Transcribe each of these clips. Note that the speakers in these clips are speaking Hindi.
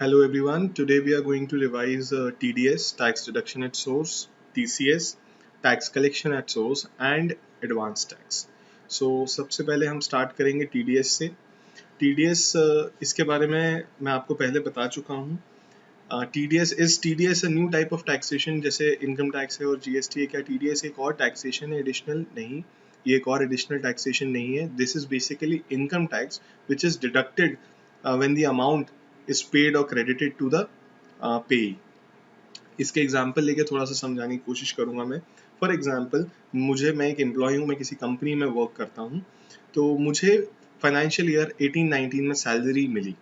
Hello everyone. Today we are going to revise TDS, tax deduction at source, TCS, tax collection at source and advanced tax. So सबसे पहले हम स्टार्ट करेंगे TDS से. TDS इसके बारे में मैं आपको पहले बता चुका हूँ. TDS a new type of taxation जैसे इनकम टैक्स है और GST है. क्या TDS एक और टैक्सेशन है एडिशनल? नहीं, ये एक और एडिशनल टैक्सेशन नहीं है. This is basically income tax which is deducted when the amount is paid or credited to the payee. इसके एग्जाम्पल लेके थोड़ा सा समझाने की कोशिश करूंगा मैं. फॉर एग्जाम्पल मैं एक एम्प्लॉय हूँ, मैं किसी कंपनी में वर्क करता हूँ. तो मुझे फाइनेंशियल ईयर 18-19 में सैलरी मिली.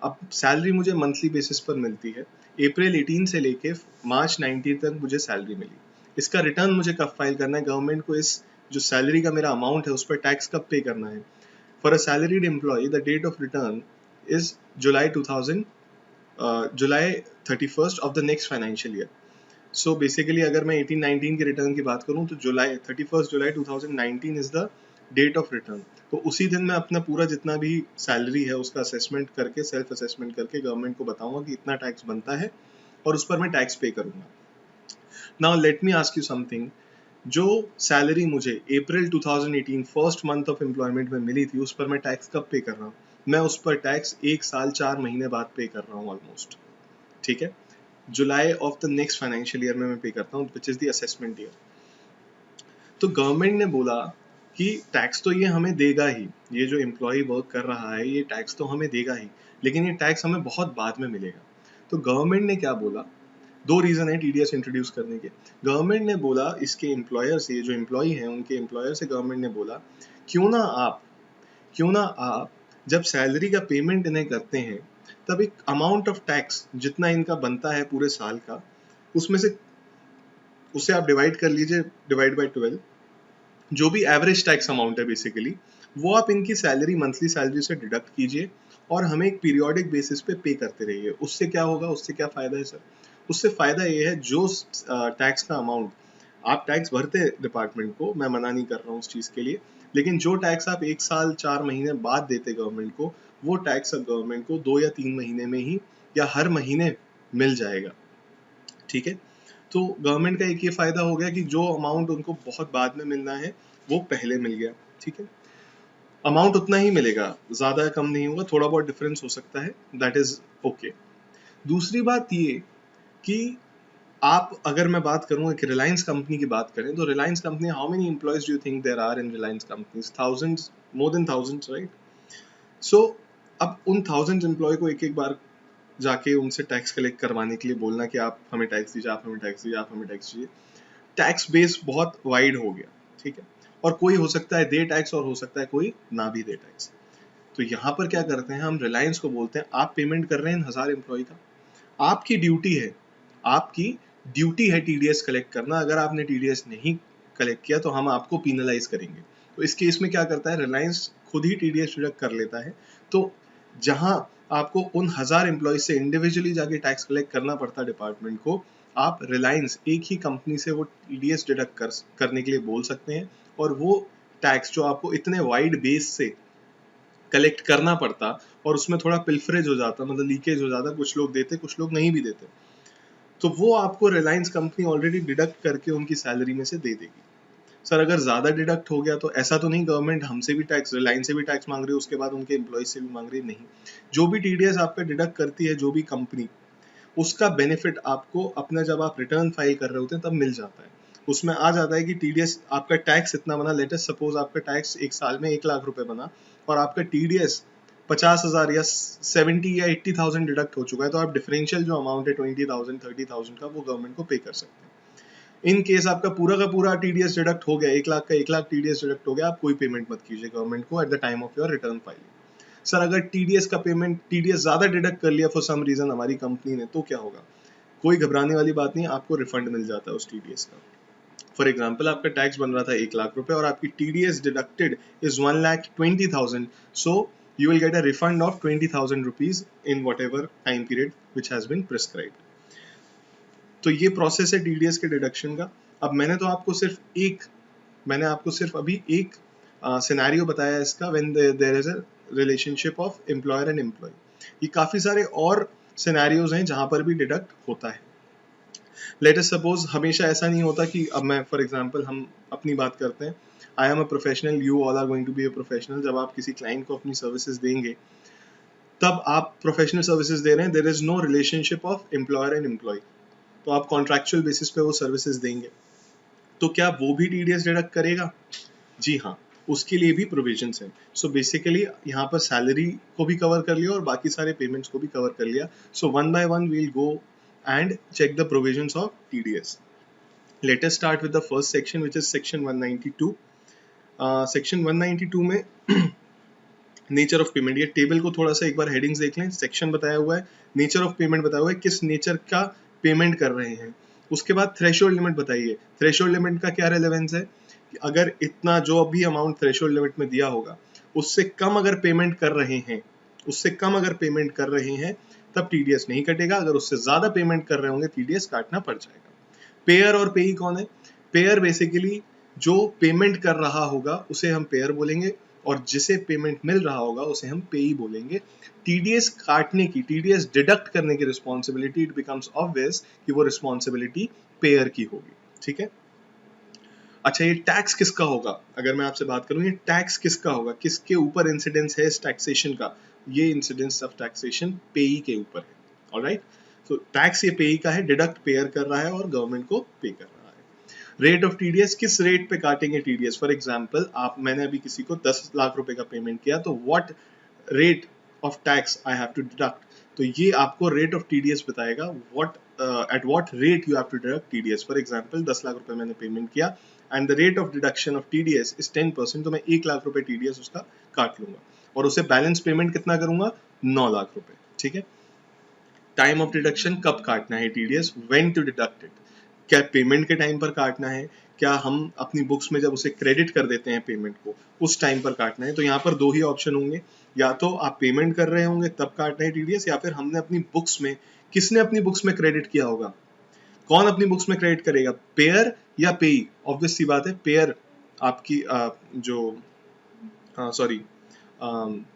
अब सैलरी मुझे मंथली बेसिस पर मिलती है. अप्रैल 18 से लेके मार्च 19 तक मुझे सैलरी मिली. इसका रिटर्न मुझे कब फाइल करना है? गवर्नमेंट को इस जो सैलरी का मेरा अमाउंट है उस पर टैक्स कब पे करना है? For a salaried employee the date of return is July 31st of the next financial year. So basically अगर मैं 18-19 के रिटर्न की बात करूं तो 31st July 2019 is the date of return. तो उसी दिन मैं अपना पूरा जितना भी सैलरी है उसका असेसमेंट करके, सेल्फ असेसमेंट करके गवर्नमेंट को बताऊंगा कि इतना टैक्स बनता है और उस पर मैं टैक्स पे करूंगा. Now let me ask you something. जो सैलरी मुझे अप्रैल 2018 फर्स्ट मंथ ऑफ एम्प्लॉयमेंट में मिली थी उस पर मैं टैक्स कब पे कर रहा हूँ? मैं उस पर टैक्स 1 साल 4 महीने बाद पे कर रहा हूँ ऑलमोस्ट. ठीक है, July of the next financial year में मैं पे करता हूँ which is the assessment year. तो गवर्नमेंट ने बोला कि टैक्स तो ये हमें देगा ही, ये जो एम्प्लॉय वर्क कर रहा है ये टैक्स तो हमें देगा ही, लेकिन ये टैक्स हमें बहुत बाद में मिलेगा. तो गवर्नमेंट ने क्या बोला? दो रीजन है टीडीएस इंट्रोड्यूस करने के. गवर्नमेंट ने बोला इसके एम्प्लॉयर से, जो एम्प्लॉय हैं उनके एम्प्लॉयर से गवर्नमेंट ने बोला क्यों ना आप जब सैलरी का पेमेंट इन्हें करते हैं तब एक अमाउंट ऑफ टैक्स जितना इनका बनता है पूरे साल का उसमें से उससे आप डिवाइड कर लीजिए, डिवाइड बाय 12, जो भी एवरेज टैक्स अमाउंट है बेसिकली वो आप इनकी सैलरी, मंथली सैलरी से डिडक्ट कीजिए और हमें एक पीरियोडिक बेसिस पे करते रहिए. उससे क्या होगा, उससे क्या फायदा है सर? उससे फायदा ये है जो टैक्स का अमाउंट आप टैक्स भरते डिपार्टमेंट को, मैं मना नहीं कर रहा हूँ उस चीज़ के लिए, लेकिन जो टैक्स आप 1 साल 4 महीने बाद देते गवर्नमेंट को, वो टैक्स अब गवर्नमेंट को 2 या 3 महीने में ही या हर महीने मिल जाएगा. ठीक है, तो गवर्नमेंट का एक ये फायदा हो गया कि जो अमाउंट उनको बहुत बाद में मिलना है वो पहले मिल गया. ठीक है, अमाउंट उतना ही मिलेगा, ज्यादा कम नहीं होगा, थोड़ा बहुत डिफरेंस हो सकता है, दैट इज ओके. दूसरी बात ये कि आप, अगर मैं बात करूं एक रिलायंस कंपनी की बात करें तो Reliance company, how many employees do you think there are in Reliance companies? Thousands, more than thousands, right? So अब उन थाउजेंड्स एम्प्लॉय को एक एक बार जाके उनसे टैक्स कलेक्ट करवाने के लिए बोलना कि आप हमें टैक्स दीजिए, आप हमें टैक्स दीजिए, आप हमें टैक्स दीजिए, टैक्स बेस बहुत वाइड हो गया. ठीक है, और कोई हो सकता है दे टैक्स और हो सकता है कोई ना भी दे टैक्स. तो यहाँ पर क्या करते हैं, हम रिलायंस को बोलते हैं आप पेमेंट कर रहे हैं 1000 एम्प्लॉय का, आपकी ड्यूटी है टीडीएस कलेक्ट करना. अगर आपने टीडीएस नहीं कलेक्ट किया तो हम आपको पीनलाइज करेंगे. तो इस केस में क्या करता है, रिलायंस खुद ही टीडीएस डिडक्ट कर लेता है. तो जहां आपको उन 1000 एम्प्लॉय से इंडिविजुअली जाके टैक्स कलेक्ट करना पड़ता डिपार्टमेंट को, आप रिलायंस एक ही कंपनी से वो टीडीएस डिडक्ट करने के लिए बोल सकते हैं. और वो टैक्स जो आपको इतने वाइड बेस से कलेक्ट करना पड़ता और उसमें थोड़ा पिल्फरेज हो जाता, मतलब लीकेज हो जाता, कुछ लोग देते कुछ लोग नहीं भी देते, तो वो आपको रिलायंस कंपनी ऑलरेडी डिडक्ट करके उनकी सैलरी में से दे देगी. सर अगर ज्यादा डिडक्ट हो गया तो ऐसा तो नहीं गवर्नमेंट हमसे भी टैक्स, रिलायंस से भी टैक्स मांग रही है, उसके बाद उनके एम्प्लॉयज से भी मांग रही है? नहीं, जो भी टीडीएस आपका डिडक्ट करती है जो भी कंपनी, उसका बेनिफिट आपको अपना जब आप रिटर्न फाइल कर रहे होते हैं तब मिल जाता है. उसमें आ जाता है कि टीडीएस आपका टैक्स इतना बना, लेटेस्ट सपोज आपका टैक्स एक साल में 1 लाख रुपए बना और आपका टीडीएस 50,000 या 70 या 80,000 डिडक्ट हो चुका है, तो आप डिफरेंशियल जो अमाउंट है 20,000 30,000 का वो गवर्नमेंट को पे कर सकते हैं. इन केस आपका पूरा का पूरा टीडीएस डिडक्ट हो गया, 1 लाख का 1 लाख टीडीएस डिडक्ट हो गया, आप कोई पेमेंट मत कीजिए गवर्नमेंट को at the time of your return filing. Sir अगर टीडीएस का पेमेंट, टीडीएस ज्यादा डिडक्ट कर लिया फॉर सम रीजन हमारी कंपनी ने, तो क्या होगा? कोई घबराने वाली बात नहीं, आपको रिफंड मिल जाता है उस टीडीएस का. फॉर एग्जाम्पल आपका टैक्स बन रहा था 1 लाख रुपए और आपकी TDS deducted is 1,20,000, so you will get a refund of 20,000 rupees in whatever time period which has been prescribed. तो ये प्रोसेस है टीडीएस के डिडक्शन का. अब मैंने आपको सिर्फ अभी एक सिनेरियो बताया इसका, when there is a relationship of employer and employee. ये काफी सारे और सिनेरियोज हैं जहां पर भी डिडक्ट होता है। लेट अस सपोज हमेशा ऐसा नहीं होता कि अब मैं फॉर एग्जांपल हम अपनी बात करते हैं, I am a professional, you all are going to be a professional. जब आप किसी क्लाइंट को अपनी सर्विसेज देंगे तब आप प्रोफेशनल सर्विसेज दे रहे हैं, there is no relationship of employer and employ, तो आप कॉन्ट्रैक्चुअल बेसिस पे वो सर्विसेज देंगे, तो क्या वो भी टीडीएस डिडक्ट करेगा? जी हाँ, उसके लिए भी प्रोविजंस हैं। सो बेसिकली यहाँ पर सैलरी को भी कवर कर लिया और बाकी सारे पेमेंट्स को भी कवर कर लिया। So one by one will go and check the provisions of TDS. Let us start with the first section, which is section 192. Section 192 में नेचर ऑफ पेमेंट, ये टेबल को थोड़ा सा एक बार हेडिंग्स देख लें। सेक्शन बताया हुआ है, नेचर ऑफ पेमेंट बताया हुआ है, किस नेचर का पेमेंट कर रहे हैं। उसके बाद थ्रेशोल्ड लिमिट बताइए। थ्रेशोल्ड लिमिट का क्या रेलेवेंस है कि अगर इतना जो अभी अमाउंट थ्रेशोल्ड लिमिट में दिया होगा उससे कम अगर पेमेंट कर रहे हैं, उससे कम अगर पेमेंट कर रहे हैं तब टीडीएस नहीं कटेगा, अगर उससे ज्यादा पेमेंट कर रहे होंगे टीडीएस काटना पड़ जाएगा। पेयर और पेई कौन है? पेयर बेसिकली जो पेमेंट कर रहा होगा उसे हम पेयर बोलेंगे और जिसे पेमेंट मिल रहा होगा उसे हम पेई बोलेंगे। टीडीएस काटने की, टीडीएस डिडक्ट करने की रिस्पॉन्सिबिलिटी, इट बिकम्स ऑब्वियस कि वो रिस्पॉन्सिबिलिटी पेयर की होगी। ठीक है, अच्छा ये टैक्स किसका होगा? अगर मैं आपसे बात करूं ये टैक्स किसका होगा, किसके ऊपर इंसिडेंस है इस टैक्सेशन का? ये इंसिडेंस ऑफ टैक्सेशन पेई के ऊपर है। ऑलराइट, तो टैक्स ये पेई का है, डिडक्ट पेयर कर रहा है और गवर्नमेंट को पे कर रहा है। रेट ऑफ टीडीएस, किस रेट पे काटेंगे टीडीएस? फॉर एग्जांपल मैंने अभी किसी को 10 लाख रुपए का पेमेंट किया, तो what rate of tax I have to deduct, तो ये आपको रेट ऑफ टीडीएस बताएगा, what at what rate you have to deduct TDS. For example 10 lakh रुपए मैंने पेमेंट किया and the rate of deduction of TDS is 10%, तो मैं 1 लाख रुपए टीडीएस उसका काट लूंगा और उसे बैलेंस पेमेंट कितना करूंगा? 9 लाख रुपए। ठीक है, टाइम ऑफ डिडक्शन, कब काटना है TDS, when to deduct it, क्या पेमेंट के टाइम पर काटना है, क्या हम अपनी बुक्स में जब उसे क्रेडिट कर देते हैं पेमेंट को उस टाइम पर काटना है? तो यहाँ पर दो ही ऑप्शन होंगे, या तो आप पेमेंट कर रहे होंगे तब काटना है टीडीएस, या फिर हमने अपनी बुक्स में, किसने अपनी बुक्स में क्रेडिट किया होगा? कौन अपनी बुक्स में क्रेडिट करेगा, पेयर या पेई? ऑब्वियस सी बात है पेयर, आपकी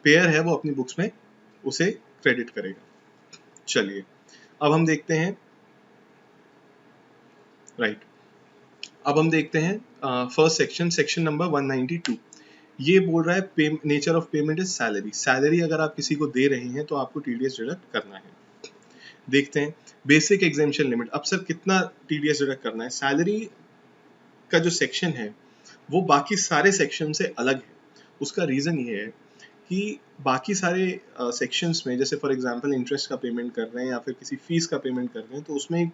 पेयर है वो अपनी बुक्स में उसे क्रेडिट करेगा। चलिए अब हम देखते हैं, राइट, अब हम देखते हैं फर्स्ट सेक्शन, सेक्शन नंबर 192। ये बोल रहा है nature of payment is salary. Salary अगर आप किसी को दे रहे हैं तो आपको टीडीएस डिडक्ट करना है। देखते हैं बेसिक एग्जेम्पशन लिमिट, अब सर कितना टीडीएस डिडक्ट करना है? सैलरी का जो सेक्शन है वो बाकी सारे सेक्शन से अलग है। उसका रीजन ये है कि बाकी सारे सेक्शंस में, जैसे फॉर एग्जांपल इंटरेस्ट का पेमेंट कर रहे हैं या फिर किसी फीस का पेमेंट कर रहे हैं, तो उसमें एक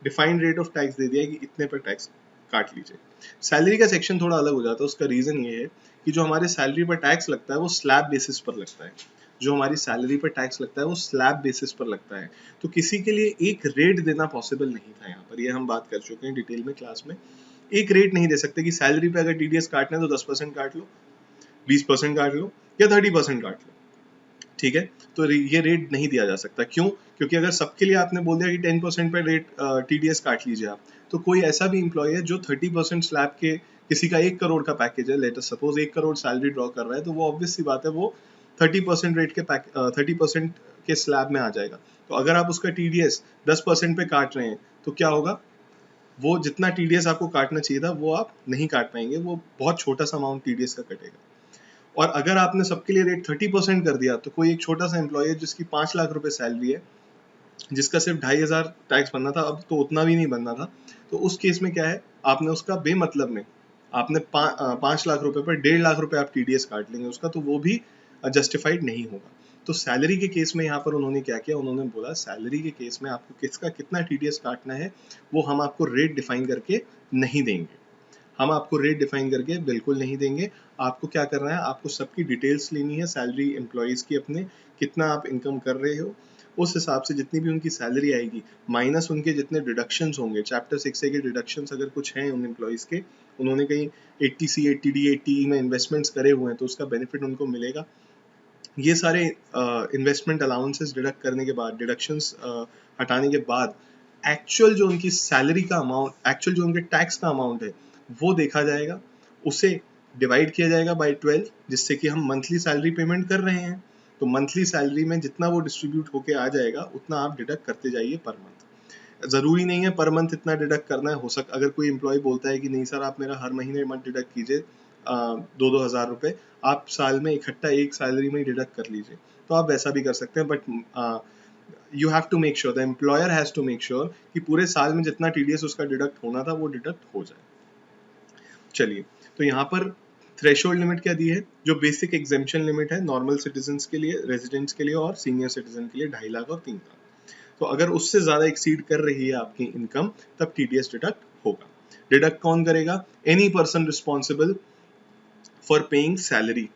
डिफाइंड रेट ऑफ टैक्स दे दिया है कि इतने पर टैक्स काट लीजिए। सैलरी का सेक्शन थोड़ा अलग हो जाता है। उसका रीजन ये है कि जो हमारे सैलरी पर टैक्स लगता है वो स्लैब बेसिस पर लगता है। जो हमारी सैलरी पर टैक्स लगता है वो स्लैब बेसिस पर लगता है, तो किसी के लिए एक रेट देना पॉसिबल नहीं था। यहाँ पर ये हम बात कर चुके हैं डिटेल में क्लास में। एक रेट नहीं दे सकते कि सैलरी पे अगर टीडीएस काटना है तो 10% काट लो, 20% काट लो या 30% काट लो। ठीक है, तो ये रेट नहीं दिया जा सकता। क्यों? क्योंकि अगर सबके लिए आपने बोल दिया कि 10% पे रेट टीडीएस काट लीजिए आप, तो कोई ऐसा भी एम्प्लॉय है जो 30% स्लैब के, किसी का 1 करोड़ का पैकेज है, let us suppose 1 crore salary draw कर रहा है, तो वो ऑब्वियस सी बात है वो 30% रेट के 30% के स्लैब में आ जाएगा। तो अगर आप उसका टीडीएस 10% पे काट रहे हैं तो क्या होगा? वो जितना टीडीएस आपको काटना चाहिए था वो आप नहीं काट पाएंगे, वो बहुत छोटा सा अमाउंट टीडीएस का कटेगा। और अगर आपने सबके लिए रेट 30% कर दिया, तो कोई एक छोटा सा एम्प्लॉय है जिसकी 5 लाख रुपए सैलरी है, जिसका सिर्फ 2,500 टैक्स बनना था, अब तो उतना भी नहीं बनना था, तो उस केस में क्या है, आपने उसका बेमतलब में आपने 5 लाख रुपए पर 1.5 लाख रुपए आप टीडीएस काट लेंगे उसका, तो वो भी जस्टिफाइड नहीं होगा। तो सैलरी के केस में यहाँ पर उन्होंने क्या किया, उन्होंने बोला सैलरी के केस में आपको किसका कितना टीडीएस काटना है वो हम आपको रेट डिफाइन करके नहीं देंगे। हम आपको रेट डिफाइन करके बिल्कुल नहीं देंगे। आपको क्या करना है, आपको सबकी डिटेल्स लेनी है सैलरी एम्प्लॉयज़ की, अपने कितना आप इनकम कर रहे हो, उस हिसाब से जितनी भी उनकी सैलरी आएगी माइनस उनके जितने डिडक्शंस होंगे, चैप्टर 6A के डिडक्शंस अगर कुछ हैं उन एम्प्लॉयज़ के, उन्होंने कहीं 80C 80D 80E में इन्वेस्टमेंट्स करे हुए हैं तो उसका बेनिफिट उनको मिलेगा। ये सारे इन्वेस्टमेंट अलाउंसेस डिडक्ट करने के बाद, डिडक्शंस हटाने के बाद, एक्चुअल जो उनकी सैलरी का अमाउंट, एक्चुअल जो उनके टैक्स का अमाउंट है वो देखा जाएगा, उसे डिवाइड किया जाएगा बाय 12, जिससे कि हम मंथली सैलरी पेमेंट कर रहे हैं तो मंथली सैलरी में जितना वो डिस्ट्रीब्यूट होके आ जाएगा उतना आप डिडक्ट करते जाइए पर मंथ। जरूरी नहीं है पर मंथ इतना डिडक्ट करना है, अगर कोई एम्प्लॉय बोलता है कि नहीं सर आप मेरा हर महीने मत डिडक्ट कीजिए 2-2 हज़ार रुपए, आप साल में इकट्ठा एक सैलरी में ही डिडक्ट कर लीजिए, तो आप वैसा भी कर सकते हैं। But you have to make sure, the employer has to make sure कि पूरे साल में जितना टीडीएस उसका डिडक्ट होना था वो डिडक्ट हो जाए। चलिए, तो यहाँ पर थ्रेशोल्ड लिमिट क्या दी है, जो बेसिक एग्जेम्पशन लिमिट है नॉर्मल सिटीजन्स के लिए, रेजिडेंट्स के लिए और सीनियर सिटीजन के लिए 2.5 लाख और 3 लाख। तो अगर उससे ज्यादा एक्सीड कर रही है आपकी इनकम तब टीडीएस डिडक्ट होगा। डिडक्ट कौन करेगा? Any person responsible for paying salary.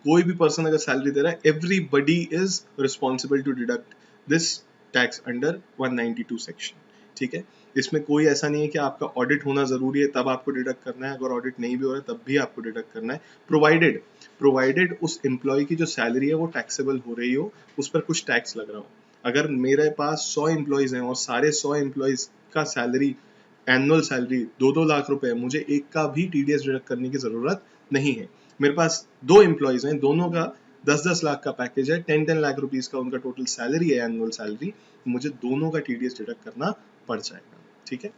कोई भी पर्सन अगर सैलरी दे रहा है, everybody is responsible to deduct this tax under 192 section. ठीक है, इसमें कोई ऐसा नहीं है कि आपका ऑडिट होना जरूरी है तब आपको डिडक्ट करना है, अगर ऑडिट नहीं भी हो रहा है तब भी आपको डिडक्ट करना है, प्रोवाइडेड उस एम्प्लॉय की जो सैलरी है वो टैक्सेबल हो रही हो, उस पर कुछ टैक्स लग रहा हो। अगर मेरे पास 100 एम्प्लॉयज हैं और सारे 100 एम्प्लॉयज का सैलरी, एनुअल सैलरी 2-2 लाख रुपए है, मुझे एक का भी टीडीएस डिडक्ट करने की जरूरत नहीं है। मेरे पास 2 एम्प्लॉयज हैं, दोनों का 10-10 लाख का पैकेज है, 10-10 लाख रुपीस का उनका टोटल सैलरी है, एनुअल सैलरी, मुझे दोनों का टीडीएस डिडक्ट करना पड़ जाएगा। ठीक है,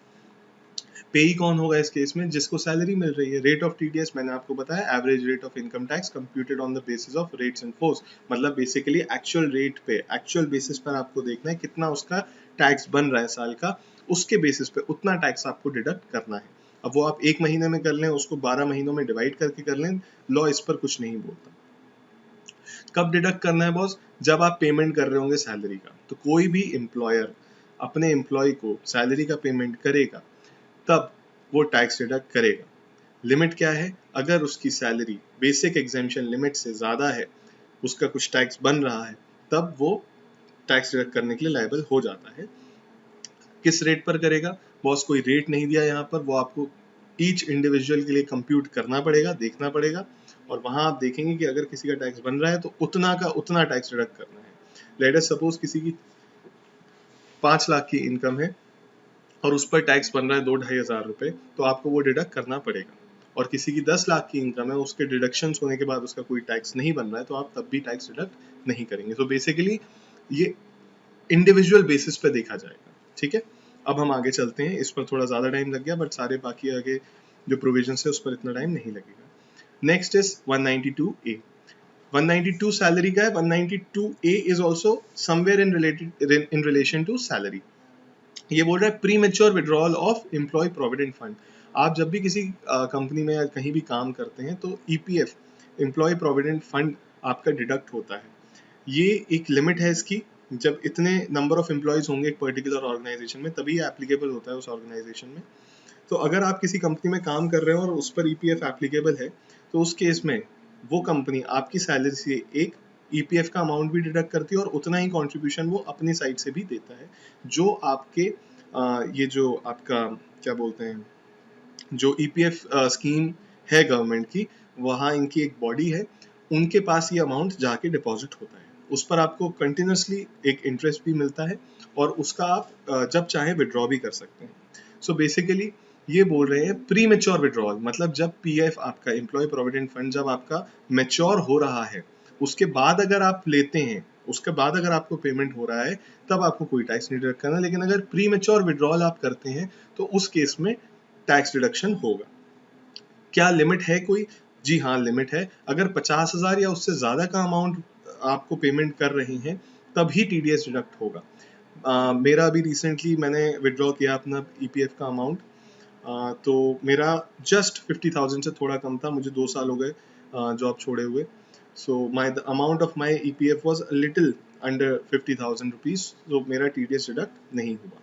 पेई कौन होगा इस केस में? जिसको सैलरी मिल रही है। रेट ऑफ टीडीएस मैंने आपको बताया, average rate of income tax computed on the basis of rates in force, मतलब बेसिकली एक्चुअल रेट पे, एक्चुअल बेसिस पर आपको देखना है कितना उसका टैक्स बन रहा है साल का, उसके बेसिस पे उतना टैक्स आपको डिडक्ट करना है। अब वो आप 1 महीने में कर लें, उसको 12 महीनों में डिवाइड करके कर लें, लॉ इस पर कुछ नहीं बोलता। कब डिडक्ट करना है बॉस? जब आप पेमेंट कर रहे होंगे सैलरी का। तो कोई भी एम्प्लॉयर अपने एम्प्लॉय को सैलरी का पेमेंट करेगा तब वो टैक्स डिडक्ट करेगा। लिमिट क्या है? अगर उसकी सैलरी बेसिक एग्जेम्पशन लिमिट से ज्यादा है, उसका कुछ टैक्स बन रहा है, तब वो टैक्स डिडक्ट करने के लिए लायबल हो जाता है। किस रेट पर करेगा बॉस? कोई रेट नहीं दिया यहाँ पर, वो आपको ईच इंडिविजुअल के लिए कंप्यूट करना पड़ेगा, देखना पड़ेगा, और वहां आप देखेंगे कि अगर किसी का टैक्स बन रहा है तो उतना का उतना टैक्स डिडक्ट करना है। लेट अस सपोज किसी की 5 लाख की इनकम है और उस पर टैक्स बन रहा है 2-2.5 हज़ार रुपए, तो आपको वो डिडक्ट करना पड़ेगा। और किसी की 10 लाख की इनकम है, उसके डिडक्शंस होने के बाद उसका कोई टैक्स नहीं बन रहा है, तो आप तब भी टैक्स डिडक्ट नहीं करेंगे। तो बेसिकली ये इंडिविजुअल बेसिस पे देखा जाएगा। ठीक है, अब हम आगे चलते हैं। इस पर थोड़ा ज्यादा टाइम लग गया, बट सारे बाकी आगे जो प्रोविजन है उस पर इतना टाइम नहीं लगेगा। Next is 192A। 192 सैलरी का है। 192A is also somewhere in relation to salary. ये बोल रहा है premature withdrawal of employ provident fund. आप जब भी किसी कंपनी में या कहीं भी काम करते हैं तो ईपीएफ, एम्प्लॉय प्रोविडेंट फंड, आपका डिडक्ट होता है। ये एक लिमिट है इसकी, जब इतने नंबर ऑफ एम्प्लॉयज होंगे एक पर्टिकुलर ऑर्गेनाइजेशन में तभी एप्लीकेबल होता है उस ऑर्गेनाइजेशन में। तो अगर आप किसी कंपनी में काम कर रहे हो और उस पर ईपीएफ एप्लीकेबल है, तो उस केस में वो कंपनी आपकी सैलरी से एक ईपीएफ का अमाउंट भी डिडक्ट करती है और उतना ही कंट्रीब्यूशन वो अपनी साइड से भी देता है, जो आपके ये जो आपका क्या बोलते हैं, जो ईपीएफ स्कीम है गवर्नमेंट की, वहाँ इनकी एक बॉडी है, उनके पास ये अमाउंट जाके डिपॉजिट होता है। उस पर आपको कंटिन्यूसली एक इंटरेस्ट भी मिलता है और उसका आप जब चाहे विड्रॉ भी कर सकते हैं। सो बेसिकली ये बोल रहे हैं प्री मेच्योर विड्रॉल, मतलब जब पीएफ आपका एम्प्लॉय प्रोविडेंट फंड जब आपका मेच्योर हो रहा है, उसके बाद अगर आप लेते हैं, उसके बाद अगर आपको पेमेंट हो रहा है, तब आपको कोई टैक्स नहीं डिडक्ट करना। लेकिन अगर प्री मेच्योर विड्रॉल आप करते हैं तो उस केस में टैक्स डिडक्शन होगा। क्या लिमिट है कोई? जी हाँ, लिमिट है। अगर 50,000 या उससे ज्यादा का अमाउंट आपको पेमेंट कर रहे हैं तभी टीडीएस डिडक्ट होगा। मेरा अभी रिसेंटली मैंने विड्रॉ किया अपना ईपीएफ का अमाउंट, तो मेरा जस्ट 50,000 से थोड़ा कम था, मुझे 2 साल हो गए जॉब छोड़े हुए। So my the amount of my EPF was little under 50,000 rupees, तो मेरा टीडीएस डिडक्ट नहीं हुआ।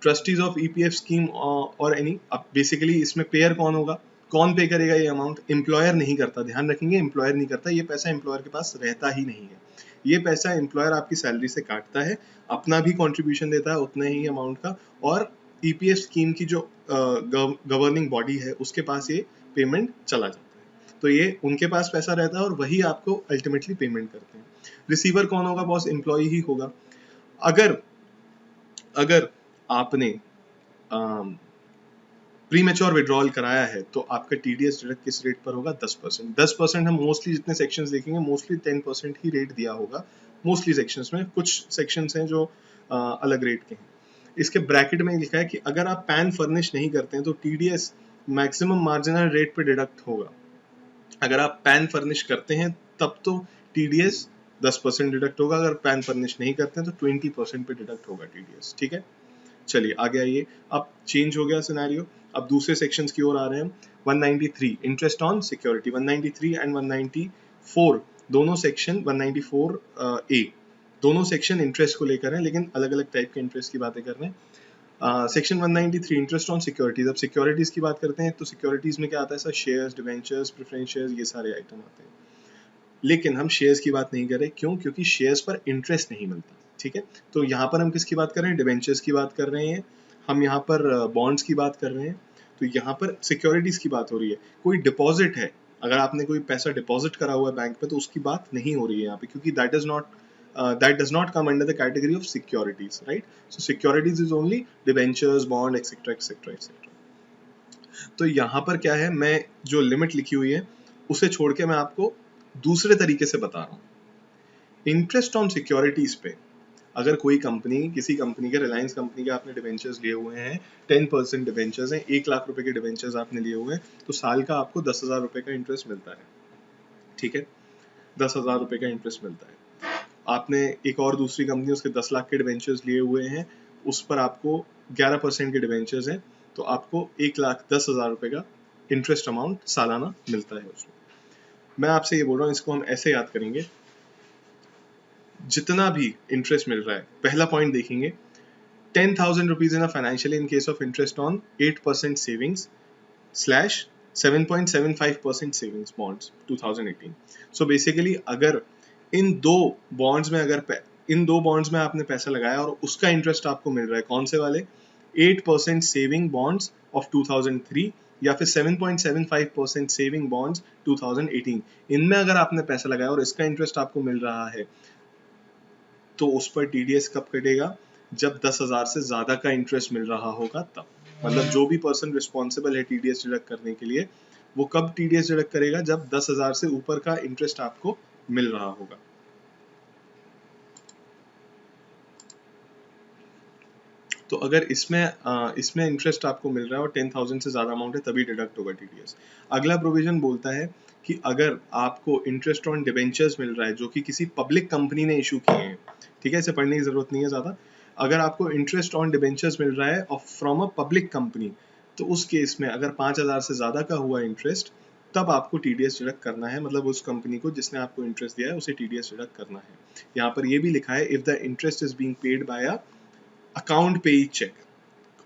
ट्रस्टीज ऑफ ईपीएफ स्कीम और एनी, अब बेसिकली इसमें पेयर कौन होगा, कौन पे करेगा ये अमाउंट? एम्प्लॉयर नहीं करता, ध्यान रखेंगे, एम्प्लॉयर नहीं करता, ये पैसा एम्प्लॉयर के पास रहता ही नहीं है। ये पैसा एम्प्लॉयर आपकी सैलरी से काटता है, अपना भी कंट्रीब्यूशन देता है उतना ही अमाउंट का, और ईपीएफ स्कीम की जो गवर्निंग बॉडी है उसके पास ये पेमेंट चला जाता है। तो ये उनके पास पैसा रहता है और वही आपको अल्टीमेटली पेमेंट करते हैं। रिसीवर कौन होगा बॉस? एम्प्लॉय ही होगा। अगर अगर आपने प्री मैच्योर विड्रॉल कराया है तो आपका टीडीएस डिडक्ट किस रेट पर होगा? 10%। 10% हम मोस्टली जितने सेक्शंस देखेंगे मोस्टली 10% ही रेट दिया होगा मोस्टली सेक्शंस में। कुछ सेक्शंस हैं जो अलग रेट के हैं। इसके ब्रैकेट में लिखा है कि अगर आप पैन फर्निश नहीं करते हैं तो टीडीएस मैक्सिमम मार्जिनल रेट पे डिडक्ट होगा। अगर आप पैन फर्निश करते हैं तब तो टीडीएस 10% डिडक्ट होगा, अगर पैन फर्निश नहीं करते हैं तो 20% पे डिडक्ट होगा टीडीएस। ठीक है, चलिए आगे आइए। अब चेंज हो गया सिनेरियो, अब दूसरे सेक्शंस की ओर आ रहे हैं। 193 इंटरेस्ट ऑन सिक्योरिटी, 193 एंड 194 दोनों सेक्शन, 194 ए दोनों सेक्शन इंटरेस्ट को लेकर हैं, लेकिन अलग अलग टाइप के इंटरेस्ट की बातें कर रहे हैं। Section 193 interest on securities. अब सिक्योरिटीज की बात करते हैं तो सिक्योरिटीज में क्या आता है sir? Shares, debentures, preference shares, ये सारे आइटम आते हैं। लेकिन हम शेयर्स की बात नहीं कर रहे, क्यों? क्योंकि शेयर्स पर इंटरेस्ट नहीं मिलता। ठीक है, तो यहाँ पर हम किसकी बात कर रहे हैं? डिवेंचर्स की बात कर रहे हैं, हम यहाँ पर बॉन्ड्स की बात कर रहे हैं। तो यहाँ पर सिक्योरिटीज की बात हो रही है। कोई डिपॉजिट है, अगर आपने कोई पैसा डिपॉजिट करा हुआ है बैंक पे तो उसकी बात नहीं हो रही है यहाँ पे, क्योंकि that does not come under the category of securities, right? So securities is only debentures, bond, etc etc etc. तो यहाँ पर क्या है, मैं जो लिमिट लिखी हुई है उसे छोड़ के मैं आपको दूसरे तरीके से बता रहा हूँ। इंटरेस्ट ऑन सिक्योरिटीज पे अगर कोई कंपनी, किसी कंपनी के, रिलायंस कंपनी के आपने डिवेंचर्स लिए हुए हैं, 10% डिवेंचर्स हैं, 1 लाख रुपए के डिवेंचर्स आपने लिए हुए हैं, तो साल का आपको 10,000 रुपए का इंटरेस्ट मिलता है। ठीक है, 10,000 रुपए का इंटरेस्ट मिलता है। आपने एक और दूसरी कंपनी, उसके 10 लाख के डिवेंचर्स लिए हुए हैं, उस पर आपको 11% के डिवेंचर्स हैं, तो आपको 1,10,000 रुपए का इंटरेस्ट अमाउंट सालाना मिलता है उसमें। मैं आपसे ये बोल रहा हूँ, इसको हम ऐसे याद करेंगे, जितना भी इंटरेस्ट मिल रहा है, पहला पॉइंट देखेंगे, 10,000 rupees in a financial in case of interest on 8% savings slash 7.75% savings bonds 2018। So basically अगर इन दो बॉन्ड्स में आपने पैसा लगाया और उसका इंटरेस्ट आपको मिल रहा है, कौन से वाले? 8% सेविंग बॉन्ड्स ऑफ 2003 या फिर 7.75% सेविंग बॉन्ड्स 2018, इनमें अगर आपने पैसा लगाया और इसका इंटरेस्ट आपको मिल रहा है, तो उस पर टीडीएस कब कटेगा? जब 10,000 से ज्यादा का इंटरेस्ट मिल रहा होगा तब। मतलब जो भी पर्सन रिस्पॉन्सिबल है टीडीएस डिडक्ट करने के लिए, वो कब टीडीएस डिडक्ट करेगा? जब 10,000 से ऊपर का इंटरेस्ट आपको मिल रहा होगा। तो अगर इसमें इंटरेस्ट आपको मिल रहा है और 10,000 से ज्यादा अमाउंट है, तभी डिडक्ट होगा टीडीएस। अगला प्रोविजन बोलता है कि अगर आपको इंटरेस्ट ऑन डिवेंचर्स मिल रहा है जो कि किसी पब्लिक कंपनी ने इशू किए हैं, ठीक है, इसे पढ़ने की जरूरत नहीं है ज्यादा। अगर आपको इंटरेस्ट ऑन डिवेंचर्स मिल रहा है फ्रॉम अ पब्लिक कंपनी, तो उस केस में अगर 5,000 से ज्यादा का हुआ इंटरेस्ट, तब आपको टीडीएस डिडक्ट करना है। मतलब उस कंपनी को जिसने आपको इंटरेस्ट दिया है उसे टीडीएस डिडक्ट करना है। यहाँ पर यह भी लिखा है, if the interest is being paid by a account payee cheque,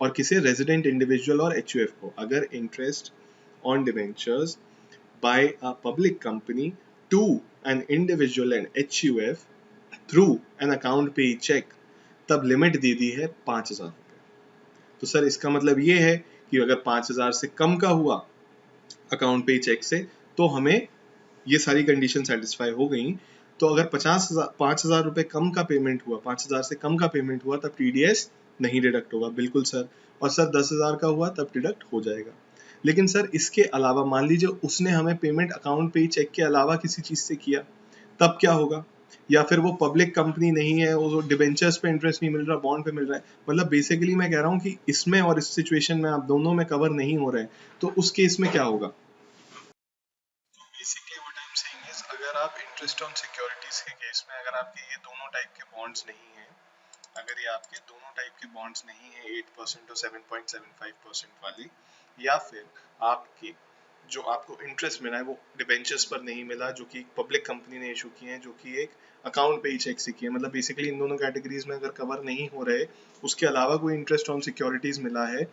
और किसी रेजिडेंट इंडिविजुअल और एचयूएफ को, अगर interest on debentures by a public company to an individual and HUF through an account payee cheque, तब लिमिट दे दी है 5,000 रुपए। तो सर इसका मतलब ये है कि अगर 5,000 से कम का हुआ अकाउंट पेई चेक से, तो हमें ये सारी कंडीशन सेटिस्फाई हो गई। तो अगर 5,000 रुपए कम का पेमेंट हुआ, 5,000 से कम का पेमेंट हुआ, तब टीडीएस नहीं डिडक्ट होगा। बिल्कुल सर। और सर 10,000 का हुआ तब डिडक्ट हो जाएगा। लेकिन सर इसके अलावा मान लीजिए उसने हमें पेमेंट अकाउंट पे चेक के अलावा किसी चीज से किया, तब क्या होगा? या फिर वो पब्लिक कंपनी नहीं है, वो डिबेंचर्स पे इंटरेस्ट नहीं मिल रहा, बॉन्ड पे मिल रहा है। मतलब बेसिकली मैं कह रहा हूँ कि इसमें और इस सिचुएशन में आप दोनों में कवर नहीं हो रहे, तो उस केस में क्या होगा? Basically what I am saying is, अगर आप इंटरेस्ट ऑन सिक्योरिटीज के केस में, अगर आपके ये दोनों टाइप के बॉन्ड्स नहीं है, अगर ये आपके दोनों टाइप के बॉन्ड्स नहीं है, 8% और 7.75% वाली, या फिर आपके जो आपको इंटरेस्ट मिला है वो डिबेंचर्स पर नहीं मिला, जो कि पब्लिक कंपनी ने इशू किए हैं, जो कि एक अकाउंट पे ही चेक से किए, मतलब बेसिकली इन दोनों कैटेगरीज में अगर कवर नहीं हो रहे, उसके अलावा कोई इंटरेस्ट ऑन सिक्योरिटीज मिला है,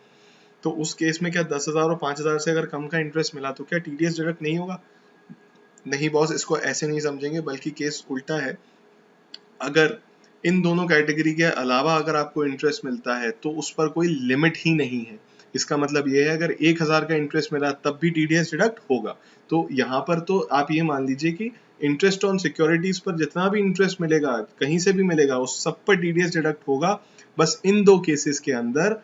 तो उस केस में क्या 10,000 और 5,000 से अगर कम का इंटरेस्ट मिला तो क्या टीडीएस डिडक्ट नहीं होगा? नहीं बॉस, इसको ऐसे नहीं समझेंगे, बल्कि केस उल्टा है। अगर इन दोनों कैटेगरी के अलावा अगर आपको इंटरेस्ट मिलता है तो उस पर कोई लिमिट ही नहीं है। इसका मतलब ये है, अगर 1,000 का इंटरेस्ट मिला तब भी टीडीएस डिडक्ट होगा। तो यहाँ पर तो आप ये मान लीजिए कि इंटरेस्ट ऑन सिक्योरिटीज पर जितना भी इंटरेस्ट मिलेगा, कहीं से भी मिलेगा, उस सब पर टीडीएस डिडक्ट होगा। बस इन दो केसेस के अंदर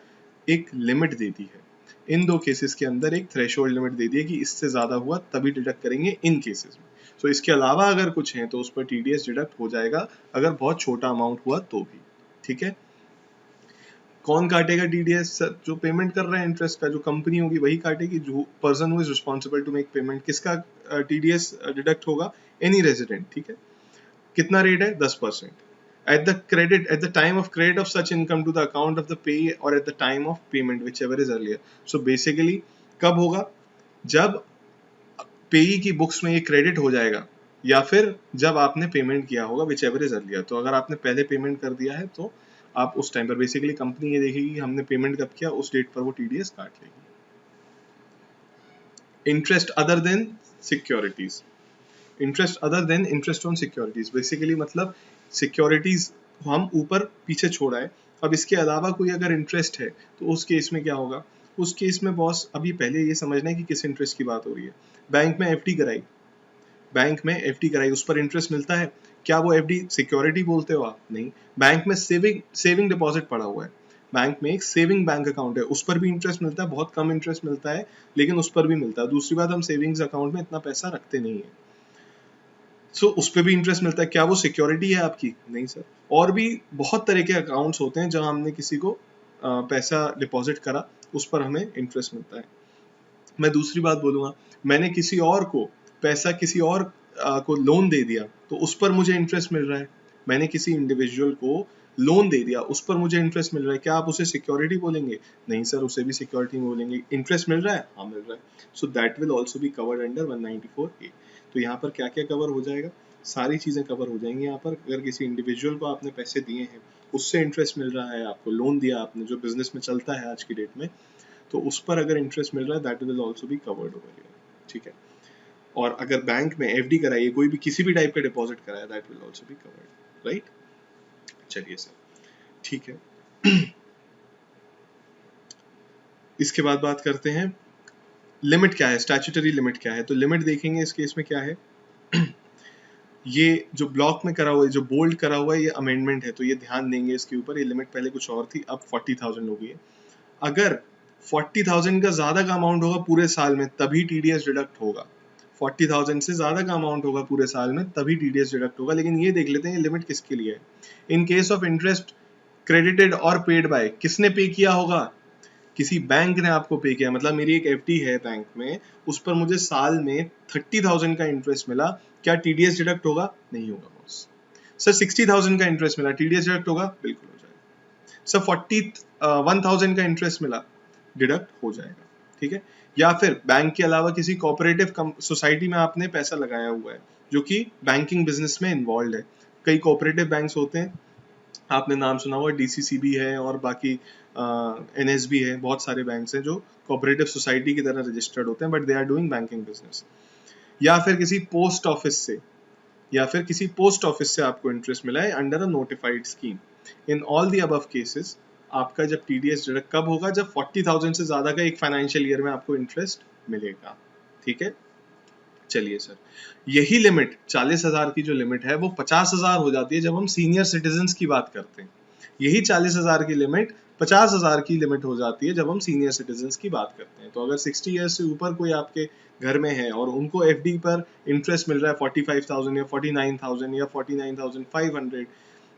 एक लिमिट दे दी है। इन दो केसेस के अंदर एक थ्रेशोल्ड लिमिट दे दी है कि इससे ज्यादा हुआ तभी डिडक्ट करेंगे इन केसेस में। तो इसके अलावा अगर कुछ है तो उस पर टीडीएस डिडक्ट हो जाएगा, अगर बहुत छोटा अमाउंट हुआ तो भी। ठीक है, कौन काटेगा टीडीएस? जो पेमेंट कर रहा है इंटरेस्ट का, जो कंपनी होगी वही काटेगी, जो person who is responsible to make payment. किसका टीडीएस डिडक्ट होगा? Any resident. ठीक है, कितना रेट है? 10%। At the time of credit of such income to the account of the payee or at the time of payment, whichever is earlier. So basically कब होगा? जब पेई की बुक्स में ये क्रेडिट हो जाएगा या फिर जब आपने पेमेंट किया होगा, whichever is earlier। तो अगर आपने पहले पेमेंट कर दिया है तो आप उस टाइम पर बेसिकली कंपनी ये देखेगी कि हमने पेमेंट कब किया, उस डेट पर वो टीडीएस काट लेगी। Interest other than securities, interest other than interest on securities, basically मतलब सिक्योरिटीज हम ऊपर पीछे छोड़ा है, अब इसके अलावा कोई अगर इंटरेस्ट है तो उस केस में क्या होगा? उस केस में बॉस अभी पहले ये समझना है कि किस इंटरेस्ट की बात हो रही है। बैंक में एफडी कराई, बैंक में एफडी कराई, उस पर इंटरेस्ट मिलता है, क्या वो एफडी सिक्योरिटी बोलते हो आप? नहीं। बैंक में सेविंग डिपॉजिट पड़ा हुआ है, बैंक में एक सेविंग बैंक अकाउंट है, उस पर भी इंटरेस्ट मिलता है, बहुत कम इंटरेस्ट मिलता है लेकिन उस पर भी मिलता है। दूसरी बात, हम सेविंग्स अकाउंट में इतना पैसा रखते नहीं है, सो उस पर भी इंटरेस्ट मिलता है, क्या वो सिक्योरिटी है आपकी? नहीं सर। और भी बहुत तरह के अकाउंट्स होते हैं जहां हमने किसी को पैसा डिपॉजिट करा, उस पर हमें इंटरेस्ट मिलता है। मैं दूसरी बात बोलूंगा, मैंने किसी और को पैसा, किसी और को लोन दे दिया तो उस पर मुझे इंटरेस्ट मिल रहा है। मैंने किसी इंडिविजुअल को लोन दे दिया, उस पर मुझे इंटरेस्ट मिल रहा है, क्या आप उसे सिक्योरिटी बोलेंगे? नहीं सर, उसे भी सिक्योरिटी बोलेंगे। इंटरेस्ट मिल रहा है? हाँ मिल रहा है। So that will also be covered under 194A। तो यहाँ पर क्या क्या कवर हो जाएगा? सारी चीजें कवर हो जाएंगी यहाँ पर। अगर किसी इंडिविजुअल को आपने पैसे दिए हैं, उससे इंटरेस्ट मिल रहा है, आपको लोन दिया आपने जो बिजनेस में चलता है आज की डेट में, तो उस पर अगर इंटरेस्ट मिल रहा है, that will also be covered over here. ठीक है, और अगर बैंक में एफडी कराई है, कोई भी किसी भी टाइप का डिपॉजिट कराया, that will also be covered. Right, चलिए सर, ठीक है। इसके बाद बात करते हैं लिमिट क्या है, स्टैट्यूटरी लिमिट क्या है। तो लिमिट देखेंगे इस केस में क्या है। ये जो ब्लॉक में करा हुआ है, जो बोल्ड करा हुआ है, ये अमेंडमेंट है, तो ये ध्यान देंगे इसके ऊपर। ये लिमिट पहले कुछ और थी, अब 40,000 हो गई है। अगर 40,000 का ज्यादा का अमाउंट होगा पूरे साल में तभी टीडीएस डिडक्ट होगा। 40,000 से ज्यादा का अमाउंट होगा पूरे साल में तभी टीडीएस डिडक्ट होगा। लेकिन ये देख लेते हैं ये लिमिट किसके लिए है। इन केस ऑफ इंटरेस्ट क्रेडिटेड और पेड बाय, किसने पे किया होगा? किसी बैंक ने आपको पे किया। मतलब मेरी एक एफडी है बैंक में, उस पर मुझे साल में 30,000 का इंटरेस्ट मिला, क्या टीडीएस डिडक्ट होगा? नहीं होगा बॉस। सर 60,000 का इंटरेस्ट मिला, टीडीएस डिडक्ट होगा? बिल्कुल हो जाएगा। सर 41,000 का इंटरेस्ट मिला, डिडक्ट हो जाएगा। ठीक है, या फिर बैंक के अलावा किसी कोऑपरेटिव सोसाइटी में आपने पैसा लगाया हुआ है जो कि बैंकिंग बिजनेस में इन्वॉल्व है। कई कोऑपरेटिव बैंक्स होते हैं, आपने नाम सुना हुआ, डीसीसीबी है और बाकी एनएसबी है, बहुत सारे बैंक्स हैं जो कोऑपरेटिव सोसाइटी की तरह रजिस्टर्ड होते हैं, but they are doing banking business. या फिर किसी पोस्ट ऑफिस से, या फिर किसी पोस्ट ऑफिस से आपको इंटरेस्ट मिला है under a notified scheme. In all the above cases आपका जब टीडीएस डिडक्ट कब होगा? जब 40,000 से ज्यादा का एक फाइनेंशियल ईयर में आपको इंटरेस्ट मिलेगा। ठीक है, चलिए सर, यही लिमिट 40,000 की जो लिमिट है वो 50,000 हो जाती है जब हम सीनियर सिटीजन्स की बात करते हैं। यही 40,000 की लिमिट 50,000 की लिमिट हो जाती है जब हम सीनियर सिटीजन्स की बात करते हैं। तो अगर 60 ईयर्स से ऊपर कोई आपके घर में है और उनको एफडी पर इंटरेस्ट मिल रहा है 45,000 या 49,000 या 49,500,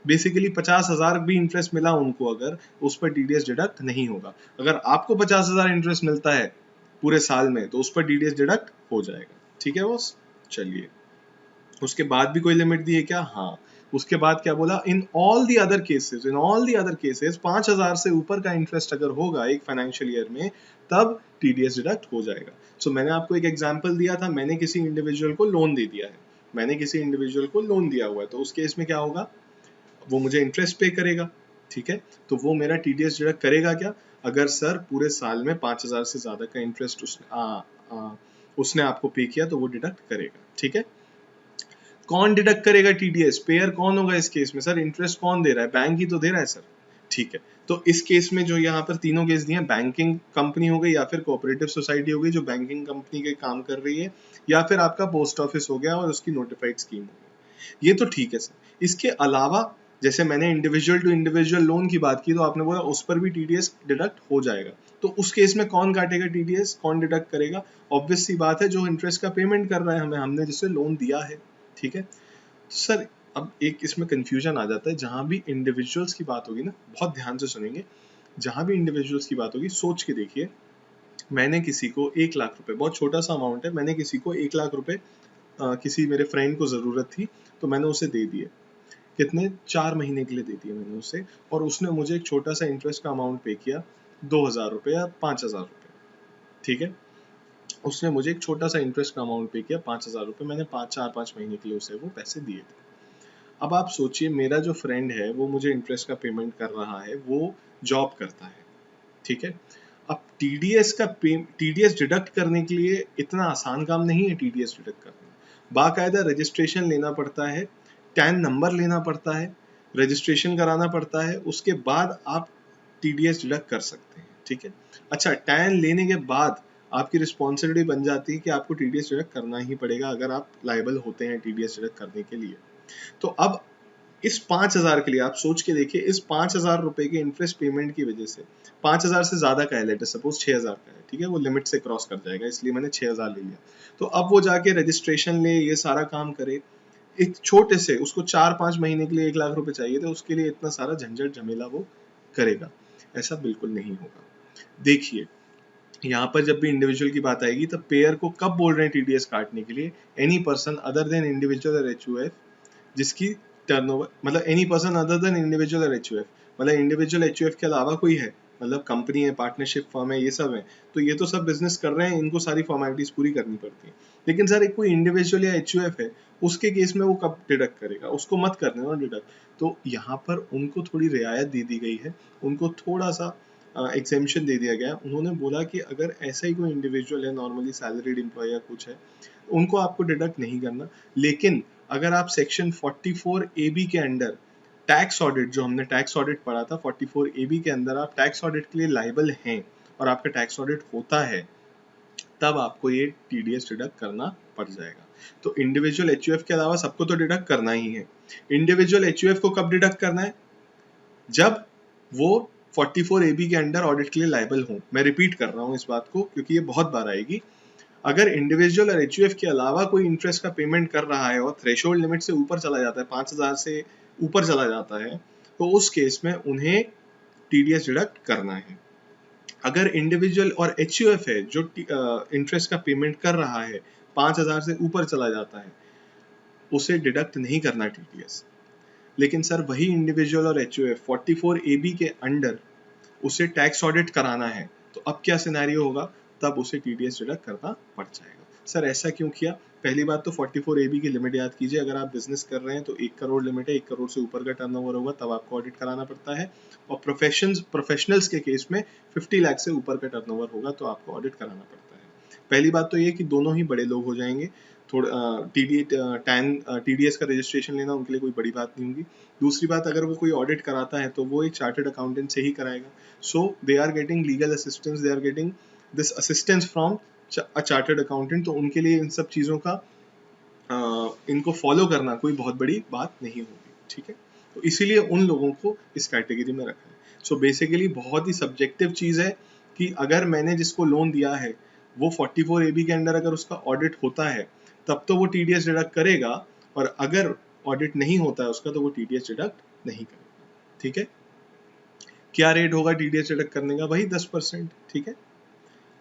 बेसिकली 50,000 भी इंटरेस्ट मिला उनको, अगर उस पर टीडीएस डिडक्ट नहीं होगा। अगर आपको 50,000 इंटरेस्ट मिलता है पूरे साल में तो उस पर टीडीएस डिडक्ट हो जाएगा। ठीक है बॉस, चलिए उसके बाद भी कोई लिमिट दी है क्या? हाँ, उसके बाद क्या बोला? In all the other cases 5,000 से ऊपर का इंटरेस्ट अगर होगा एक फाइनेंशियल ईयर में तब टीडीएस डिडक्ट हो जाएगा। सो मैंने आपको एक एग्जांपल दिया था, मैंने किसी इंडिविजुअल को लोन दे दिया है, मैंने किसी इंडिविजुअल को लोन दिया हुआ है, तो उस केस में क्या होगा? वो मुझे इंटरेस्ट पे करेगा। ठीक है, तो वो मेरा टीडीएस डिडक्ट करेगा क्या? अगर सर पूरे साल में 5,000 से ज्यादा का इंटरेस्ट उसने आपको पे किया तो वो डिडक्ट करेगा। ठीक है, कौन डिडक्ट करेगा टीडीएस? पेयर कौन होगा इस केस में? सर इंटरेस्ट कौन दे रहा है? बैंक ही तो दे रहा है सर। ठीक है, तो इस केस में जो यहाँ पर तीनों केस दिए हैं, बैंकिंग कंपनी हो गई या फिर कोऑपरेटिव सोसाइटी हो गई जो बैंकिंग कंपनी के काम कर रही है, या फिर आपका पोस्ट ऑफिस हो गया और उसकी नोटिफाइड स्कीम हो गई, ये तो ठीक है सर। इसके अलावा जैसे मैंने इंडिविजुअल टू इंडिविजुअल लोन की बात की तो आपने बोला उस पर भी टीडीएस डिडक्ट हो जाएगा, तो उस केस में कौन काटेगा टीडीएस, कौन डिडक्ट करेगा? ऑब्वियस सी बात है, जो इंटरेस्ट का पेमेंट कर रहा है हमने जिससे लोन दिया है, ठीक है सर। अब एक इसमें कंफ्यूजन आ जाता है, जहां भी इंडिविजुअल्स की बात होगी ना, बहुत ध्यान से सुनेंगे, जहां भी इंडिविजुअल्स की बात होगी सोच के देखिए, मैंने किसी को 1 लाख रुपए, बहुत छोटा सा अमाउंट है, मैंने किसी को 1 लाख रुपए किसी मेरे फ्रेंड को जरूरत थी तो मैंने उसे दे दिए, कितने, 4 महीने के लिए दे दिए मैंने उसे, और उसने मुझे एक छोटा सा इंटरेस्ट का अमाउंट पे किया, 2,000 रुपये या 5,000 रुपये, ठीक है। उसने मुझे एक छोटा सा इंटरेस्ट का अमाउंट पे किया, 5,000 रुपये, मैंने 4-5 महीने के लिए उसे वो पैसे दिए थे। अब आप सोचिए, मेरा जो फ्रेंड है वो मुझे इंटरेस्ट का पेमेंट कर रहा है, वो जॉब करता है, ठीक है। अब टीडीएस डिडक्ट करने के लिए इतना आसान काम नहीं है, टीडीएस डिडक्ट करना बाकायदा रजिस्ट्रेशन लेना पड़ता है, टैन नंबर लेना पड़ता है, रजिस्ट्रेशन कराना पड़ता है, उसके बाद आप टीडीएस डिडक्ट कर सकते हैं, ठीक है। अच्छा, टैन लेने के बाद आपकी रिस्पॉन्सिबिलिटी बन जाती है कि आपको टीडीएस डिडक्ट करना ही पड़ेगा अगर आप लायबल होते हैं टीडीएस डिडक्ट करने के लिए। तो अब इस 5,000 के लिए आप सोच के देखिए, इस 5,000 रुपए के इंटरेस्ट पेमेंट की वजह से, 5,000 से ज्यादा का है, लेट अस सपोज 6,000 का है, ठीक है, वो लिमिट से क्रॉस कर जाएगा, इसलिए मैंने 6,000 ले लिया। तो अब वो जाके रजिस्ट्रेशन ले, ये सारा काम करे, एक छोटे से, उसको 4-5 महीने के लिए 1 लाख रुपए चाहिए थे, उसके लिए इतना सारा झंझट झमेला वो करेगा? ऐसा बिल्कुल नहीं होगा। देखिए, यहाँ पर जब भी इंडिविजुअल की बात आएगी तब पेयर को कब बोल रहे हैं टीडीएस काटने के लिए? Any person other than individual और एचयूएफ जिसकी टर्नओवर, मतलब any person other than individual और एचयूएफ, मतलब इंडिविजुअल एचयूएफ के अलावा कोई है, मतलब कंपनी है, पार्टनरशिप फर्म है, ये सब है, तो ये तो सब बिजनेस कर रहे हैं, इनको सारी फॉर्मेलिटीज पूरी करनी पड़ती है। लेकिन सर एक कोई इंडिविजुअल या एचयूएफ है, उसके केस में वो कब डिडक्ट करेगा? उसको मत करने दो डिडक्ट। तो यहाँ पर उनको थोड़ी रियायत दे दी गई है, उनको थोड़ा सा एग्जेम्पशन दे दिया गया। उन्होंने बोला कि अगर ऐसा ही कोई इंडिविजुअल है, नॉर्मली सैलरीड एम्प्लॉय या कुछ है, उनको आपको डिडक्ट नहीं करना। लेकिन अगर आप सेक्शन 44 AB के अंडर टैक्स ऑडिट, जो हमने टैक्स ऑडिट पढ़ा था, 44 AB के अंदर आप टैक्स ऑडिट के लिए लाइबल हैं और आपका टैक्स ऑडिट होता है, तब आपको ये टीडीएस डिडक्ट करना पड़ जाएगा। तो इंडिविजुअल एचयूएफ के अलावा सबको तो डिडक्ट करना ही है। इंडिविजुअल एचयूएफ को कब डिडक्ट करना है? जब वो 44 AB के अंडर ऑडिट के लिए लाइबल हो। मैं रिपीट कर रहा हूँ इस बात को क्योंकि ये बहुत बार आएगी। अगर इंडिविजुअल और एचयूएफ के अलावा कोई इंटरेस्ट का पेमेंट कर रहा है और थ्रेशोल्ड लिमिट से ऊपर चला जाता है, 5,000 से ऊपर चला जाता है, तो उस केस में उन्हें टीडीएस डिडक्ट करना है। अगर इंडिविजुअल और एचयूएफ है जो इंटरेस्ट का पेमेंट कर रहा है, 5,000 से ऊपर चला जाता है, उसे डिडक्ट नहीं करना टीडीएस। लेकिन सर वही इंडिविजुअल और एचयूएफ 44 AB के अंडर उसे टैक्स ऑडिट कराना है, तो अब क्या सिनेरियो होगा? तब उसे टीडीएस डिडक्ट करना पड़ जाएगा। सर ऐसा क्यों किया? पहली बात तो 44 AB की लिमिट याद कीजिए। अगर आप बिजनेस कर रहे हैं तो 1 करोड़ लिमिट है, 1 करोड़ से ऊपर का टर्नओवर होगा तब आपको ऑडिट कराना पड़ता है, और प्रोफेशनल्स के केस में 50 लाख से ऊपर का टर्नओवर होगा तो आपको ऑडिट कराना पड़ता है। पहली बात तो ये कि दोनों ही बड़े लोग हो जाएंगे, थोड़ा टीडीएस का रजिस्ट्रेशन लेना उनके लिए कोई बड़ी बात नहीं होगी। दूसरी बात, अगर वो कोई ऑडिट कराता है तो वो एक चार्टर्ड अकाउंटेंट से ही कराएगा, so they are getting legal assistance, they are getting this assistance from a chartered accountant. तो उनके लिए इन सब चीज़ों का इनको फॉलो करना कोई बहुत बड़ी बात नहीं होगी, ठीक है। तो इसीलिए उन लोगों को इस कैटेगरी में रखा है। सो बेसिकली बहुत ही सब्जेक्टिव चीज़ है कि अगर मैंने जिसको लोन दिया है वो 44 AB के अंडर अगर उसका ऑडिट होता है तब तो वो टीडीएस डिडक्ट करेगा, और अगर ऑडिट नहीं होता है उसका तो वो टीडीएस डिडक्ट नहीं करेगा, ठीक है। क्या रेट होगा टीडीएस डिडक्ट करने का? वही 10%, ठीक है।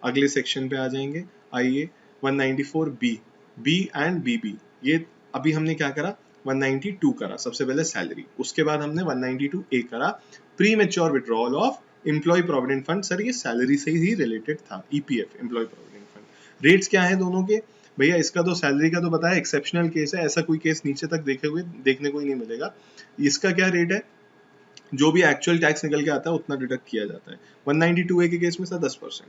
अगले सेक्शन पे आ जाएंगे, आइए 194B, बी एंड बीबी। ये अभी हमने क्या करा? 192 करा, सबसे पहले सैलरी, उसके बाद हमने 192A करा, premature withdrawal of employ provident fund. Sir ये सैलरी से ही रिलेटेड था, EPF, employ provident fund. Rates क्या है दोनों के? भैया इसका तो सैलरी का तो बताया, एक्सेप्शनल केस है, ऐसा कोई केस नीचे तक देखने को ही नहीं मिलेगा। इसका क्या रेट है? जो भी एक्चुअल टैक्स निकल के आता है उतना डिडक्ट किया जाता है। 192A के केस में सर 10%।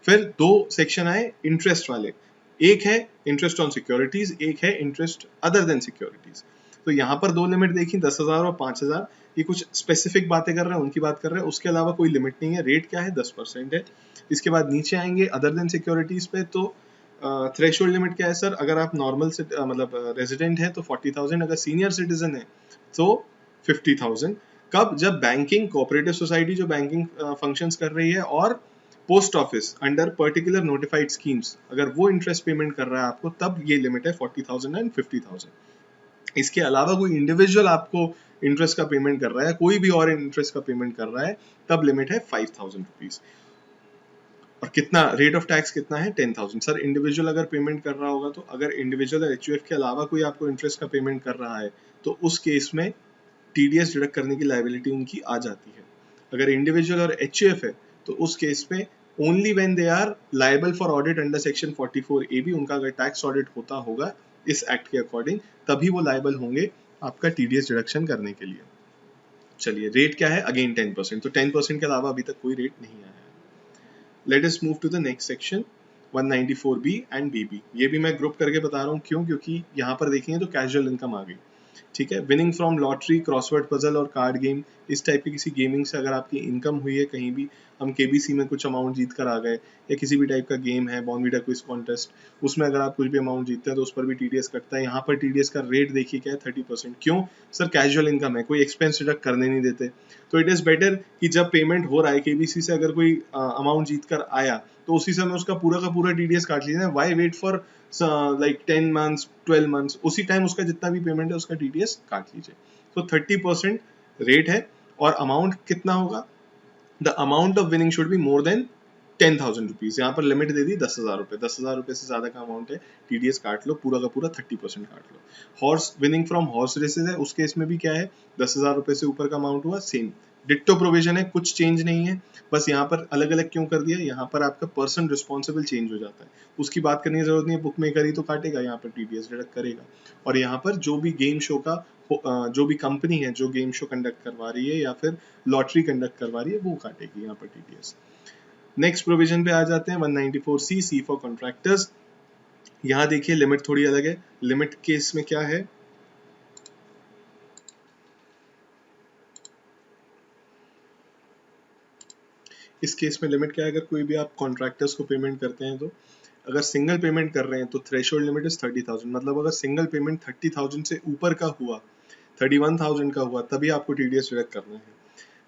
फिर दो सेक्शन आए इंटरेस्ट वाले, एक है इंटरेस्ट ऑन सिक्योरिटीज, एक है इंटरेस्ट अदर देन सिक्योरिटीज। तो यहाँ पर दो लिमिट देखी, 10,000 और 5,000। ये कुछ स्पेसिफिक बातें कर रहे हैं, उनकी बात कर रहे हैं, उसके अलावा कोई लिमिट नहीं है। रेट क्या है? 10% है। इसके बाद नीचे आएंगे अदर देन सिक्योरिटीज पे, तो थ्रेशोल्ड लिमिट क्या है सर? अगर आप नॉर्मल मतलब रेजिडेंट है तो 40,000, अगर सीनियर सिटीजन है तो 50,000। कब? जब बैंकिंग कोऑपरेटिव सोसाइटी जो बैंकिंग फंक्शंस कर रही है और post office under particular notified schemes अगर वो इंटरेस्ट पेमेंट कर रहा है आपको, तब ये लिमिट है 40,000 एंड 50,000। इसके अलावा कोई इंडिविजुअल आपको इंटरेस्ट का पेमेंट कर रहा है, कोई भी और इंटरेस्ट का पेमेंट कर रहा है, तब लिमिट है 5,000 रुपीज। और कितना रेट ऑफ टैक्स कितना है? 10,000। सर इंडिविजुअल अगर पेमेंट कर रहा होगा तो, अगर इंडिविजुअल और एचयूएफ के अलावा कोई आपको इंटरेस्ट का पेमेंट कर रहा है तो उस केस में टीडीएस डिडक्ट करने की लायबिलिटी उनकी आ जाती है। अगर इंडिविजुअल और एचयूएफ है तो उस केस में only when they are liable for audit under section 44AB, उनका अगर टैक्स ऑडिट होता होगा इस एक्ट के अकॉर्डिंग, तभी वो लायबल होंगे आपका टीडीएस डिडक्शन करने के लिए। चलिए, रेट क्या है? अगेन 10%। तो 10% के अलावा अभी तक कोई रेट नहीं आया है। Let us move to the next section, 194B and BB। ये भी मैं ग्रुप करके बता रहा हूँ, क्यों? क्योंकि यहाँ पर देखेंगे तो कैजुअल इनकम आ गई, ठीक है। Winning from lottery, crossword puzzle और कार्ड गेम, इस टाइप की किसी गेमिंग से अगर आपकी इनकम हुई है, कहीं भी हम केबीसी में कुछ अमाउंट जीत कर आ गए, या किसी भी टाइप का गेम है, बॉर्नवीटा क्विज कॉन्टेस्ट, उसमें अगर आप कुछ भी अमाउंट जीतते हैं तो उस पर भी टीडीएस कटता है। यहाँ पर टीडीएस का रेट देखिए क्या है? 30%। क्यों? सर कैजुअल इनकम है, कोई एक्सपेंस डिडक्ट करने नहीं देते। तो इट इज बेटर कि जब पेमेंट हो रहा है केबीसी से, अगर कोई अमाउंट जीत कर आया तो उसी समय उसका पूरा का पूरा टीडीएस काट लीजिए। Why wait for like 10 months 12 months, उसी टाइम उसका जितना भी पेमेंट है उसका टीडीएस काट लीजिए। तो 30% रेट है, और अमाउंट कितना होगा? The amount of winning should be more then 10,000 rupees. यहाँ पर लिमिट दे दी 10,000 रुपए। 10,000 रुपए से ज्यादा का अमाउंट है, टीडीएस काट लो, पूरा का पूरा 30% काट लो। Horse winning from horse races है, उस केस में भी क्या है? 10,000 रुपए से ऊपर का अमाउंट हुआ, सेम डिट्टो प्रोविजन है, कुछ चेंज नहीं है। बस यहाँ पर अलग अलग क्यों कर दिया? यहाँ पर आपका पर्सन रिस्पॉन्सिबल चेंज हो जाता है, उसकी बात करने की जरूरत नहीं है। बुक मेकर ही तो काटेगा, यहाँ पर टीडीएस डिडक्ट करेगा। और यहाँ पर जो भी गेम शो का जो भी कंपनी है जो गेम शो कंडक्ट करवा रही है या फिर लॉटरी कंडक्ट करवा रही है, वो काटेगी यहाँ पर टीडीएस। नेक्स्ट प्रोविजन पे आ जाते हैं, 194C, सी फॉर कॉन्ट्रैक्टर्स। यहाँ देखिए लिमिट थोड़ी अलग है। लिमिट केस में क्या है? इस केस में लिमिट क्या है? अगर कोई भी आप कॉन्ट्रैक्टर्स को पेमेंट करते हैं तो अगर सिंगल पेमेंट कर रहे हैं तो थ्रेशोल्ड लिमिट इज 30,000। मतलब अगर सिंगल पेमेंट 30,000 से ऊपर का हुआ, 31,000 का हुआ, तभी आपको टीडीएस डिडक्ट करना है।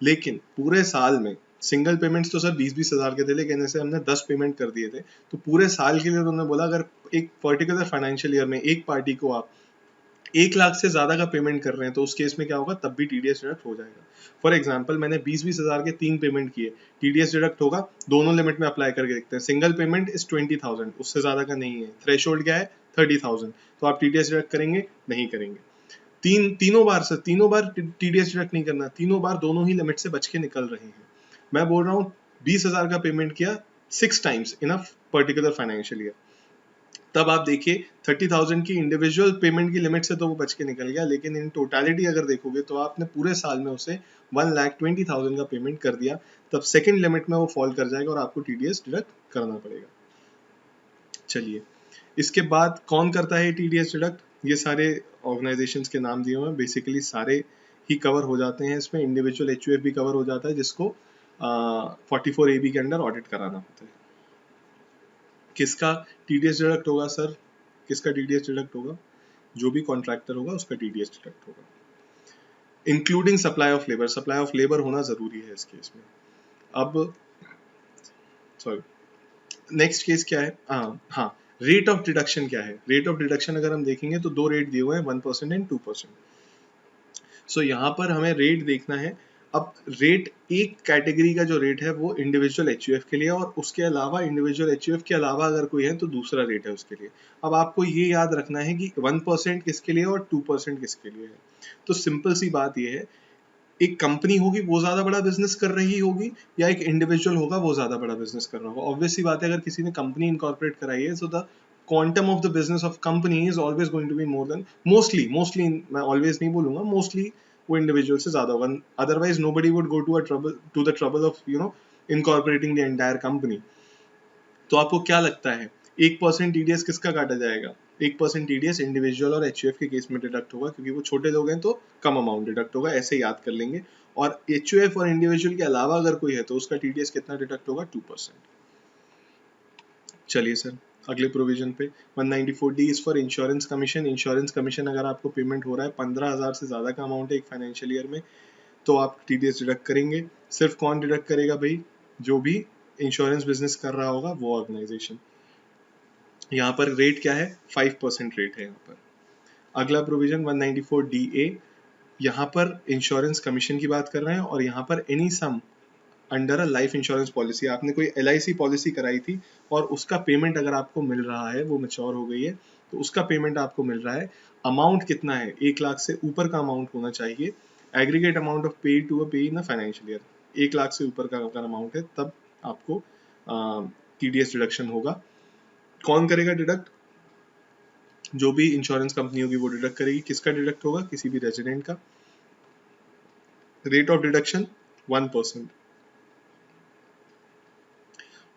लेकिन पूरे साल में सिंगल पेमेंट्स तो सर 20-20 हजार के थे, लेकिन ऐसे हमने 10 पेमेंट कर दिए थे, तो पूरे साल के लिए उन्होंने बोला अगर एक पर्टिकुलर फाइनेंशियल ईयर में एक पार्टी को आप 1 लाख से ज्यादा का पेमेंट कर रहे हैं तो उस केस में क्या होगा? तब भी टीडीएस डिडक्ट हो जाएगा। फॉर एग्जाम्पल, मैंने 20-20 हजार के 3 पेमेंट किए, टीडीएस डिडक्ट होगा। दोनों लिमिट में अप्लाई करके देखते हैं। सिंगल पेमेंट इज 20,000, उससे ज्यादा का नहीं है। थ्रेशोल्ड क्या है? 30,000। तो आप टीडीएस डिडक्ट करेंगे? नहीं करेंगे। तीनों बार सर, तीनों बार टीडीएस डिडक्ट नहीं करना, तीनों बार दोनों ही लिमिट से बच के निकल रहे हैं। मैं बोल रहा हूँ 20,000 का पेमेंट किया 6 times in a particular financial year, तब आप देखिए 30,000 की इंडिविजुअल पेमेंट की लिमिट से तो वो बच के निकल गया, लेकिन इन टोटलिटी अगर देखोगे तो आपने पूरे साल में उसे 1,20,000 का पेमेंट कर दिया, तब सेकंड लिमिट में वो फॉल कर जाएगा और आपको टीडीएस डिडक्ट करना पड़ेगा। चलिए, इसके बाद कौन करता है टीडीएस डिडक्ट? ये सारे ऑर्गेनाइजेशंस के नाम दिए हुए हैं, बेसिकली सारे ही कवर हो जाते हैं इसमें। इंडिविजुअल एचयूएफ भी कवर हो जाता है, जिसको 44AB के अंडर ऑडिट कराना होता है। किसका टीडीएस डिडक्ट होगा सर? किसका टीडीएस डिडक्ट होगा? जो भी कॉन्ट्रैक्टर होगा उसका टीडीएस डिडक्ट होगा, including supply of labour. Supply of labour होना जरूरी है इस केस में। अब सॉरी, नेक्स्ट केस क्या है? हाँ, रेट ऑफ डिडक्शन क्या है? रेट ऑफ डिडक्शन अगर हम देखेंगे तो 2 रेट दिए हुए हैं, 1% एंड 2%। सो यहाँ पर हमें रेट देखना है। अब रेट, एक कैटेगरी का जो रेट है वो इंडिविजुअल एचयूएफ के लिए, और उसके अलावा इंडिविजुअल एचयूएफ के अलावा अगर कोई है तो दूसरा रेट है उसके लिए। अब आपको ये याद रखना है कि 1% किसके लिए और 2% किसके लिए है। तो सिंपल सी बात ये है, एक कंपनी होगी वो ज्यादा बड़ा बिजनेस कर रही होगी, या एक इंडिविजुअल होगा वो ज्यादा बड़ा बिजनेस कर रहा होगा। ऑब्वियस सी बात है, अगर किसी ने कंपनी इनकॉर्पोरेट कराई है, so the quantum of the business of company is always going to be more than, mostly मैं ऑलवेज नहीं बोलूंगा, मोस्टली वो इंडिविजुअल से ज्यादा होगा। Otherwise nobody would go to the trouble of incorporating the entire company. तो आपको क्या लगता है 1% टीडीएस किसका काटा जाएगा? 1% टीडीएस इंडिविजुअल और एचयूएफ के केस में डिडक्ट होगा, क्योंकि वो छोटे लोग हैं तो कम अमाउंट डिडक्ट होगा, ऐसे याद कर लेंगे। और एचयूएफ और इंडिविजुअल के अलावा अगर कोई है तो उसका टीडीएस कितना डिडक्ट होगा? 2%। चलिए सर, अगले प्रोविजन पे 194D is for insurance commission. Insurance commission अगर आपको पेमेंट हो रहा है 15,000 से ज़्यादा का अमाउंट है एक फाइनेंशियल ईयर में, तो आप TDS डिडक्ट करेंगे। सिर्फ कौन डिडक्ट करेगा भाई? जो भी इंश्योरेंस बिजनेस कर रहा होगा वो ऑर्गेनाइजेशन। यहाँ पर रेट क्या है? 5% रेट है यहाँ पर। अगला प्रोविजन 194DA, यहाँ पर इंश्योरेंस कमीशन की बात कर रहे हैं और यहाँ पर any sum under a life insurance policy, आपने कोई LIC पॉलिसी कराई थी और उसका पेमेंट अगर आपको मिल रहा है, वो मैच्योर हो गई है तो उसका पेमेंट आपको मिल रहा है, अमाउंट कितना है? 1 लाख से ऊपर का अमाउंट होना चाहिए। एग्रीगेट अमाउंट ऑफ पे टू अ पे इन अ फाइनेंशियल ईयर, 1 लाख से ऊपर का अगर अमाउंट है तब आपको TDS डिडक्शन होगा। कौन करेगा डिडक्ट? जो भी इंश्योरेंस कंपनी होगी वो डिडक्ट करेगी। किसका डिडक्ट होगा? किसी भी रेजिडेंट का। रेट ऑफ डिडक्शन 1%,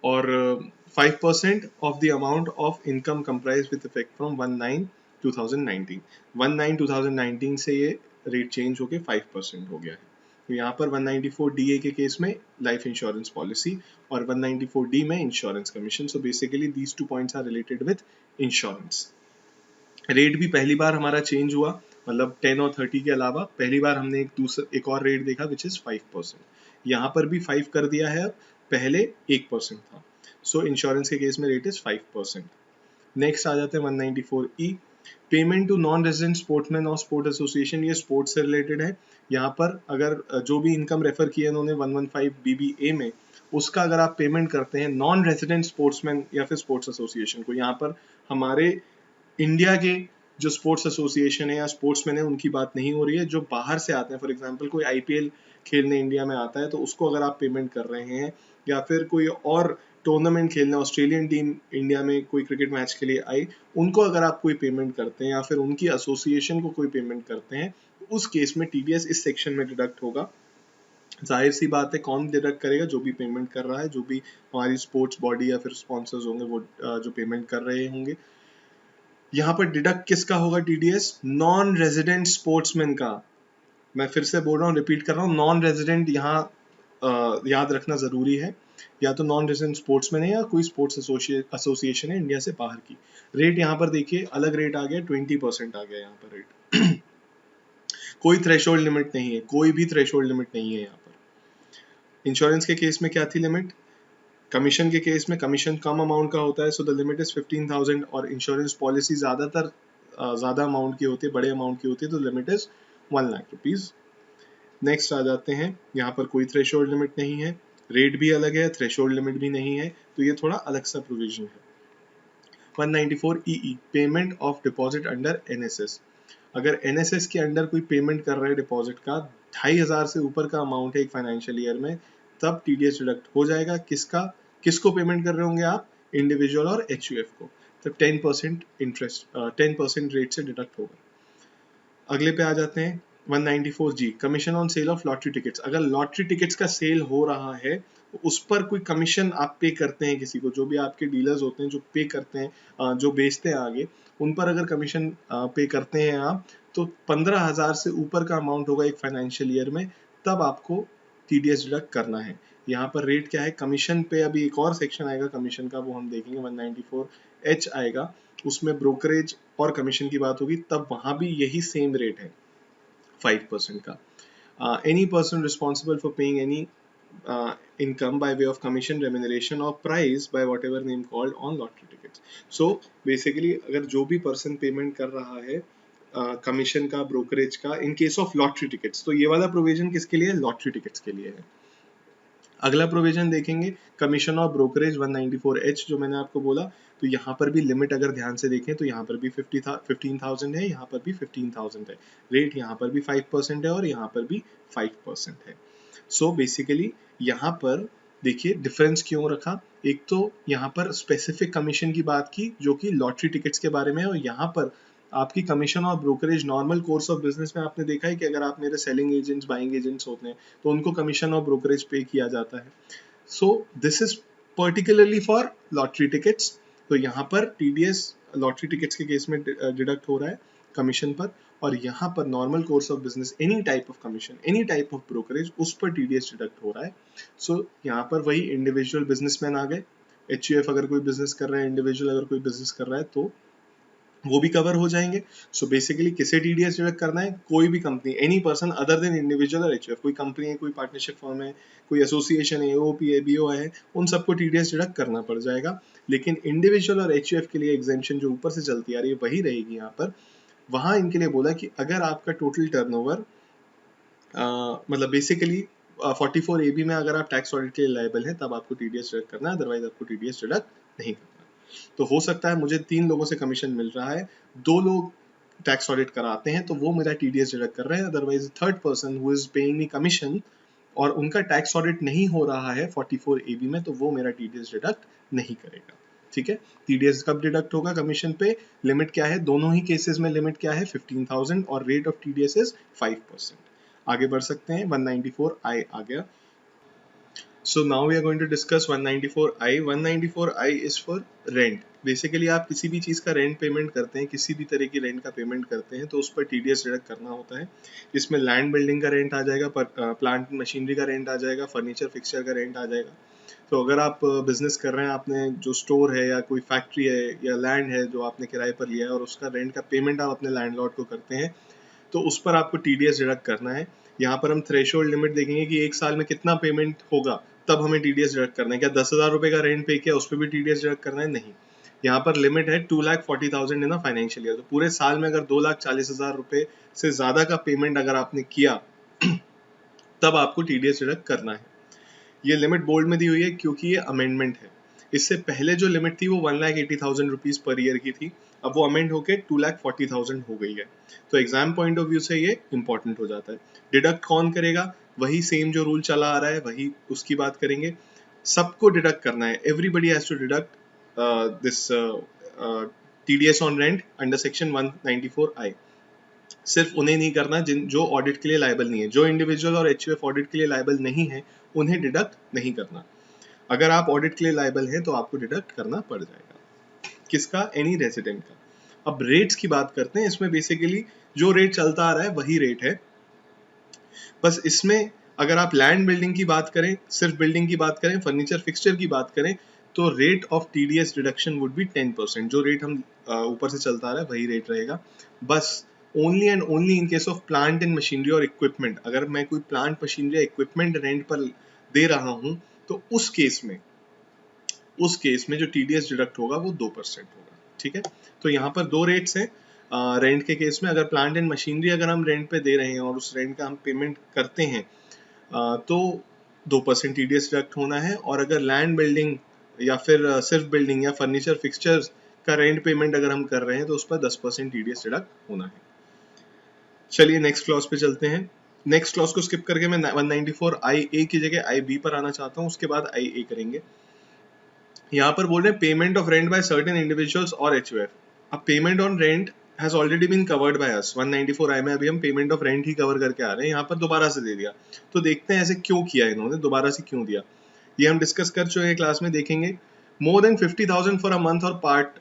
और 5% of the amount of income comprised with effect from 1/9/2019। 1/9/2019 से ये रेट चेंज होके 5% हो गया है। तो यहाँ पर 194DA के केस में लाइफ इंश्योरेंस पॉलिसी और 194D में insurance commission. So basically these two points are related with insurance. Rate भी पहली बार हमारा चेंज हुआ, मतलब 10 और 30 के अलावा पहली बार हमने एक और रेट देखा विच इज 5%। यहाँ पर भी 5 कर दिया है, अब पहले 1% था। सो इंश्योरेंस के केस में रेट इज 5%। नेक्स्ट आ जाते हैं 194E, payment to non resident sportsman और स्पोर्ट एसोसिएशन। ये स्पोर्ट्स से रिलेटेड है। यहाँ पर अगर जो भी इनकम रेफर किया इन्होंने 115BBA में, उसका अगर आप पेमेंट करते हैं नॉन रेजिडेंट स्पोर्ट्समैन या फिर स्पोर्ट्स एसोसिएशन को, यहाँ पर हमारे इंडिया के जो स्पोर्ट्स एसोसिएशन है या स्पोर्ट्समैन है उनकी बात नहीं हो रही है, जो बाहर से आते हैं। फॉर एग्जांपल कोई IPL खेलने इंडिया में आता है तो उसको अगर आप पेमेंट कर रहे हैं, या फिर कोई और टूर्नामेंट खेलने ऑस्ट्रेलियन टीम इंडिया में कोई क्रिकेट मैच के लिए आई, उनको अगर आप कोई पेमेंट करते हैं या फिर उनकी एसोसिएशन को कोई पेमेंट करते हैं, तो उस केस में TDS इस सेक्शन में डिडक्ट होगा। जाहिर सी बात है, कौन डिडक्ट करेगा? जो भी पेमेंट कर रहा है, जो भी हमारी स्पोर्ट्स बॉडी या फिर स्पॉन्सर्स होंगे वो जो पेमेंट कर रहे होंगे। यहाँ पर डिडक्ट किसका होगा TDS? नॉन रेजिडेंट स्पोर्ट्समैन का। मैं फिर से बोल रहा हूँ, रिपीट कर रहा हूँ, नॉन रेजिडेंट यहाँ याद रखना जरूरी है। या तो नॉन रेजिडेंट स्पोर्ट्समैन है या कोई स्पोर्ट्स एसोसिएशन है इंडिया से बाहर की। रेट यहाँ पर देखिए अलग रेट आ गया, 20% आ गया यहाँ पर रेट। कोई थ्रेशोल्ड लिमिट नहीं है, कोई भी थ्रेशोल्ड लिमिट नहीं है यहाँ पर। इंश्योरेंस के केस में क्या थी लिमिट? कमीशन के केस में कमीशन कम अमाउंट का होता है, सो द लिमिट इज 15,000, और इंश्योरेंस पॉलिसी ज्यादातर ज्यादा अमाउंट की होती है, बड़े अमाउंट की होती है, तो limit is 1 lakh rupees. Next आ जाते हैं, यहाँ पर कोई थ्रेशोल्ड लिमिट नहीं है, रेट भी अलग है, थ्रेशोल्ड लिमिट भी नहीं है, तो ये थोड़ा अलग सा प्रोविजन है। 194EE, payment of deposit under NSS। अगर NSS के अंडर कोई पेमेंट कर रहे हैं डिपॉजिट का, 2,500 से ऊपर का अमाउंट है एक फाइनेंशियल ईयर में, तब TDS डिडक्ट हो जाएगा। किसको पेमेंट कर रहे होंगे आप? इंडिविजुअल और HUF को, तब 10% इंटरेस्ट 10% रेट से डिडक्ट होगा। अगले पे आ जाते हैं 194G, commission on sale of lottery tickets. अगर लॉटरी टिकट्स का सेल हो रहा है तो उस पर कोई कमीशन आप पे करते हैं किसी को, जो भी आपके डीलर्स होते हैं जो पे करते हैं, जो बेचते हैं आगे, उन पर अगर कमीशन पे करते हैं आप, तो 15,000 से ऊपर का अमाउंट होगा एक फाइनेंशियल ईयर में, तब आपको TDS डिडक्ट करना है। यहाँ पर रेट क्या है? कमीशन पे अभी एक और सेक्शन आएगा कमीशन का, वो हम देखेंगे, 194H आएगा, उसमें ब्रोकरेज और कमीशन की बात होगी, तब वहां भी यही सेम रेट है 5% का। Any person responsible for paying any income by way of commission, remuneration or price by whatever name called on lottery tickets. So basically अगर जो भी person payment कर रहा है कमीशन का, ब्रोकरेज का, इन केस ऑफ लॉटरी टिकट्स, तो ये वाला प्रोविजन किसके लिए है? लॉटरी टिकट्स के लिए है। अगला प्रोविजन देखेंगे कमीशन ऑफ ब्रोकरेज 194H, जो मैंने आपको बोला, तो यहाँ पर भी लिमिट अगर ध्यान से देखें तो यहाँ पर भी 15,000 है, यहाँ पर भी 15,000 है, रेट यहाँ पर भी 5% है और यहाँ पर भी 5% है। सो बेसिकली यहाँ पर देखिए डिफरेंस क्यों रखा, एक तो यहाँ पर स्पेसिफिक कमीशन की बात की जो कि लॉटरी टिकट्स के बारे में है, और यहाँ पर आपकी कमीशन और brokerage normal course of business में आपने देखा है कि अगर आप मेरे सेलिंग एजेंट्स, बाइंग एजेंट्स होते हैं तो उनको कमीशन और ब्रोकरेज पे किया जाता है। सो this is particularly for lottery tickets. तो यहाँ पर TDS लॉटरी टिकट्स के केस में डिडक्ट हो रहा है कमीशन पर, और यहाँ पर normal course of business any type of commission, any type of brokerage, उस पर TDS डिडक्ट हो रहा है। सो यहाँ पर वही इंडिविजुअल बिजनेसमैन आ गए, HUF अगर कोई बिजनेस कर रहा है, इंडिविजुअल अगर कोई बिजनेस कर रहा है तो वो भी कवर हो जाएंगे। सो बेसिकली किसे टीडीएस डिडक्ट करना है? कोई भी company, any person other than individual और HUF, कोई कंपनी है, कोई पार्टनरशिप फर्म है, कोई एसोसिएशन है, AOP है, BOI है, उन सबको टीडीएस डिडक्ट करना पड़ जाएगा। लेकिन इंडिविजुअल और HUF के लिए एग्जेम्पशन जो ऊपर से चलती आ रही है वही रहेगी यहाँ पर। वहां इनके लिए बोला कि अगर आपका टोटल टर्नओवर मतलब बेसिकली 44AB में अगर आप टैक्स ऑडिट के लिए लायबल है तब आपको टीडीएस डिडक्ट करना है, अदरवाइज आपको टीडीएस डिडक्ट नहीं करना। तो हो सकता है मुझे 3 लोगों से कमीशन मिल रहा है, 2 लोग टैक्स ऑडिट कराते हैं तो वो मेरा टीडीएस डिडक्ट कर रहे हैं, otherwise third person who is paying me commission और उनका टैक्स ऑडिट नहीं हो रहा है 44AB में, तो वो मेरा टीडीएस डिडक्ट नहीं करेगा। ठीक है, टीडीएस कब डिडक्ट होगा कमीशन पे? लिमिट क्या है दोनों ही केसेस में? लिमिट क्या है? 15,000 और रेट ऑफ टीडीएस इज 5%। आगे बढ़ सकते हैं, 194I आ गया। So now we are going to discuss 194I. 194I is for rent. Basically आप किसी भी चीज़ का रेंट पेमेंट करते हैं, किसी भी तरह की रेंट का पेमेंट करते हैं तो उस पर टीडीएस डिडक्ट करना होता है। इसमें लैंड बिल्डिंग का रेंट आ जाएगा, प्लांट मशीनरी का रेंट आ जाएगा, फर्नीचर फिक्सचर का रेंट आ जाएगा। तो अगर आप बिजनेस कर रहे हैं, आपने जो स्टोर है या कोई फैक्ट्री है या लैंड है जो आपने किराए पर लिया है और उसका रेंट का पेमेंट आप अपने लैंडलॉर्ड को करते हैं तो उस पर आपको टीडीएस डिडक्ट करना है। यहाँ पर हम थ्रेशोल्ड लिमिट देखेंगे कि एक साल में कितना पेमेंट होगा तब हमें टीडीएस डिडक्ट करना है। क्या 10,000 रुपए का रेंट पे किया उस पर भी टीडीएस डिडक्ट करना है? नहीं। यहाँ पर लिमिट है 2,40,000 इन अ फाइनेंशियल ईयर। तो पूरे साल में अगर 2,40,000 रुपए से ज्यादा का पेमेंट अगर आपने किया तब आपको टीडीएस डिडक्ट करना है। ये लिमिट बोल्ड में दी हुई है क्योंकि ये अमेंडमेंट है। इससे पहले जो लिमिट थी वो 1,80,000 रुपीज पर ईयर की थी, अब वो अमेंड होकर 2,40,000 हो गई है। तो एग्जाम पॉइंट ऑफ व्यू से ये इंपॉर्टेंट हो जाता है। डिडक्ट कौन करेगा? वही सेम जो रूल चला आ रहा है वही उसकी बात करेंगे। सबको डिडक्ट करना है, everybody has to deduct this TDS on rent under section 194I। सिर्फ उन्हें नहीं करना जिन जो ऑडिट के लिए लायबल नहीं है, जो इंडिविजुअल और HUF ऑडिट के लिए लायबल नहीं है उन्हें डिडक्ट नहीं करना। अगर आप ऑडिट के लिए लायबल हैं तो आपको डिडक्ट करना पड़ जाएगा। किसका? एनी रेजिडेंट का। अब रेट्स की बात करते हैं। इसमें बेसिकली जो रेट चलता आ रहा है वही रेट है, बस इसमें अगर आप लैंड बिल्डिंग की बात करें, सिर्फ बिल्डिंग की बात करें, फर्नीचर फिक्सचर की बात करें तो rate of TDS deduction would be 10%। जो रेट हम ऊपर से चलता आ रहा है वही रेट रहेगा। बस only and only in case of plant and machinery और इक्विपमेंट, अगर मैं कोई प्लांट मशीनरी या इक्विपमेंट रेंट पर दे रहा हूं तो उस केस में जो टीडीएस डिडक्ट होगा वो 2% होगा। ठीक है, तो यहाँ पर दो रेट्स हैं रेंट के केस में। अगर प्लांट एंड मशीनरी अगर हम रेंट पे दे रहे हैं और उस रेंट का हम पेमेंट करते हैं तो 2% टीडीएस डिडक्ट होना है, और अगर लैंड बिल्डिंग या फिर सिर्फ बिल्डिंग या फर्नीचर फिक्सचर्स का रेंट पेमेंट अगर हम कर रहे हैं तो उस पर 10% टीडीएस डिडक्ट होना है। चलिए नेक्स्ट क्लॉज पे चलते हैं। नेक्स्ट क्लॉज को स्किप करके मैं 194IA की जगह IB पर आना चाहता हूँ, उसके बाद IA करेंगे। यहाँ पर बोल रहे हैं payment of rent by certain individuals और HUF। अब payment on rent has already been covered by us. 194I में अभी हम पेमेंट ऑफ रेंट ही कवर करके आ रहे हैं, यहाँ पर दोबारा से दे दिया। तो देखते हैं ऐसे क्यों किया इन्होंने, दोबारा से क्यों दिया, ये हम डिस्कस कर चुके हैं क्लास में, देखेंगे। More than 50,000 for a month और पार्ट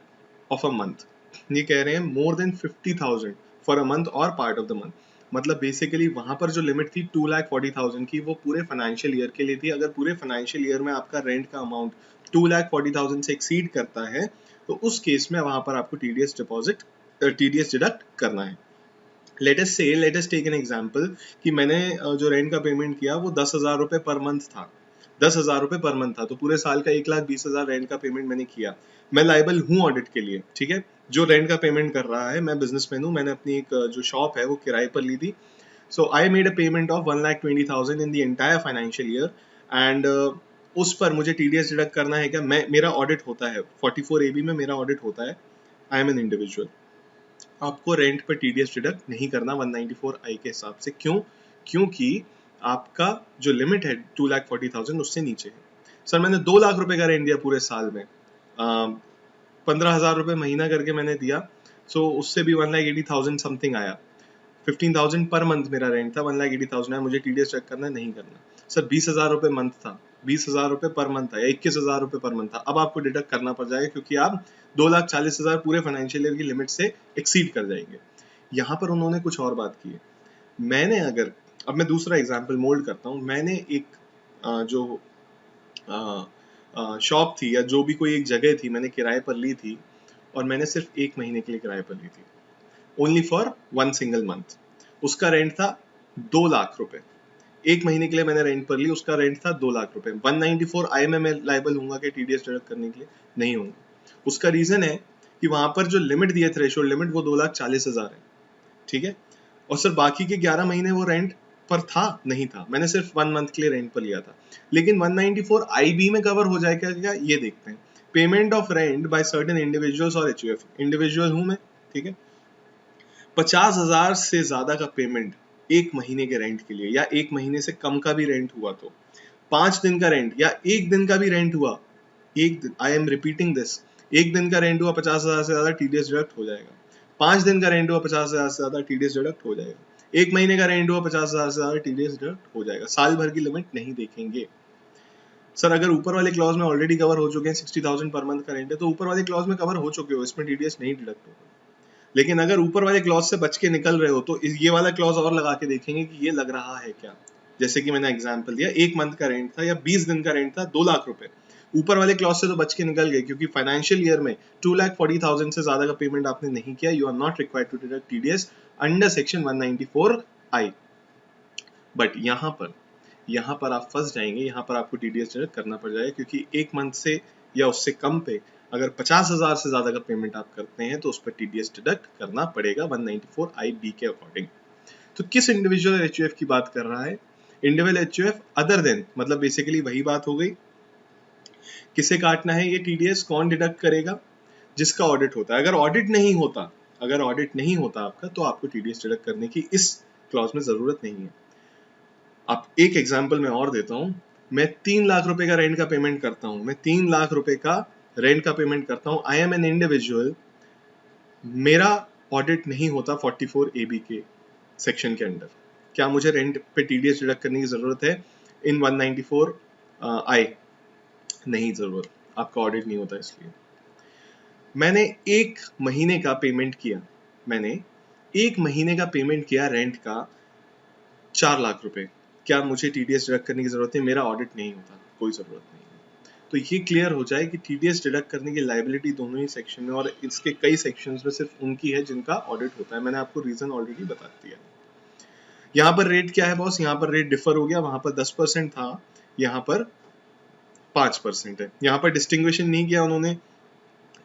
ऑफ अ मंथ, ये कह रहे हैं more than 50,000 for a month और पार्ट ऑफ द मंथ। मतलब बेसिकली वहां पर जो लिमिट थी 2,40,000 की वो पूरे फाइनेंशियल ईयर के लिए थी। अगर पूरे फाइनेंशियल ईयर में आपका रेंट का अमाउंट 2,40,000 से एक्सीड करता है तो उस केस में वहां पर आपको टीडीएस डिडक्ट करना है। Let us take an example कि मैंने जो रेंट का पेमेंट किया वो 10,000 रुपए पर मंथ था। 10,000 रुपए पर मंथ था तो पूरे साल का 1,20,000 रेंट का पेमेंट मैंने किया। मैं लाइबल हूँ ऑडिट के लिए, ठीक है, जो रेंट का पेमेंट कर रहा है। मैं बिजनेसमैन हूँ, मैंने अपनी एक जो शॉप है वो किराए पर ली थी। So I made a payment of 1,20,000 in the entire financial year and उस पर मुझे टीडीएस डिडक्ट करना है क्या? मेरा ऑडिट होता है 44AB में, मेरा ऑडिट होता है। I am an individual. आपको रेंट पर टीडीएस डिडक्ट नहीं करना 194I के हिसाब से। क्यों? क्योंकि आपका जो लिमिट है 2,40,000 उससे नीचे है। सर मैंने 2 लाख रुपए का रेंट दिया पूरे साल में, 15,000 रुपए महीना करके मैंने दिया, सो उससे भी 1,80,000 समथिंग आया। 15,000 पर मंथ मेरा रेंट था, 1,80,000 है, मुझे टीडीएस चेक करना है, नहीं करना। सर 20,000 रुपए मंथ था, 20,000 रुपए पर मंथ था या 21,000 रुपए पर मंथ था, अब आपको डिडक्ट करना पड़ जाएगा क्योंकि आप 2,40,000 पूरे फाइनेंशियल ईयर की लिमिट से एक्सीड कर जाएंगे। यहाँ पर उन्होंने कुछ और बात की है। मैंने अगर, अब मैं दूसरा एग्जाम्पल मोल्ड करता हूँ। मैंने एक जो शॉप थी या जो भी कोई एक जगह थी, मैंने किराए पर ली थी और मैंने सिर्फ 1 महीने के लिए किराए पर ली थी, ओनली फॉर 1 सिंगल मंथ। उसका रेंट था 2 लाख रुपए। 1 महीने के लिए मैंने रेंट पर ली, उसका रेंट था 2 लाख रुपए। 194 आई में मैं लाइबल हूंगा कि टीडीएस डिडक्ट करने के लिए? नहीं हूंगा। उसका रीजन है कि वहां पर जो लिमिट दिए, थ्रेशोल्ड लिमिट, वो 2,40,000 है, ठीक है। और सर बाकी के 11 महीने वो रेंट पर था? नहीं था, मैंने सिर्फ 1 मंथ के लिए रेंट पर लिया था। लेकिन 194 IB में कवर हो जाएगा क्या, ये देखते हैं। Payment of rent by certain individuals और HUF, इंडिविजुअल हूं मैं, ठीक है। 50,000 से ज्यादा का पेमेंट 1 महीने के रेंट के लिए, या 1 महीने से कम का भी रेंट हुआ तो, 5 दिन का रेंट या 1 दिन का भी रेंट हुआ, एक दिन, आई एम रिपीटिंग दिस, 1 दिन का रेंट हुआ 50,000 से ज्यादा, टीडीएस डिडक्ट हो जाएगा। 5 दिन का रेंट हुआ 50,000 से ज्यादा, टीडीएस डिडक्ट हो जाएगा। 1 महीने का रेंट हुआ 50,000 से ज्यादा, टीडीएस डिडक्ट हो जाएगा। साल भर की लिमिट नहीं देखेंगे। सर अगर ऊपर वाले क्लॉज में ऑलरेडी कवर हो चुके हैं, 60,000 पर मंथ का रेंट है, तो ऊपर वाले क्लॉज में कवर हो चुके हो, इसमें टीडीएस नहीं डिडक्ट होगा। लेकिन अगर ऊपर वाले क्लॉज से बच के निकल रहे हो तो ये वाला क्लॉज और लगा के देखेंगे कि ये लग रहा है क्या। जैसे कि मैंने एग्जांपल दिया, 1 मंथ का रेंट था या 20 दिन का रेंट था, 2 लाख रुपए। ऊपर वाले क्लॉज से तो बच के निकल गए, क्योंकि फाइनेंशियल ईयर में 2,40,000 से ज्यादा का पेमेंट आपने नहीं किया, you are not required to deduct TDS under section 194I। But यहाँ पर आप फंस जाएंगे, यहाँ पर आपको टीडीएस डिडक्ट करना पड़ जाएगा, क्योंकि 1 मंथ से या उससे कम पे अगर 50,000 से ज्यादा का पेमेंट आप करते हैं तो उस पर टीडीएस डिडक्ट करना पड़ेगा 194IB के अकॉर्डिंग। तो किस इंडिविजुअल HUF की बात कर रहा है? इंडिविजुअल HUF अदर देन, मतलब बेसिकली वही बात हो गई। किसे काटना है ये टीडीएस, कौन डिडक्ट करेगा? जिसका ऑडिट होता है। अगर ऑडिट नहीं होता आपका, तो आपको टीडीएस डिडक्ट करने की इस क्लॉज में जरूरत नहीं है। आप एक एग्जांपल मैं और देता हूं। मैं 3 लाख रुपए का रेंट का पेमेंट करता हूं, मैं 3 लाख रुपए का रेंट का पेमेंट करता हूं, आई एम एन इंडिविजुअल, मेरा ऑडिट नहीं होता 44AB के सेक्शन के अंडर। क्या मुझे रेंट पे टीडीएस डिडक्ट करने की जरूरत है इन 194I? नहीं जरूरत, आपका ऑडिट नहीं होता इसलिए। मैंने 1 महीने का पेमेंट किया रेंट का 4 लाख रुपए, क्या मुझे टीडीएस डिडक्ट करने की जरूरत है? मेरा ऑडिट नहीं होता, कोई जरूरत नहीं है। तो ये क्लियर हो जाए कि टीडीएस डिडक्ट करने की लायबिलिटी दोनों ही सेक्शन में, और इसके कई सेक्शंस में सिर्फ उनकी है जिनका ऑडिट होता है। मैंने आपको रीजन ऑलरेडी बता दिया। यहाँ पर रेट क्या है बॉस? यहाँ पर रेट डिफर हो गया, वहां पर 10% था, यहाँ पर 5% है। यहाँ पर डिस्टिंग्विशन नहीं किया उन्होंने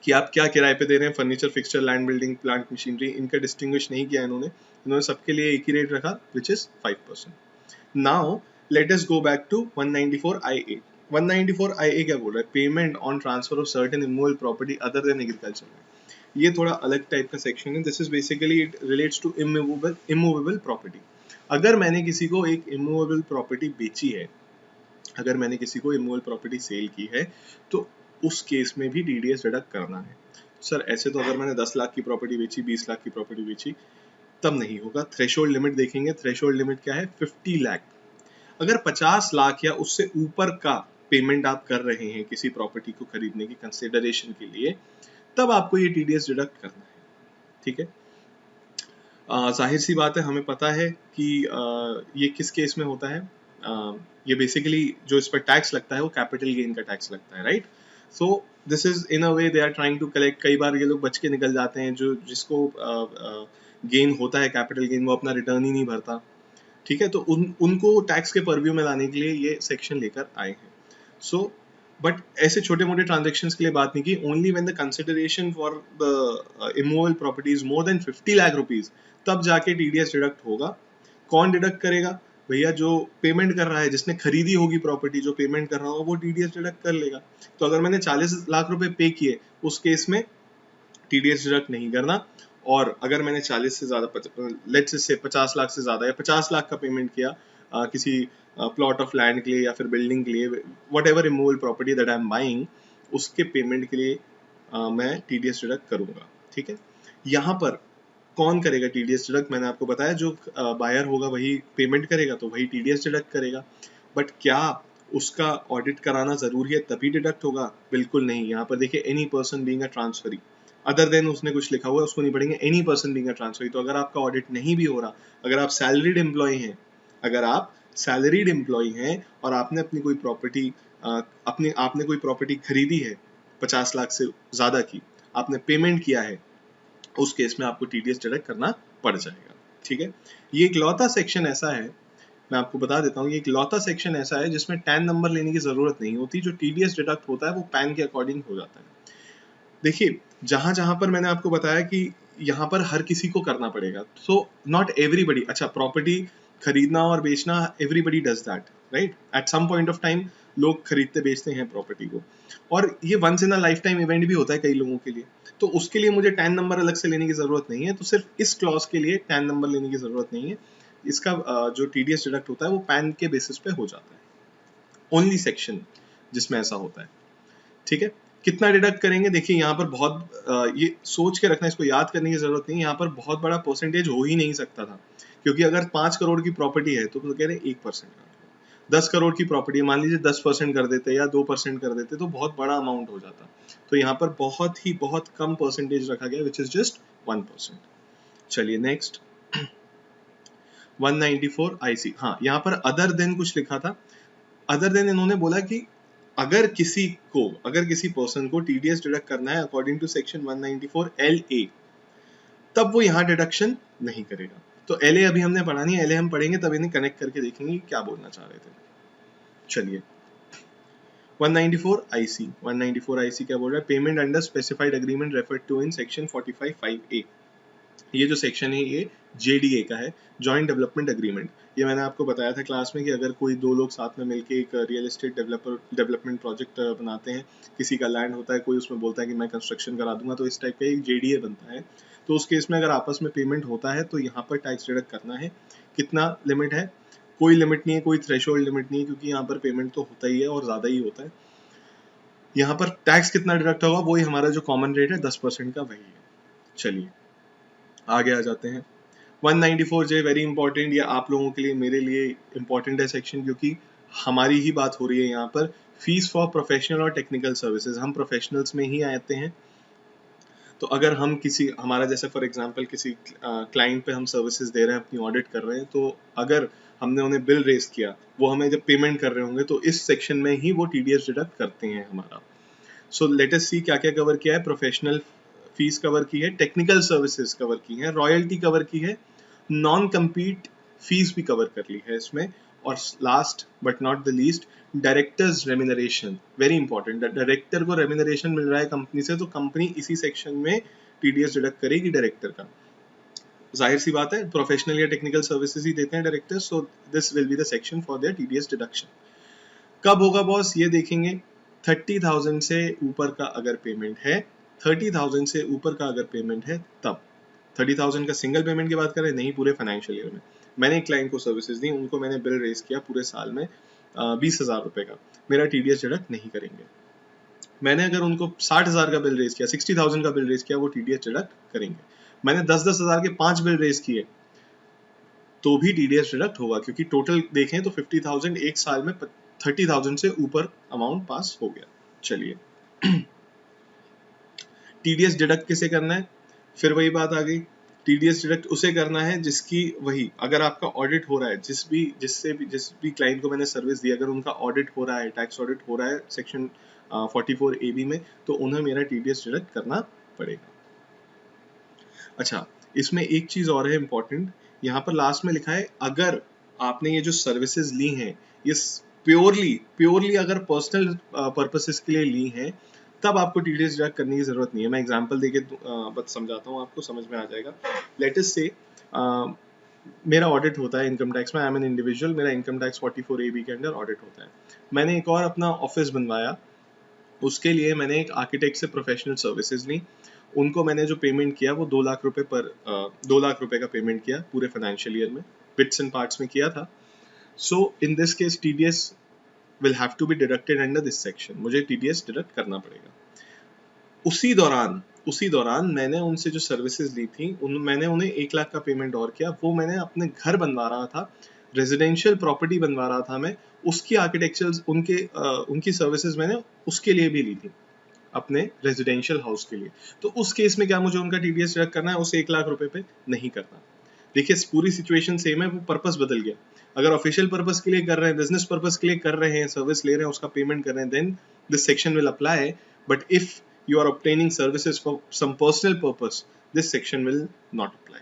कि आप क्या किराए पे दे रहे हैं, furniture, fixture, land, building, plant, machinery, इनका डिस्टिंग्विश नहीं किया इन्होंने सबके लिए एक ही रेट रखा, which is 5%। Now let us go back to 194IA। 194IA क्या बोल रहा है? Payment on transfer of certain immovable property other than agriculture. ये थोड़ा अलग टाइप का सेक्शन है। This is basically it relates to immovable property. अगर मैंने किसी को एक इमूवेबल प्रॉपर्टी बेची है, अगर मैंने किसी को इमूवेबल प्रॉपर्टी सेल की है, तो उस केस में भी टीडीएस डिडक्ट करना है। सर ऐसे तो अगर मैंने 10 लाख की प्रॉपर्टी बेची, 20 लाख की प्रॉपर्टी बेची, तब नहीं होगा। थ्रेशोल्ड लिमिट देखेंगे। थ्रेशोल्ड लिमिट क्या है? 50 लाख। अगर 50 लाख या उससे ऊपर का पेमेंट आप कर रहे हैं किसी प्रॉपर्टी को खरीदने की कंसिडरेशन के लिए, तब आपको ये टीडीएस डिडक्ट करना है, ठीक है। जाहिर सी बात है, हमें पता है कि ये किस केस में होता है। ये बेसिकली जो इस पर टैक्स लगता है वो कैपिटल गेन का टैक्स लगता है, right. So this is in a way they are trying to collect. कई बार ये लोग बच के निकल जाते हैं, जो जिसको गेन होता है कैपिटल गेन, वो अपना रिटर्न ही नहीं भरता, ठीक है। तो उनको टैक्स के परव्यू में लाने के लिए ये सेक्शन लेकर आए हैं। सो बट ऐसे छोटे मोटे ट्रांजेक्शन्स के लिए बात नहीं की। Only when the consideration for the immovable property is more then 50 lakh rupees, तब जाके टीडीएस डिडक्ट होगा। कौन डिडक्ट करेगा? भैया जो पेमेंट कर रहा है, जिसने खरीदी होगी प्रॉपर्टी, जो पेमेंट कर रहा होगा, वो टीडीएस डिडक्ट कर लेगा। तो अगर मैंने 40 लाख रुपए पे किए, उस केस में टीडीएस डिडक्ट नहीं करना। और अगर मैंने 40 से ज्यादा, लेट्स से 50 लाख से ज्यादा या 50 लाख का पेमेंट किया किसी प्लॉट ऑफ लैंड के लिए या फिर बिल्डिंग के लिए, what ever immovable property that I am buying, उसके पेमेंट के लिए मैं टीडीएस डिडक्ट करूंगा, ठीक है। यहाँ पर कौन करेगा टीडीएस डिडक्ट? मैंने आपको बताया, जो बायर होगा वही पेमेंट करेगा, तो वही टीडीएस डिडक्ट करेगा। बट क्या उसका ऑडिट कराना जरूरी है तभी डिडक्ट होगा? बिल्कुल नहीं। यहाँ पर देखिए, any person being a transferee, other than उसने कुछ लिखा हुआ है, उसको नहीं पढ़ेंगे। Any person being a transferee. तो अगर आपका ऑडिट नहीं भी हो रहा, अगर आप सैलरीड एम्प्लॉय हैं और आपने अपनी कोई प्रॉपर्टी अपनी आपने कोई प्रॉपर्टी खरीदी है 50 लाख से ज़्यादा की, आपने पेमेंट किया है, उस केस में आपको टीडीएस डिडक्ट करना पड़ जाएगा। ठीक है, ये एक लौता सेक्शन ऐसा है, मैं आपको बता देता हूँ, ये एक लौता सेक्शन ऐसा है जिसमें टैन नंबर लेने की जरूरत नहीं होती। जो टीडीएस डिडक्ट होता है वो पैन के अकॉर्डिंग हो जाता है। देखिए, जहां जहां पर मैंने आपको बताया कि यहाँ पर हर किसी को करना पड़ेगा, सो नॉट एवरीबडी, अच्छा प्रॉपर्टी खरीदना और बेचना everybody does that, right? At some point of time लोग खरीदते बेचते हैं प्रॉपर्टी को, और ये once in a lifetime event भी होता है कई लोगों के लिए। तो उसके लिए मुझे टैन नंबर अलग से लेने की जरूरत नहीं है, तो सिर्फ इस क्लॉज के लिए टैन नंबर लेने की जरूरत नहीं है। इसका जो टीडीएस डिडक्ट होता है वो पैन के बेसिस पे हो जाता है, ओनली सेक्शन जिसमें ऐसा होता है। ठीक है, कितना डिडक्ट करेंगे? देखिए यहाँ पर बहुत ये सोच के रखना, इसको याद करने की जरूरत नहीं। यहाँ पर बहुत बड़ा परसेंटेज हो ही नहीं सकता था, क्योंकि अगर 5 करोड़ की प्रॉपर्टी है तो कह रहे 1%, 10 करोड़ की प्रॉपर्टी मान लीजिए 10% कर देते या 2% कर देते तो बहुत बड़ा अमाउंट हो जाता। तो यहाँ पर बहुत कम परसेंटेज रखा गया, विच इज जस्ट 1%। चलिए नेक्स्ट 194 IC। हाँ, यहाँ पर अदर देन कुछ लिखा था। अदर देन इन्होंने बोला कि अगर किसी पर्सन को टीडीएस डिडक्ट करना है अकॉर्डिंग टू सेक्शन 194 LA, तब वो यहाँ डिडक्शन नहीं करेगा। तो LA अभी हमने पढ़ा नहीं, LA हम पढ़ेंगे तब इन्हें कनेक्ट करके देखेंगे क्या बोलना चाह रहे थे। चलिए 194 IC क्या बोल रहा है? Payment under specified agreement referred to in section 45(5)A। ये जो सेक्शन है ये JDA का है, जॉइंट डेवलपमेंट एग्रीमेंट। ये मैंने आपको बताया था क्लास में कि अगर कोई दो लोग साथ में मिलकर एक रियल एस्टेट डेवलपमेंट प्रोजेक्ट बनाते हैं, किसी का लैंड होता है, कोई उसमें बोलता है कि मैं कंस्ट्रक्शन करा दूंगा, तो इस टाइप का एक JDA बनता है। तो उस केस में अगर आपस में पेमेंट होता है तो यहाँ पर टैक्स डिडक्ट करना है। कितना लिमिट है? कोई लिमिट नहीं है, कोई थ्रेशोल्ड लिमिट नहीं है, क्योंकि यहाँ पर पेमेंट तो होता ही है और ज़्यादा ही होता है। यहाँ पर टैक्स कितना डिडक्ट होगा? वही हमारा जो कॉमन रेट है 10% का, वही है। चलिए आगे आ जाते हैं। 194J वेरी इंपॉर्टेंट, ये आप लोगों के लिए, मेरे लिए इंपॉर्टेंट है सेक्शन, क्योंकि हमारी ही बात हो रही है यहाँ पर। फीस फॉर प्रोफेशनल और टेक्निकल सर्विसेज, हम प्रोफेशनल्स में ही आते हैं। तो अगर हम किसी, हमारा जैसे फॉर एग्जांपल किसी क्लाइंट पे हम सर्विसेज दे रहे हैं, अपनी ऑडिट कर रहे हैं, तो अगर हमने उन्हें बिल रेज किया, वो हमें जब पेमेंट कर रहे होंगे तो इस सेक्शन में ही वो टीडीएस डिडक्ट करते हैं हमारा। सो लेट अस सी क्या क्या कवर किया है। प्रोफेशनल फीस कवर की है, टेक्निकल सर्विसेज कवर की है, रॉयल्टी कवर की है, नॉन कम्पीट फीस भी कवर कर ली है इसमें, और last but not the least directors remuneration, very important. Director को रेम्यूनरेशन मिल रहा है कंपनी से, तो कंपनी इसी सेक्शन में टीडीएस डिडक्ट करेगी डायरेक्टर का। जाहिर सी बात है, प्रोफेशनल या टेक्निकल सर्विसेज ही देते हैं director, so this will be the section for their TDS deduction. कब होगा बॉस? ये देखेंगे 30,000 से ऊपर का अगर पेमेंट है, 30,000 से ऊपर का अगर पेमेंट है तब। 30,000 का सिंगल पेमेंट की बात करें, नहीं पूरे फाइनेंशियल ईयर में। मैंने एक क्लाइंट को सर्विसेज दी, उनको मैंने बिल रेज किया पूरे साल में 20,000 रुपए का, मेरा टीडीएस डिडक्ट नहीं करेंगे। मैंने अगर उनको 60,000 का बिल रेज किया, 60,000 का बिल रेज किया, वो टीडीएस डिडक्ट करेंगे। मैंने 10,000 के 5 बिल रेज किए तो भी टीडीएस डिडक्ट होगा, क्योंकि टोटल देखें तो 50,000 एक साल में 30,000 से ऊपर अमाउंट पास हो गया। चलिए टीडीएस डिडक्ट किसे करना है? फिर वही बात आ गई, टीडीएस डिडक्ट उसे करना है जिसकी, वही अगर आपका ऑडिट हो रहा है, जिस भी क्लाइंट को मैंने सर्विस दी, अगर उनका ऑडिट हो रहा है, टैक्स ऑडिट हो रहा है सेक्शन 44AB में, तो उन्हें मेरा टीडीएस डिडक्ट करना पड़ेगा। अच्छा, इसमें एक चीज और है इंपॉर्टेंट, यहाँ पर लास्ट में लिखा है अगर आपने ये जो सर्विसेज ली हैं ये प्योरली अगर पर्सनल पर्पसेस के लिए ली हैं, तब आपको टीडीएस डिडक्ट करने की जरूरत नहीं है। मैं एग्जांपल देके बस समझाता हूँ, आपको समझ में आ जाएगा। लेट अस से मेरा ऑडिट होता है इनकम टैक्स में, आई एम एन इंडिविजुअल, मेरा इनकम टैक्स 44AB के अंडर ऑडिट होता है। मैंने एक और अपना ऑफिस बनवाया, उसके लिए मैंने एक आर्किटेक्ट से प्रोफेशनल सर्विसेज ली, उनको मैंने जो पेमेंट किया वो 2 लाख रुपए 2 लाख रुपए का पेमेंट किया पूरे फाइनेंशियल ईयर में, बिट्स एंड पार्ट्स में किया था। So in this case TDS will have to be deducted under this section, मुझे टीडीएस डिडक्ट करना पड़ेगा। उसी दौरान मैंने उनसे जो सर्विसेज ली थी, मैंने उन्हें 1 लाख का पेमेंट और किया, वो मैंने अपने घर बनवा रहा था, रेजिडेंशियल प्रॉपर्टी बनवा रहा था मैं, उसकी आर्किटेक्चर उनकी सर्विसेज मैंने उसके लिए भी ली थी, अपने रेजिडेंशियल हाउस के लिए। तो उस केस में क्या मुझे उनका टीडीएस डिडक्ट करना है? उस 1 लाख रुपए पे नहीं करना। देखिए पूरी सिचुएशन सेम है, वो पर्पस बदल गया। अगर ऑफिशियल पर्पस के लिए कर रहे हैं, बिजनेस पर्पस के लिए कर रहे हैं, सर्विस ले रहे हैं, उसका पेमेंट कर रहे हैं, then this section will apply. But if you are obtaining services for some personal purpose, this section will not apply.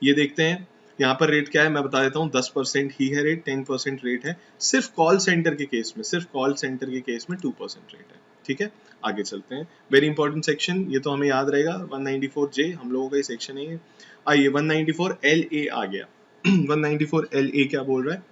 ये देखते हैं यहाँ पर रेट क्या है, मैं बता देता हूँ। 10% ही है रेट, 10% रेट है सिर्फ कॉल सेंटर के केस में, सिर्फ कॉल सेंटर के केस में 2% रेट है। ठीक है, आगे चलते हैं। वेरी इंपॉर्टेंट सेक्शन, ये तो हमें याद रहेगा, 194J हम लोगों का ये सेक्शन है। आइए 194LA आ गया। 194LA क्या बोल रहा है?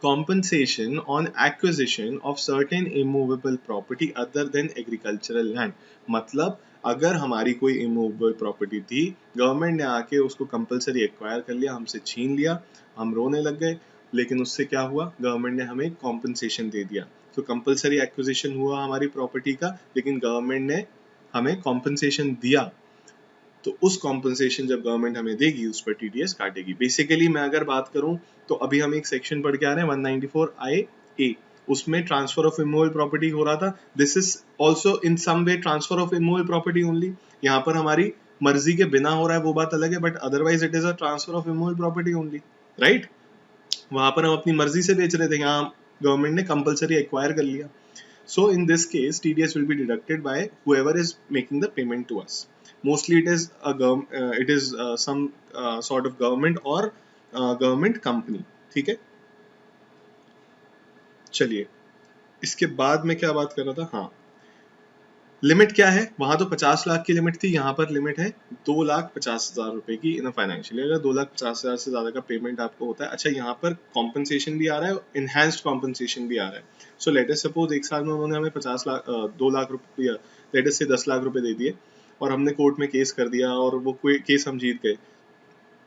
Compensation on acquisition of certain immovable property other than agricultural land। मतलब अगर हमारी कोई इमूवेबल प्रॉपर्टी थी, गवर्नमेंट ने आके उसको कंपलसरी एक्वायर कर लिया, हमसे छीन लिया, हम रोने लग गए, लेकिन उससे क्या हुआ, गवर्नमेंट ने हमें कॉम्पनसेशन दे दिया। तो कंपलसरी एक्विजिशन हुआ हमारी प्रॉपर्टी का, लेकिन गवर्नमेंट ने हमें कॉम्पनसेशन दिया, तो उस कॉम्पनसेशन जब गवर्नमेंट हमें देगी उस पर टीडीएस काटेगी। बेसिकली मैं अगर बात करूं तो अभी हम एक सेक्शन पढ़ के आ रहे हैं 194IA, उसमें ट्रांसफर ऑफ इमूवेबल प्रॉपर्टी हो रहा था। This is also in some way transfer of immovable property only. यहाँ पर हमारी मर्जी के बिना हो रहा है वो बात अलग है, but otherwise it is a transfer of immovable property only, right. वहां पर हम अपनी मर्जी से बेच रहे थे, यहाँ गवर्नमेंट ने कंपलसरी एक्वायर कर लिया। So in this case, TDS will be deducted by whoever is making the payment to us. Mostly it is some sort of government or government company. ठीक है, चलिए इसके बाद में क्या बात कर रहा था, हाँ लिमिट क्या है। वहां तो 50 लाख की लिमिट थी, यहाँ पर लिमिट है 2,50,000 रुपए की इन फाइनेंशियल ईयर। अगर 2,50,000 से ज्यादा का पेमेंट आपको होता है, अच्छा यहाँ पर कॉम्पनसेशन भी आ रहा है, इनहैंस्ड कॉम्पनसेशन भी आ रहा है। सो लेट अस सपोज एक साल में उन्होंने हमें 2 लाख रुपये, लेट अस से 10 लाख रुपए दे दिए, और हमने कोर्ट में केस कर दिया और वो कोई केस हम जीत गए,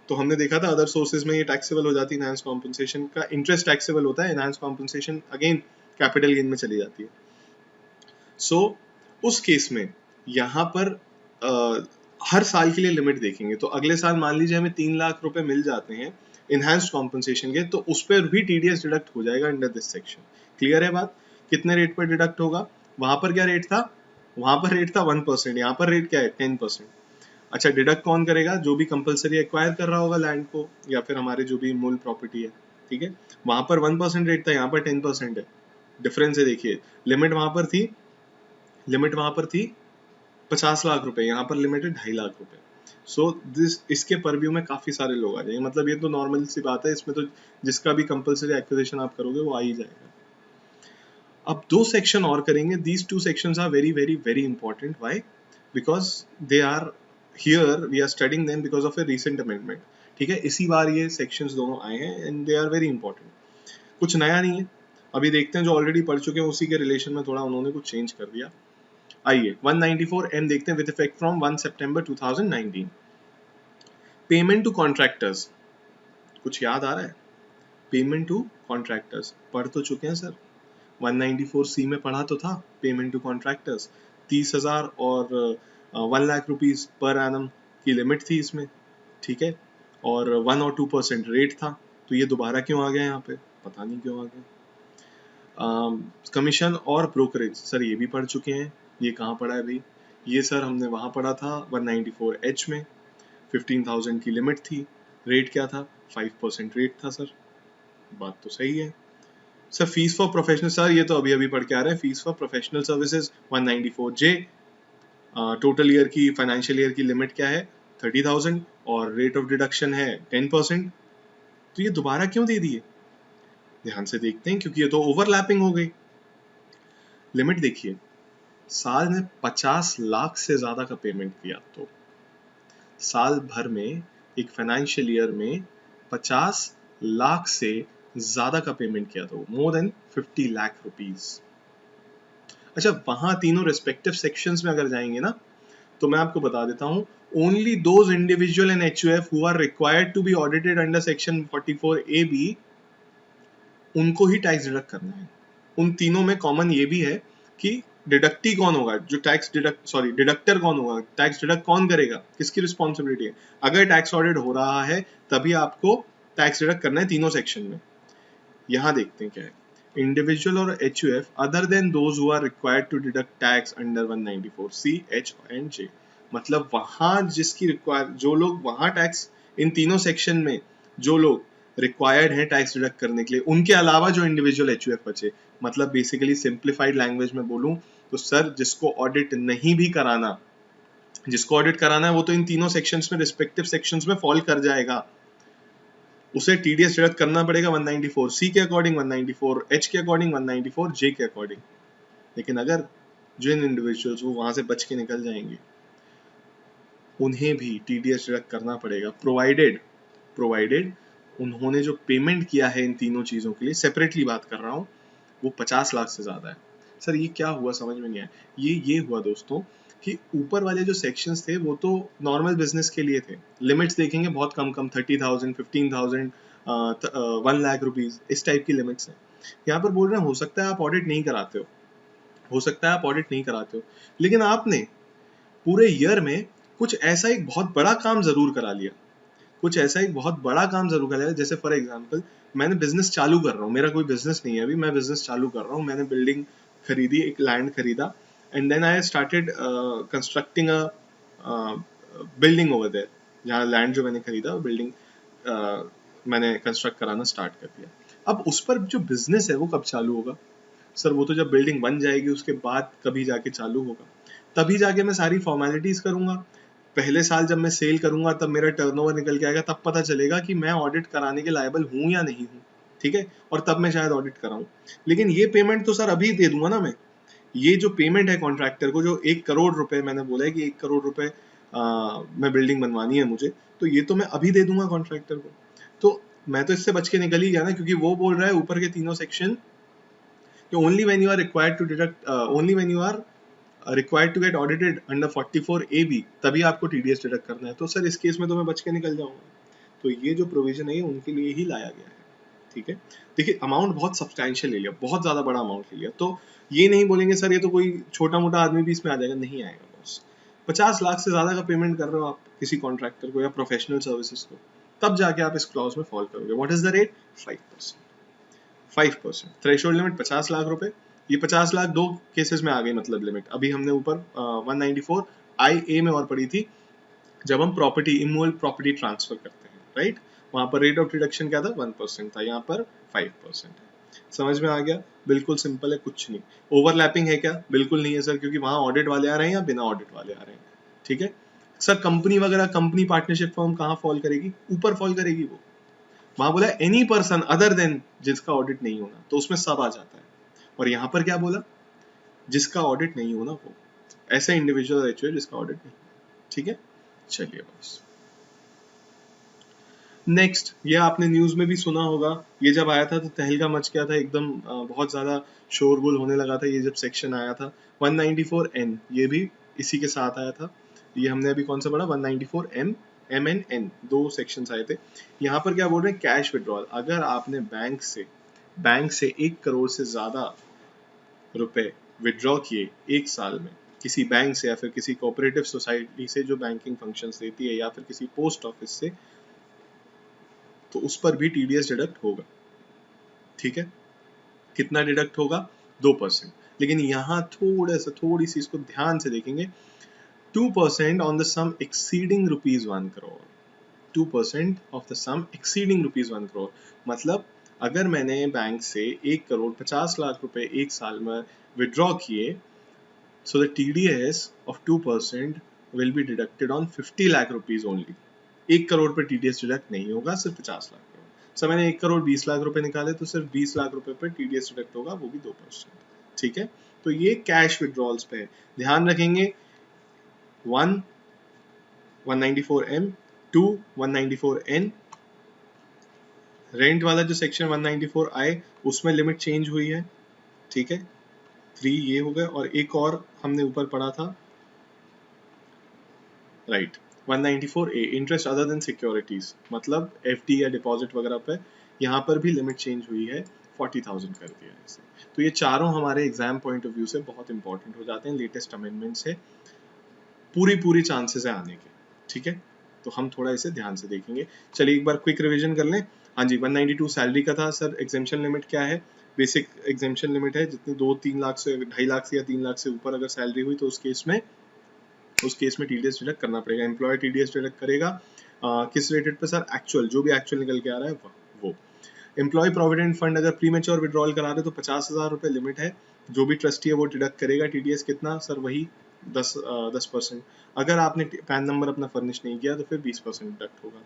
तो हमने देखा था अदर सोर्सेज में ये टैक्सेबल हो जाती है। इनहैंस कॉम्पनसेशन का इंटरेस्ट टैक्सेबल होता है, enhance compensation again capital gain में चली जाती है। सो उस केस में यहाँ पर हर साल के लिए लिमिट देखेंगे, तो अगले साल मान लीजिए हमें 3 लाख रुपए मिल जाते हैं इनहैंस्ड कॉम्पनसेशन के, तो उस पर भी टीडीएस डिडक्ट हो जाएगा अंडर दिस सेक्शन। क्लियर है बात? कितने रेट पर डिडक्ट होगा? वहां पर क्या रेट था? वहां पर रेट था 1%, यहाँ पर रेट क्या है 10%। अच्छा डिडक्ट कौन करेगा? जो भी कंपलसरी एक्वायर कर रहा होगा लैंड को, या फिर हमारे जो भी मूल प्रॉपर्टी है। ठीक है, वहां पर 1% रेट था, यहाँ पर 10% है। डिफरेंस है, देखिए लिमिट वहां पर थी 50 लाख रुपए, यहाँ पर लिमिट है 2.5 लाख रुपए। सो दिस इसके परव्यू में काफी सारे लोग आ जाएंगे। मतलब ये तो नॉर्मल सी बात है, इसमें तो जिसका भी कंपलसरी एक्विजिशन आप करोगे वो आ ही जाएगा। अब 2 सेक्शन और करेंगे। These 2 sections are very very very important. Why? Because they are here, we are studying them because of a recent amendment. ठीक है, इसी बार ये सेक्शंस दोनों आए हैं and they are very important. कुछ नया नहीं है, अभी देखते हैं जो ऑलरेडी पढ़ चुके हैं उसी के रिलेशन में थोड़ा उन्होंने कुछ चेंज कर दिया। आइए 194M देखते हैं, विद इफेक्ट फ्रॉम 1 सितंबर 2019। पेमेंट टू कॉन्ट्रैक्टर्स, कुछ याद आ रहा है? पेमेंट टू कॉन्ट्रैक्टर्स पढ़ तो चुके हैं सर, 194C में पढ़ा तो था। पेमेंट टू कॉन्ट्रैक्टर्स 30,000 और 1 लाख रुपीज पर एनम की लिमिट थी इसमें। ठीक है, और 1 और 2% रेट था। तो ये दोबारा क्यों आ गया यहाँ पे, पता नहीं क्यों आ गया। कमीशन और ब्रोकरेज सर ये भी पढ़ चुके हैं। ये कहाँ पढ़ा है भाई? ये सर हमने वहाँ पढ़ा था 194H में। 15,000 की लिमिट थी, रेट क्या था? 5% रेट था सर। बात तो सही है sir. Fees for professional, sir ये तो अभी अभी पढ़ के आ रहे हैं। Fees for professional services 194J। Total year की, फाइनेंशियल ईयर की लिमिट क्या है? 30,000 और रेट ऑफ डिडक्शन है 10%। तो ये दोबारा क्यों दे दिए? ध्यान से देखते हैं, क्योंकि ये तो ओवरलैपिंग हो गई। लिमिट देखिए, साल में 50 लाख से ज्यादा का पेमेंट किया तो साल भर में एक फाइनेंशियल ईयर में 50 लाख से ज्यादा का पेमेंट किया तो मोर देन 50 लाख रुपीज। अच्छा वहां तीनों रिस्पेक्टिव सेक्शंस में अगर जाएंगे ना, तो मैं आपको बता देता हूं, only those individual and HUF who are required to be audited under section 44AB, उनको ही टैक्स डिडक्ट करना है। उन तीनों में कॉमन ये भी है कि डिडक्टी कौन होगा, जो टैक्स डिडक्टर कौन होगा, टैक्स डिडक्ट कौन करेगा, किसकी रिस्पॉन्सिबिलिटी है। अगर टैक्स ऑडिट हो रहा है तभी आपको टैक्स डिडक्ट करना है तीनों सेक्शन में। यहां देखते हैं क्या है, इंडिविजुअल और HUF other than those who are required to deduct tax under 194C, H and J। मतलब वहां जिसकी रिक्वायर, जो लोग वहां टैक्स इन तीनों सेक्शन में जो लोग रिक्वायर्ड है टैक्स डिडक्ट करने के लिए, उनके अलावा जो इंडिविजुअल एचयूएफ बचे, मतलब बेसिकली सिंप्लीफाइड लैंग्वेज में बोलूं तो सर जिसको ऑडिट नहीं भी कराना, जिसको ऑडिट कराना है वो तो इन तीनों सेक्शंस में, रिस्पेक्टिव सेक्शंस में फॉल कर जाएगा, उसे टीडीएस डिडक्ट करना पड़ेगा 194C के अकॉर्डिंग, 194H के अकॉर्डिंग, 194J के अकॉर्डिंग। लेकिन अगर जिन इंडिविजुअल्स वो वहां से बच के निकल जाएंगे उन्हें भी टीडीएस डिडक्ट करना पड़ेगा, प्रोवाइडेड उन्होंने जो पेमेंट किया है इन तीनों चीजों के लिए, सेपरेटली बात कर रहा हूँ, वो 50 लाख से ज्यादा है। सर ये क्या हुआ, समझ में नहीं आया। ये हुआ दोस्तों कि ऊपर वाले जो सेक्शंस थे वो तो नॉर्मल बिजनेस के लिए थे, लिमिट्स देखेंगे बहुत कम कम, 30,000, 15,000, 1 लाख रुपीज, इस टाइप की लिमिट्स है। यहाँ पर बोल रहे हैं हो सकता है आप ऑडिट नहीं कराते हो सकता है आप ऑडिट नहीं कराते हो, लेकिन आपने पूरे ईयर में कुछ ऐसा एक बहुत बड़ा काम जरूर करा लिया, कुछ ऐसा एक बहुत बड़ा काम जरूर करा लिया। जैसे फॉर एग्जांपल मैंने बिजनेस चालू कर रहा हूँ, मेरा कोई बिजनेस नहीं है अभी, मैं बिजनेस चालू कर रहा हूँ, मैंने बिल्डिंग खरीदी, एक लैंड खरीदा, and then I started constructing a building over there, जहाँ लैंड जो मैंने खरीदा बिल्डिंग मैंने कंस्ट्रक्ट कराना स्टार्ट कर दिया। अब उस पर जो बिजनेस है वो कब चालू होगा सर, वो तो जब बिल्डिंग बन जाएगी उसके बाद कभी जाके चालू होगा, तभी जाके मैं सारी फॉर्मेलिटीज करूंगा। पहले साल जब मैं सेल करूंगा तब मेरा टर्नओवर निकल के आएगा, तब पता चलेगा कि मैं ऑडिट कराने के लायबल हूं या नहीं हूं, ठीक है, और तब मैं शायद ऑडिट कराऊं। लेकिन ये पेमेंट तो सर अभी दे दूंगा ना मैं, ये जो पेमेंट है कॉन्ट्रैक्टर को, जो 1 करोड़ रुपए मैंने बोला है कि 1 करोड़ रुपए मैं बिल्डिंग बनवानी है मुझे, तो ये तो मैं अभी दे दूंगा कॉन्ट्रैक्टर को। तो मैं तो इससे बच के निकल ही गया ना, क्योंकि वो बोल रहा है ऊपर के तीनों section only when you are required to deduct only when you are required to get audited under 44AB तभी आपको TDS डिडक्ट करना है। तो सर इस केस में तो मैं बच के निकल जाऊंगा। तो ये जो प्रोविजन है ये उनके लिए ही लाया गया है, ठीक है। देखिए अमाउंट बहुत सब्सटैंशियल ले लिया, बहुत ज्यादा बड़ा अमाउंट ले लिया, तो ये नहीं बोलेंगे सर ये तो कोई छोटा मोटा आदमी भी इसमें आ जाएगा, नहीं आएगा बॉस। 50 लाख से ज्यादा का पेमेंट कर रहे हो आप किसी कॉन्ट्रैक्टर को या प्रोफेशनल सर्विसेज को, तब जाके आप इस क्लॉज में फॉल करोगे। What is the rate? 5%। 5% threshold limit 50 lakh रुपए, ये 50 लाख दो केसेस में आ गई मतलब लिमिट। अभी हमने ऊपर 194IA में और पढ़ी थी, जब हम प्रॉपर्टी इमूवेबल प्रॉपर्टी ट्रांसफर करते हैं, राइट, वहां पर रेट ऑफ डिडक्शन क्या था? 1% था, यहाँ पर 5% है। समझ में आ गया? बिल्कुल सिंपल है, कुछ नहीं। ओवरलैपिंग है क्या? बिल्कुल नहीं है सर, क्योंकि वहां ऑडिट वाले आ रहे हैं या बिना ऑडिट वाले आ रहे हैं, ठीक है। सर कंपनी वगैरह, कंपनी पार्टनरशिप फर्म कहाँ फॉल करेगी? ऊपर फॉल करेगी वो। वहां बोला एनी पर्सन अदर देन जिसका ऑडिट नहीं होना, तो उसमें सब आ जाता है। और यहां पर क्या बोला? जिसका ऑडिट नहीं होना वो, ऐसे इंडिविजुअल एचयूए जिसका ऑडिट नहीं, ठीक है। चलिए बस नेक्स्ट, ये आपने न्यूज में भी सुना होगा, ये जब आया था तो तहलका मच गया था एकदम, बहुत ज्यादा शोरगुल होने लगा था ये जब सेक्शन आया था। 194N ये भी इसी के साथ आया था। ये हमने अभी कौन सा पढ़ा? 194M, M एंड N, दो सेक्शंस आए थे। यहाँ पर क्या बोल रहे हैं? कैश विड्रॉल, अगर आपने बैंक से 1 करोड़ से ज्यादा रुपए विड्रॉ किए एक साल में किसी बैंक से या फिर किसी कोऑपरेटिव सोसाइटी से जो बैंकिंग फंक्शंस देती है या फिर किसी पोस्ट ऑफिस से, तो उस पर भी टीडीएस डिडक्ट होगा, ठीक है। कितना डिडक्ट होगा? 2%। लेकिन यहाँ थोड़ी सी इसको ध्यान से देखेंगे, 2% on the sum exceeding ₹1 crore, 2% of the sum exceeding ₹1 crore. मतलब अगर मैंने बैंक से 1 करोड़ 50 लाख रुपए एक साल में विड्रॉ किए, so the TDS of 2% will be deducted on 50 lakh rupees only. 1 crore पे TDS डिडक्ट नहीं होगा, सिर्फ 50 लाख पे। सर मैंने 1 करोड़ 20 लाख रुपए निकाले तो सिर्फ 20 लाख रुपए पे TDS डिडक्ट होगा, वो भी 2%, ठीक है। तो ये कैश विड्रॉल्स पे है, ध्यान रखेंगे। 1 194M, 2 194N, रेंट वाला जो सेक्शन 194I उसमें लिमिट चेंज हुई है, ठीक है। 3 ये हो गए, और एक और हमने ऊपर पढ़ा था, right, 194A interest other than securities, मतलब एफडी या डिपॉजिट वगैरह पे यहाँ पर भी लिमिट चेंज हुई है, 40,000 कर दिया है इसे। तो ये चारों हमारे एग्जाम पॉइंट ऑफ व्यू से बहुत इंपॉर्टेंट हो जाते हैं, लेटेस्ट अमेंडमेंट से पूरी चांसेस है आने के, ठीक है। तो हम थोड़ा इसे ध्यान से देखेंगे। चलिए एक बार क्विक रिवीजन कर लें। हाँ जी, 192 सैलरी का था सर। एग्जेम्पशन लिमिट क्या है? बेसिक एग्जेम्पशन लिमिट है, जितने 2-3 लाख से 2.5 लाख से या 3 लाख से ऊपर अगर सैलरी हुई तो उस केस में उस केस में TDS डिडक्ट करना पड़ेगा। एम्प्लॉयर TDS डिडक्ट करेगा किस रेटेड पे सर? एक्चुअल, जो भी एक्चुअल निकल के आ रहा है वो। एम्प्लॉय प्रोविडेंट फंड अगर प्रीमेच्योर विड्रॉल करा रहे तो 50,000 रुपये लिमिट है, जो भी ट्रस्टी है वो डिडक्ट करेगा। TDS कितना सर? वही 10%। अगर आपने पैन नंबर अपना फर्निश नहीं किया तो फिर 20% डिडक्ट होगा।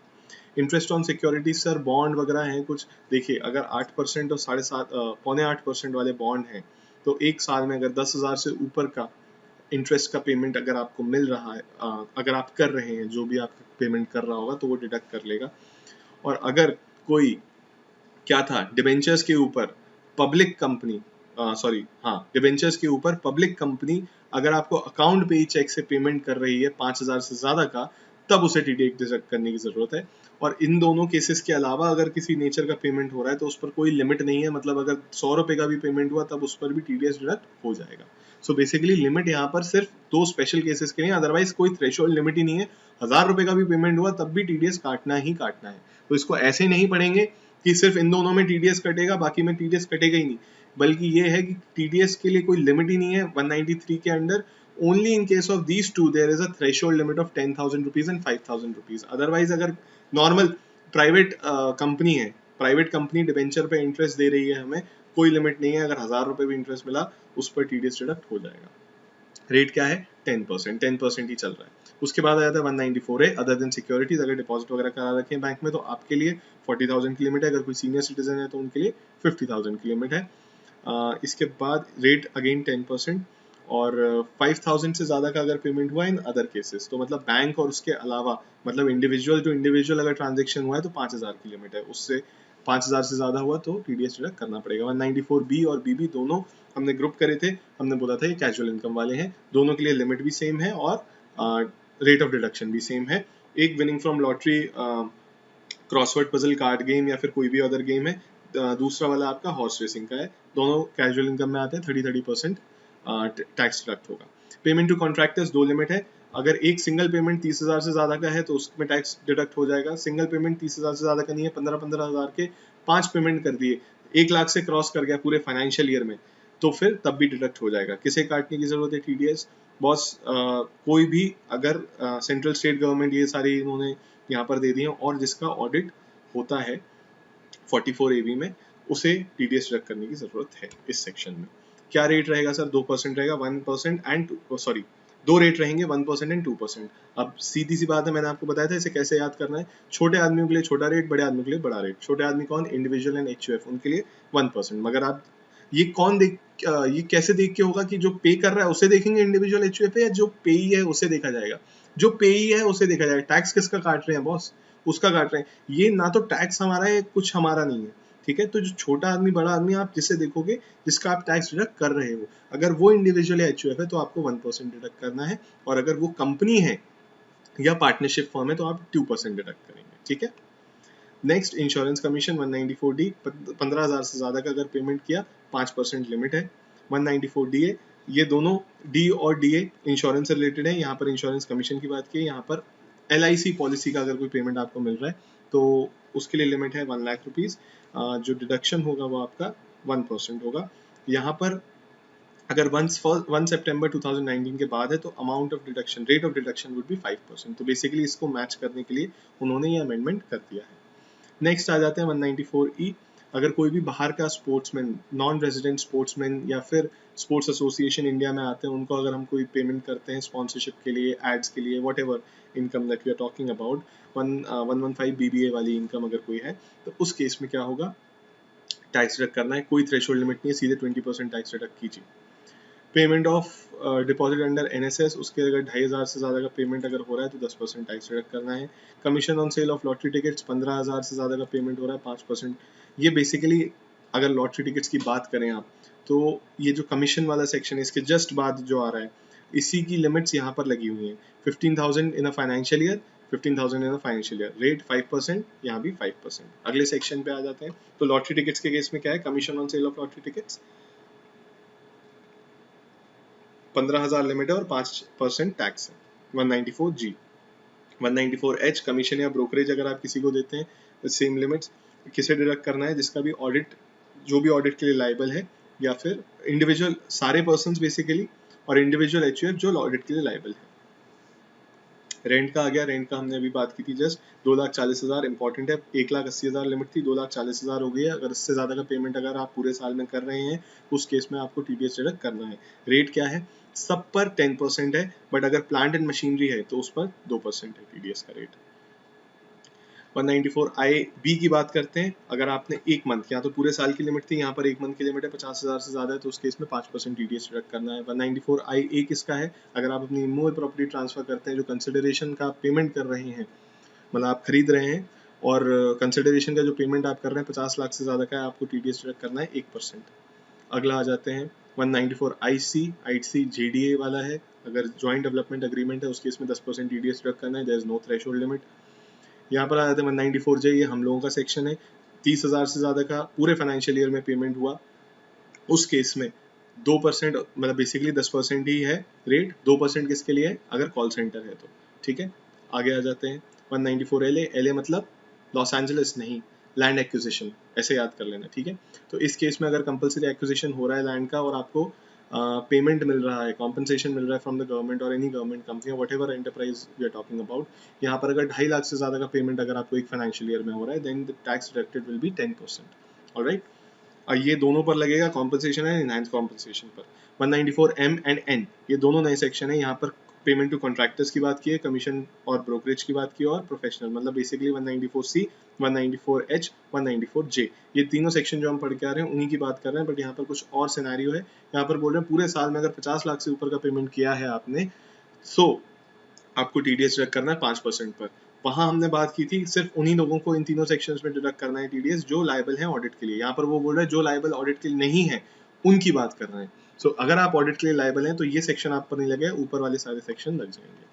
Interest on securities sir, bond वगैरह हैं कुछ, देखिए अगर 8% और 7.5% वाले बॉन्ड हैं तो एक साल में अगर 10,000 से ऊपर का इंटरेस्ट का पेमेंट अगर आपको मिल रहा है, अगर आप कर रहे हैं, जो भी आप पेमेंट कर रहा होगा तो वो डिडक्ट कर लेगा। और अगर कोई क्या था, डिबेंचर्स के ऊपर पब्लिक कंपनी, डिबेंचर्स के ऊपर पब्लिक कंपनी अगर आपको अकाउंट पे ही चेक से पेमेंट कर रही है 5,000 से ज्यादा का, तब उसे TDS डिडक्ट करने की जरूरत है। और इन दोनों केसेस के अलावा अगर किसी नेचर का पेमेंट हो रहा है तो उस पर कोई लिमिट नहीं है, मतलब अगर 100 रुपए का भी पेमेंट हुआ तब उस पर भी TDS डिडक्ट हो जाएगा। सो बेसिकली लिमिट यहाँ पर सिर्फ 2 स्पेशल केसेस के लिए, अदरवाइज कोई थ्रेशोल्ड लिमिट ही नहीं है। 1,000 रुपए का भी पेमेंट हुआ तब भी TDS काटना ही काटना है। तो इसको ऐसे नहीं पढ़ेंगे कि सिर्फ इन दोनों में TDS कटेगा, बाकी में TDS कटेगा ही नहीं, बल्कि ये है कि TDS के लिए कोई लिमिट ही नहीं है 193 के under. Only in case of these two there is a threshold limit of 10,000 rupees and 5,000 rupees. Otherwise अगर नॉर्मल प्राइवेट कंपनी है, प्राइवेट कंपनी डिबेंचर पे इंटरेस्ट दे रही है, हमें कोई लिमिट नहीं है, अगर 1,000 रुपए भी इंटरेस्ट मिला उस पर TDS डिडक्ट हो जाएगा। रेट क्या है? 10% ही चल रहा है। उसके बाद आ जाता है 194 है, अदर देन सिक्योरिटीज। अगर डिपॉजिट वगैरह करा रखे हैं बैंक में तो आपके लिए 40,000 की लिमिट है, अगर कोई सीनियर सिटीजन है तो उनके लिए 50,000 की लिमिट है। इसके बाद रेट अगेन 10%, और 5,000 से ज्यादा का अगर पेमेंट हुआ इन अदर केसेस, तो मतलब बैंक और उसके अलावा, मतलब इंडिविजुअल टू इंडिविजुअल अगर ट्रांजेक्शन हुआ है तो 5,000 की लिमिट है, उससे 5,000 से ज्यादा हुआ तो TDS डिडक्ट करना पड़ेगा। 194B और BB दोनों हमने ग्रुप करे थे, हमने बोला था ये कैजुअल इनकम वाले हैं, दोनों के लिए लिमिट भी सेम है और रेट ऑफ डिडक्शन भी सेम है। एक winning from lottery, crossword puzzle, card game या फिर कोई भी अदर गेम है, दूसरा वाला आपका हॉर्स रेसिंग का है। दोनों कैजुअल इनकम में आते हैं, 30% टैक्स डिडक्ट होगा। पेमेंट टू कॉन्ट्रैक्टर्स 2 लिमिट है, अगर एक सिंगल पेमेंट 30,000 से ज्यादा का है तो उसमें टैक्स डिडक्ट हो जाएगा। सिंगल पेमेंट 30,000 से ज्यादा का नहीं है, 15,000 के 5 पेमेंट कर दिए, 1 लाख से क्रॉस कर गया पूरे फाइनेंशियल ईयर में, तो फिर तब भी डिडक्ट हो जाएगा। किसे काटने की जरूरत है TDS? बॉस, कोई भी अगर सेंट्रल स्टेट गवर्नमेंट ये सारी इन्होंने यहाँ पर दे दी है और जिसका ऑडिट होता है 44AB में, उसे TDS डिडक्ट करने की जरूरत है। इस सेक्शन में क्या रेट रहेगा सर? 2% रहेगा, 1% एंड 2 रेट रहेंगे, 1% एंड 2%। अब सीधी सी बात है, मैंने आपको बताया था इसे कैसे याद करना है। छोटे आदमियों के लिए छोटा रेट, बड़े आदमियों के लिए बड़ा रेट। छोटे आदमी कौन? इंडिविजुअल एंड HUF, उनके लिए 1%। मगर आप ये ये कैसे देख के होगा कि जो पे कर रहा है उसे देखेंगे इंडिविजुअल HUF या जो पेई है उसे देखा जाएगा? जो पेई है उसे देखा जाएगा। टैक्स किसका काट रहे हैं बॉस? उसका काट रहे हैं। ये ना तो टैक्स हमारा है, कुछ हमारा नहीं है, ठीक है? तो जो छोटा आदमी बड़ा आदमी आप जिसे देखोगे, जिसका आप टैक्स डिडक्ट कर रहे हो, अगर वो इंडिविजुअल या HUF है तो आपको 1% डिडक्ट करना है, और अगर वो कंपनी है या पार्टनरशिप फर्म है तो आप 2% डिडक्ट करेंगे, ठीक है? नेक्स्ट, इंश्योरेंस कमीशन 194D, 15,000 से ज्यादा का अगर पेमेंट किया 5% लिमिट है। 194DA, ये दोनों D और DA इंश्योरेंस से रिलेटेड है। यहाँ पर इंश्योरेंस कमीशन की बात की है, यहाँ पर LIC पॉलिसी का अगर कोई पेमेंट आपको मिल रहा है तो उसके लिए लिमिट है 1 लाख रुपीज। जो डिडक्शन होगा वो आपका 1% होगा। यहाँ पर अगर 1 सितंबर 2019 के बाद है तो amount of deduction, rate of deduction would be 5%। तो बेसिकली इसको मैच करने के लिए उन्होंने ये अमेंडमेंट कर दिया है। नेक्स्ट आ जाते हैं 194E, अगर कोई भी बाहर का स्पोर्ट्समैन, नॉन रेजिडेंट स्पोर्ट्समैन या फिर स्पोर्ट्स एसोसिएशन इंडिया में आते हैं, उनको अगर हम कोई पेमेंट करते हैं स्पॉन्सरशिप के लिए, एड्स के लिए, whatever income that we are talking about, 115 BBA वाली इनकम अगर कोई है तो उस केस में क्या होगा? टैक्स डिडक्ट करना है, कोई थ्रेशोल्ड लिमिट नहीं है, सीधे 20% टैक्स डिडक्ट कीजिए। Payment of deposit under NSS, उसके अगर 2,500 से ज़्यादा का पेमेंट अगर हो रहा है तो 10% टैक्स डिडक्ट करना है। Commission on sale of lottery tickets, 15,000 से ज़्यादा का पेमेंट हो रहा है 5%। ये बेसिकली अगर लॉटरी टिकट्स की बात करें आप, तो ये जो कमीशन वाला सेक्शन है इसके जस्ट बाद जो आ रहा है, इसी की लिमिट्स यहाँ पर लगी हुई हैं। 15,000 in a financial year, 15,000 in a financial year, rate 5%, यहाँ भी 5%। अगले सेक्शन पे आ जाते हैं। तो लॉटरी टिकट्स के केस में क्या है? Commission on sale of lottery tickets 15,000 limit है और 5% टैक्स है। 194G। 194H, कमीशन या ब्रोकरेज अगर आप किसी को देते हैं, सेम लिमिट्स। किसे डिडक्ट करना है? जिसका भी ऑडिट, जो भी ऑडिट के लिए लायबल है, या फिर इंडिविजुअल, सारे पर्सन्स बेसिकली, और इंडिविजुअल HUF जो ऑडिट के लिए लायबल है। रेंट का आ गया, रेंट का हमने अभी बात की थी जस्ट 2,40,000 इंपॉर्टेंट है, 1,80,000 लिमिट थी, 2,40,000 हो गई है। अगर इससे ज़्यादा का पेमेंट अगर आप पूरे साल में कर रहे हैं उस केस में आपको TDS डिडक्ट करना है। रेट क्या है, सब पर 10% है, बट अगर प्लांट एंड मशीनरी है तो उस पर 2% है TDS का रेट। 194I(B) की बात करते हैं। अगर आपने एक मंथ, यहाँ तो पूरे साल की लिमिट थी, यहाँ पर एक मंथ की लिमिट है, 50,000 से ज़्यादा है तो उस केस में 5% TDS डिडक्ट करना है। 194IA किसका है, अगर आप अपनी इमूवेबल प्रॉपर्टी ट्रांसफर करते हैं, जो कंसिडरेशन का पेमेंट कर रहे हैं, मतलब आप खरीद रहे हैं और कंसिडरेशन का जो पेमेंट आप कर रहे हैं 50 लाख से ज़्यादा का है, आपको TDS डिडक्ट करना है 1%। अगला आ जाते हैं 194IC, IC JDA वाला है। अगर जॉइंट डेवलपमेंट एग्रीमेंट है उस केस में 10% TDS डिडक्ट करना है, there is no threshold limit. यहाँ पर आ जाते हैं 194J, ये हम लोगों का सेक्शन है। 30,000 से ज़्यादा का पूरे फाइनेंशियल ईयर में पेमेंट हुआ, उस केस में 2%, मतलब बेसिकली 10% ही है रेट। 2% किसके लिए है, अगर कॉल सेंटर है तो, ठीक है। आगे आ जाते हैं 194LA, LA मतलब लॉस एंजलिस नहीं, लैंड एक्विजिशन, ऐसे याद कर लेना, ठीक है। तो इस केस में अगर कंपलसरी एक्विजिशन हो रहा है लैंड का और आपको पेमेंट मिल रहा है, कॉम्पनसेशन मिल रहा है फ्रॉम द गवर्नमेंट और any government company, whatever enterprise we are talking about, यहाँ पर अगर 2.5 लाख से ज़्यादा का पेमेंट अगर आपको एक फाइनेंशियल ईयर में हो रहा है, then the tax deducted will be 10%। Alright, और ये दोनों पर लगेगा, कॉम्पनसेशन है, इनहैंस कॉम्पनसेशन पर। 194M एंड N, ये दोनों नए सेक्शन है। यहाँ पर पेमेंट टू कॉन्ट्रैक्टर्स की बात की है, कमीशन और ब्रोकरेज की बात की है, और प्रोफेशनल, मतलब बेसिकली 194C, 194H, 194J, ये तीनों सेक्शन जो हम पढ़ के आ रहे हैं उन्हीं की बात कर रहे हैं। बट यहाँ पर कुछ और सिनेरियो है, यहाँ पर बोल रहे हैं पूरे साल में अगर 50 लाख से ऊपर का पेमेंट किया है आपने, सो आपको TDS डिडक्ट करना है 5% पर। वहां हमने बात की थी सिर्फ उन्हीं लोगों को इन तीनों सेक्शंस में डिडक्ट करना है TDS जो लायबल हैं ऑडिट के लिए। यहाँ पर वो बोल रहे हैं जो लायबल ऑडिट के लिए नहीं है उनकी बात कर रहे हैं। सो अगर आप ऑडिट के लिए लायबल हैं तो ये सेक्शन आप पर नहीं लगेगा, ऊपर वाले सारे सेक्शन लग जाएंगे।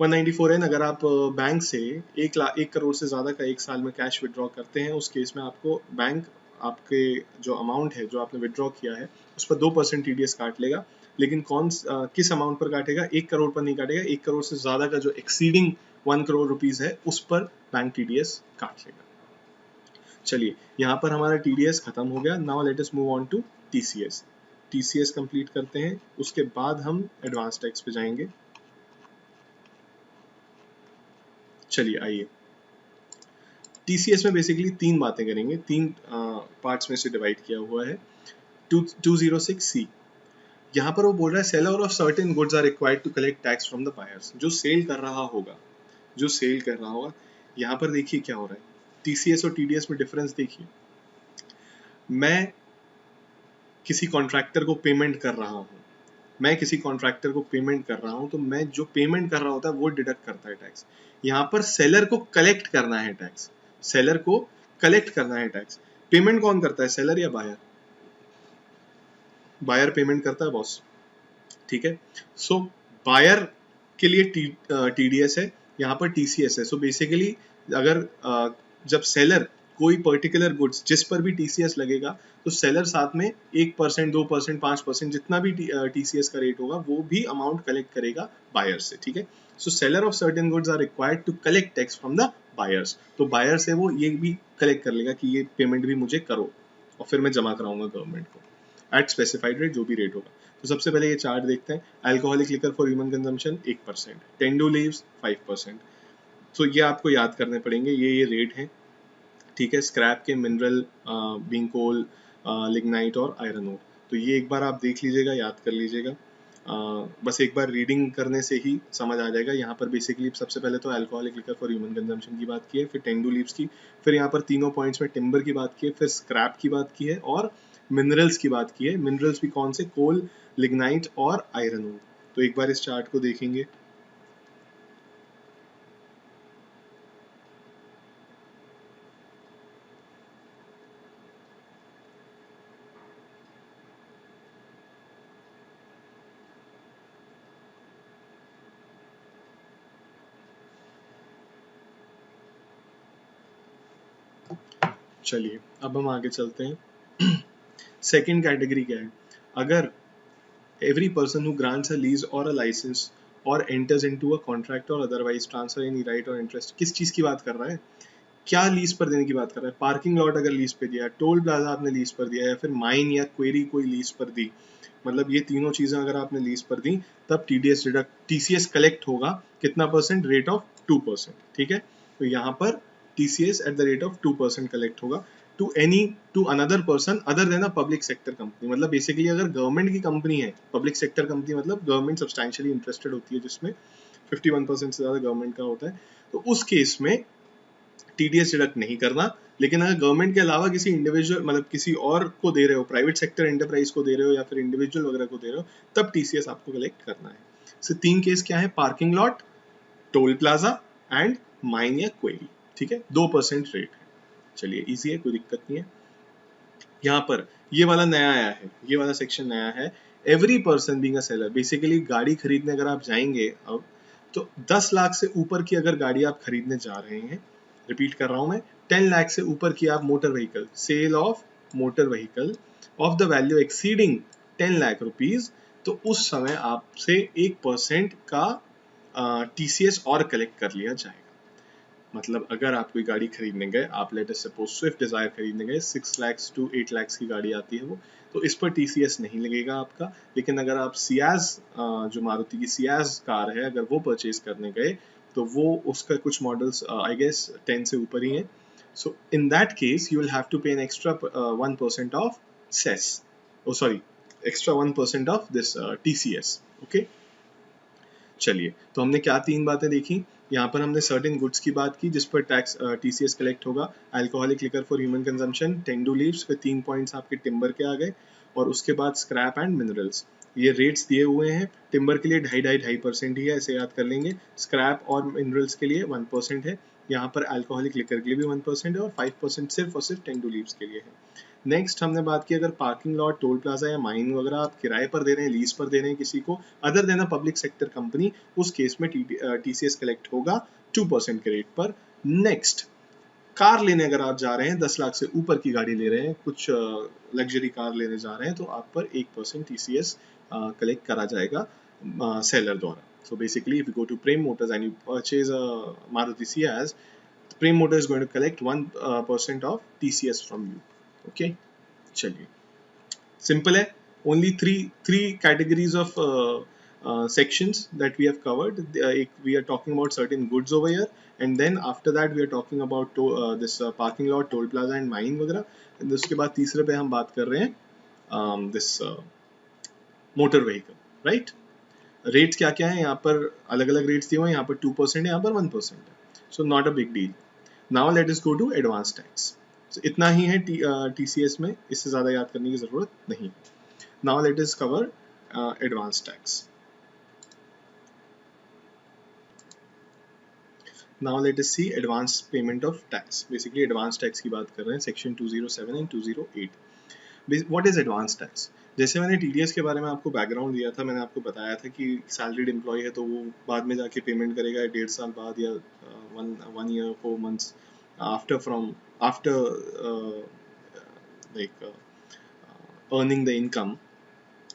194N, अगर आप बैंक से 1 करोड़ से ज़्यादा का एक साल में कैश विड्रॉ करते हैं, उस केस में आपको बैंक आपके जो अमाउंट है जो आपने विड्रॉ किया है उस पर 2% TDS काट लेगा। लेकिन किस अमाउंट पर काटेगा, 1 करोड़ पर नहीं काटेगा, 1 करोड़ से ज़्यादा का जो एक्सीडिंग 1 करोड़ रुपीज़ है उस पर बैंक TDS काट लेगा। चलिए, यहाँ पर हमारा TDS खत्म हो गया। Now let us move on to TCS complete करते हैं, उसके बाद हम एडवांस टैक्स पे जाएंगे। चलिए आइए, TCS में बेसिकली 3 बातें करेंगे, 3 पार्ट्स में से डिवाइड किया हुआ है। 206C, यहाँ पर वो बोल रहा है seller of certain goods are required to collect tax from the buyers. जो सेल कर रहा होगा, यहाँ पर देखिए क्या हो रहा है, TCS और TDS में डिफरेंस देखिए। मैं किसी कॉन्ट्रैक्टर को पेमेंट कर रहा हूँ, तो मैं जो पेमेंट कर रहा होता है वो डिडक्ट करता है टैक्स। यहाँ पर सेलर को कलेक्ट करना है टैक्स, पेमेंट कौन करता है, सेलर या बायर? बायर पेमेंट करता है बॉस, ठीक है। सो बायर के लिए TDS है, यहाँ पर TCS है। सो बेसिकली अगर जब सेलर कोई पर्टिकुलर गुड्स जिस पर भी TCS लगेगा तो सेलर साथ में 1%, 2%, 5% जितना भी TCS का रेट होगा वो भी अमाउंट कलेक्ट करेगा बायर से, ठीक है। So seller of certain goods are required to collect tax from the buyers, तो बायर से वो ये भी कलेक्ट कर लेगा कि ये पेमेंट भी मुझे करो और फिर मैं जमा कराऊंगा गवर्नमेंट को एट स्पेसिफाइड रेट, जो भी रेट होगा। तो सबसे पहले ये चार्ट देखते हैं। Alcoholic liquor for human consumption 1%, tendu leaves 5%। तो ये आपको याद करने पड़ेंगे, ये रेट हैं, ठीक है। स्क्रैप के मिनरल, बीइंग कोल, लिग्नाइट और आयरन ओर, तो ये एक बार आप देख लीजिएगा, याद कर लीजिएगा। बस एक बार रीडिंग करने से ही समझ आ जाएगा। यहाँ पर बेसिकली सबसे पहले तो alcoholic liquor for human consumption की बात की है, फिर टेंडू लीव्स की, फिर यहाँ पर तीनों पॉइंट्स में टिम्बर की बात की है, फिर स्क्रैप की बात की है और मिनरल्स की बात की है। मिनरल्स भी कौन से, कोल, लिग्नाइट और आयरन ओर। तो एक बार इस चार्ट को देखेंगे। चलिए अब हम आगे चलते हैं। सेकेंड कैटेगरी क्या है, अगर every person who grants a lease or a license or enters into a contract or otherwise transfer any right or interest, किस चीज की बात कर रहा है, क्या लीज पर देने की बात कर रहा है, पार्किंग लॉट अगर लीज पे दिया, टोल प्लाजा आपने लीज पर दिया, या फिर माइन या क्वेरी कोई लीज पर दी, मतलब ये तीनों चीजें अगर आपने लीज पर दी, तब टीडीएस डिडक्ट टीसीएस कलेक्ट होगा कितना परसेंट, रेट ऑफ 2%, ठीक है। तो यहाँ पर TCS at the rate of 2% collect होगा to another person other than a public sector company. मतलब बेसिकली अगर गवर्नमेंट की कंपनी है, पब्लिक सेक्टर कंपनी मतलब गवर्नमेंट सब्सटैंशियली इंटरेस्टेड होती है, जिसमें 51% से ज्यादा गवर्नमेंट का होता है, तो उस केस में टीडीएस डिडक्ट नहीं करना। लेकिन अगर गवर्नमेंट के अलावा किसी इंडिविजुअल मतलब किसी और को दे रहे हो, प्राइवेट सेक्टर एंटरप्राइज को दे रहे हो या फिर इंडिविजुअल वगैरह को दे रहे हो, तब टीसीएस आपको कलेक्ट करना है। so, 3 केस क्या है, parking lot, toll plaza and mine या क्वेरी, ठीक है। 2% रेट है। चलिए इजी है, कोई दिक्कत नहीं है। यहाँ पर ये वाला नया आया है, ये वाला सेक्शन नया है, every person being a seller. Basically गाड़ी खरीदने अगर आप जाएंगे अब, तो 10 लाख से ऊपर की अगर गाड़ी आप खरीदने जा रहे हैं, रिपीट कर रहा हूं मैं, 10 लाख से ऊपर की आप motor vehicle, sale of motor vehicle of the value exceeding 10 lakh rupees, तो उस समय आपसे 1% का टीसीएस और कलेक्ट कर लिया जाएगा। मतलब अगर आप कोई गाड़ी खरीदने गए, आप let us suppose Swift Dzire खरीदने गए, 6 लाख to 8 लाख की गाड़ी आती है वो, तो इस पर टीसीएस नहीं लगेगा आपका। लेकिन अगर आप सियाज, जो मारुति की सियाज कार है, अगर वो परचेज करने गए, तो वो उसका कुछ मॉडल्स आई गेस 10 से ऊपर ही है। So in that case you will have to pay an extra 1% of cess, oh sorry, extra 1% of this TCS, okay. चलिए, तो हमने क्या 3 बातें देखी। यहाँ पर हमने सर्टेन गुड्स की बात की जिस पर टैक्स टीसीएस कलेक्ट होगा, alcoholic liquor for human consumption, tendu leaves पे 3 पॉइंट्स आपके टिम्बर के आ गए, और उसके बाद स्क्रैप एंड मिनरल्स, ये रेट्स दिए हुए हैं। टिम्बर के लिए 2.5% ही है, ऐसे याद कर लेंगे। स्क्रैप और मिनरल्स के लिए 1% है। यहाँ पर अल्कोहलिक लिकर के लिए भी 1% है, और 5% सिर्फ और सिर्फ टेंडू लीव्स के लिए है। नेक्स्ट हमने बात की, अगर पार्किंग लॉट, टोल प्लाजा या माइन वगैरह आप किराए पर दे रहे हैं, लीज पर दे रहे हैं किसी को other than a public sector company, उस केस में टीसीएस कलेक्ट होगा 2% के रेट पर। नेक्स्ट, कार लेने अगर आप जा रहे हैं, 10 लाख से ऊपर की गाड़ी ले रहे हैं, कुछ लग्जरी कार लेने जा रहे हैं, तो आप पर 1% टीसीएस कलेक्ट करा जाएगा सेलर द्वारा। So basically, if you go to Prem Motors and you purchase a Maruti Ciaz, Prem Motors is going to collect 1% of TCS from you. Okay, चलिए, simple है। Only three categories of sections that we have covered. We are talking about certain goods over here, and then after that we are talking about this parking lot, toll plaza and mine वगैरह। and उसके बाद तीसरे पे हम बात कर रहे हैं this motor vehicle, right? Rates क्या क्या है यहाँ पर, अलग अलग रेट्स दिए हुए हैं। यहाँ पर 2% है, यहाँ पर 1% है, so not a big deal. Now let us go to advance tax. इतना ही है टीसीएस में, इससे ज़्यादा याद करने की ज़रूरत नहीं। Now let us cover advance tax. Now let us see advance payment of tax. Basically advance tax की बात कर रहे हैं, section 207 and 208। What is advance tax? जैसे मैंने टीडीएस के बारे में आपको बैकग्राउंड दिया था, मैंने आपको बताया था कि सैलरीड एम्प्लॉय है तो वो बाद में जाके पेमेंट करेगा 1.5 साल बाद, या 1 year 4 months after like earning the income.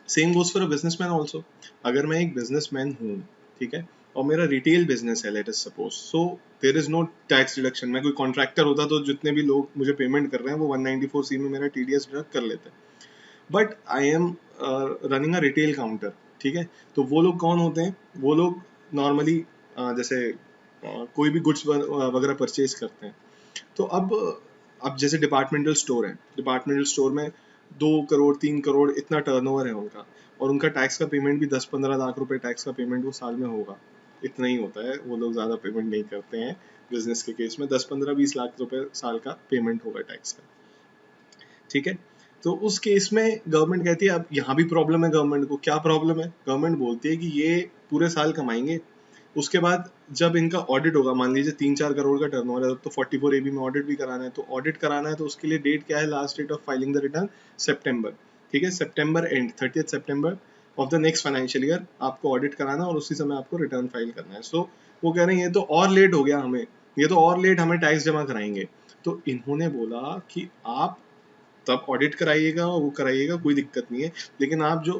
Same goes for a businessman also. अगर मैं एक बिजनेसमैन हूँ, ठीक है, और मेरा रिटेल बिजनेस है, let us suppose, so there is no tax deduction. मैं कोई कॉन्ट्रैक्टर होता तो जितने भी लोग मुझे पेमेंट कर रहे हैं वो 194C में मेरा टीडीएस डिडक्ट कर लेते हैं। But I am running a retail counter, ठीक है, तो वो लोग कौन होते हैं? वो लोग नॉर्मली जैसे कोई भी गुड्स वगैरह परचेज करते हैं, तो अब जैसे डिपार्टमेंटल स्टोर है, डिपार्टमेंटल स्टोर में 2 करोड़ 3 करोड़ इतना टर्नओवर है उनका, और उनका टैक्स का पेमेंट भी 10-15 लाख रुपए टैक्स का पेमेंट वो साल में होगा। इतना ही होता है, वो लोग ज़्यादा पेमेंट नहीं करते हैं। बिजनेस के केस में 10-15-20 लाख रुपए साल का पेमेंट होगा टैक्स का, ठीक है। तो उस केस में गवर्नमेंट कहती है, अब यहाँ भी प्रॉब्लम है गवर्नमेंट को। क्या प्रॉब्लम है? गवर्नमेंट बोलती है कि ये पूरे साल कमाएंगे, उसके बाद जब इनका ऑडिट होगा, मान लीजिए 3-4 करोड़ का टर्नओवर है, तो 44AB में ऑडिट भी कराना है। तो ऑडिट कराना है तो उसके लिए डेट क्या है? Last date of filing the return September, ठीक है, September end 30 September of the next financial year आपको ऑडिट कराना है, और उसी समय आपको रिटर्न फाइल करना है। सो वो कह रहे हैं ये तो और लेट हो गया हमें, ये तो और लेट हमें टैक्स जमा कराएंगे। तो इन्होंने बोला कि आप तब ऑडिट कराइएगा, वो कराइएगा, कोई दिक्कत नहीं है, लेकिन आप जो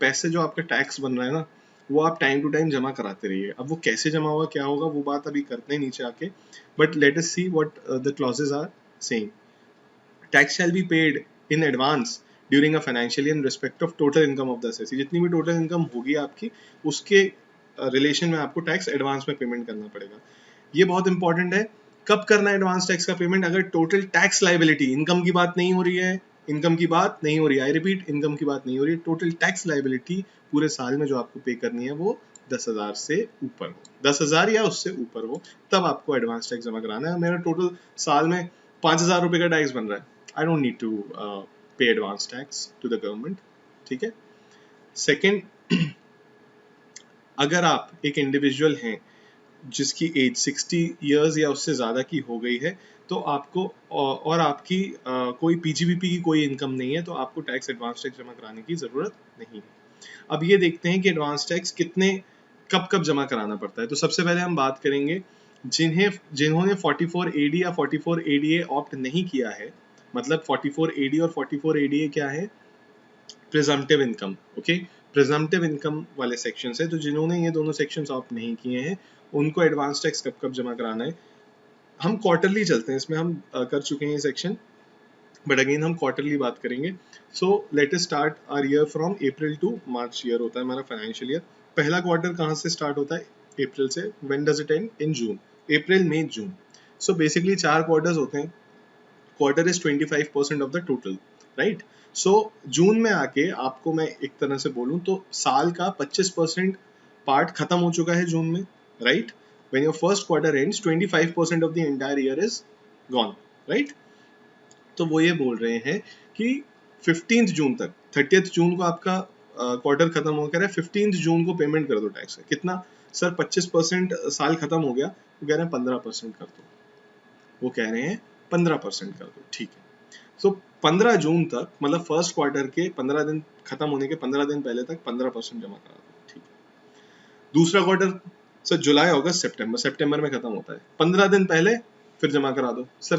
पैसे जो आपका टैक्स बन रहा है ना, वो आप टाइम टू टाइम जमा कराते रहिए। अब वो कैसे जमा होगा, क्या होगा, वो बात अभी करते हैं नीचे आके, but let us see what the clauses are saying. Tax shall be paid in advance during a financial year in respect of total income of the assessee. जितनी भी टोटल इनकम होगी आपकी, उसके रिलेशन में आपको टैक्स एडवांस में पेमेंट करना पड़ेगा। ये बहुत इंपॉर्टेंट है। कब करना है एडवांस टैक्स का पेमेंट? अगर टोटल टैक्स लाइबिलिटी, इनकम की बात नहीं हो रही है, इनकम की बात नहीं हो रही है, आई रिपीट, इनकम की बात नहीं हो रही है, टोटल टैक्स लाइबिलिटी पूरे साल में जो आपको पे करनी है वो 10,000 से ऊपर हो, 10,000 या उससे ऊपर हो, तब आपको एडवांस टैक्स जमा कराना है। मेरा टोटल साल में 5,000 रुपए का टैक्स बन रहा है, I don't need to pay advance tax to the government. ठीक है। सेकेंड, अगर आप एक इंडिविजुअल हैं जिसकी एज 60 इयर्स या उससे ज़्यादा की हो गई है, तो आपको और आपकी कोई पीजीबीपी की कोई इनकम नहीं है, तो आपको टैक्स एडवांस टैक्स जमा कराने की ज़रूरत नहीं है। अब ये देखते हैं कि एडवांस टैक्स कितने कब कब जमा कराना पड़ता है। तो सबसे पहले हम बात करेंगे जिन्होंने 44 AD या 44 ADA ऑप्ट नहीं किया है, मतलब 44 AD और 44 ADA क्या है? Presumptive income. Okay, presumptive income वाले सेक्शन है, तो जिन्होंने ये दोनों सेक्शंस ऑप्ट नहीं किए हैं उनको एडवांस टैक्स कब कब जमा कराना है। हम क्वार्टरली चलते हैं, इसमें हम कर चुके हैं ये सेक्शन, बट अगेन हम क्वार्टरली बात करेंगे। So let us start our year from April to March. Year होता है हमारा फाइनेंशियल ईयर। पहला क्वार्टर कहाँ से स्टार्ट होता है? अप्रैल से। When does it end? In June. April, May, June. So basically 4 quarters होते हैं। Quarter is 25% of the total, right. So June में आके आपको मैं एक तरह से बोलूं तो साल का 25% पार्ट खत्म हो चुका है जून में, right. When your first quarter ends 25% of the entire year is gone, right. तो वो ये बोल रहे हैं कि 15 जून तक, 30 जून को आपका क्वार्टर खत्म हो गया है, 15 जून को पेमेंट कर दो टैक्स का। कितना सर? 25% साल खत्म हो गया, वो कह रहे हैं 15% कर दो, वो कह रहे हैं 15% कर दो, ठीक है। सो 15 जून तक, मतलब फर्स्ट क्वार्टर के 15 दिन खत्म होने के 15 दिन पहले तक 15% जमा करा दो, ठीक है। दूसरा क्वार्टर सर जुलाई, अगस्त, सितंबर, सितंबर में खत्म होता है, 15 दिन पहले फिर जमा करा दो। सर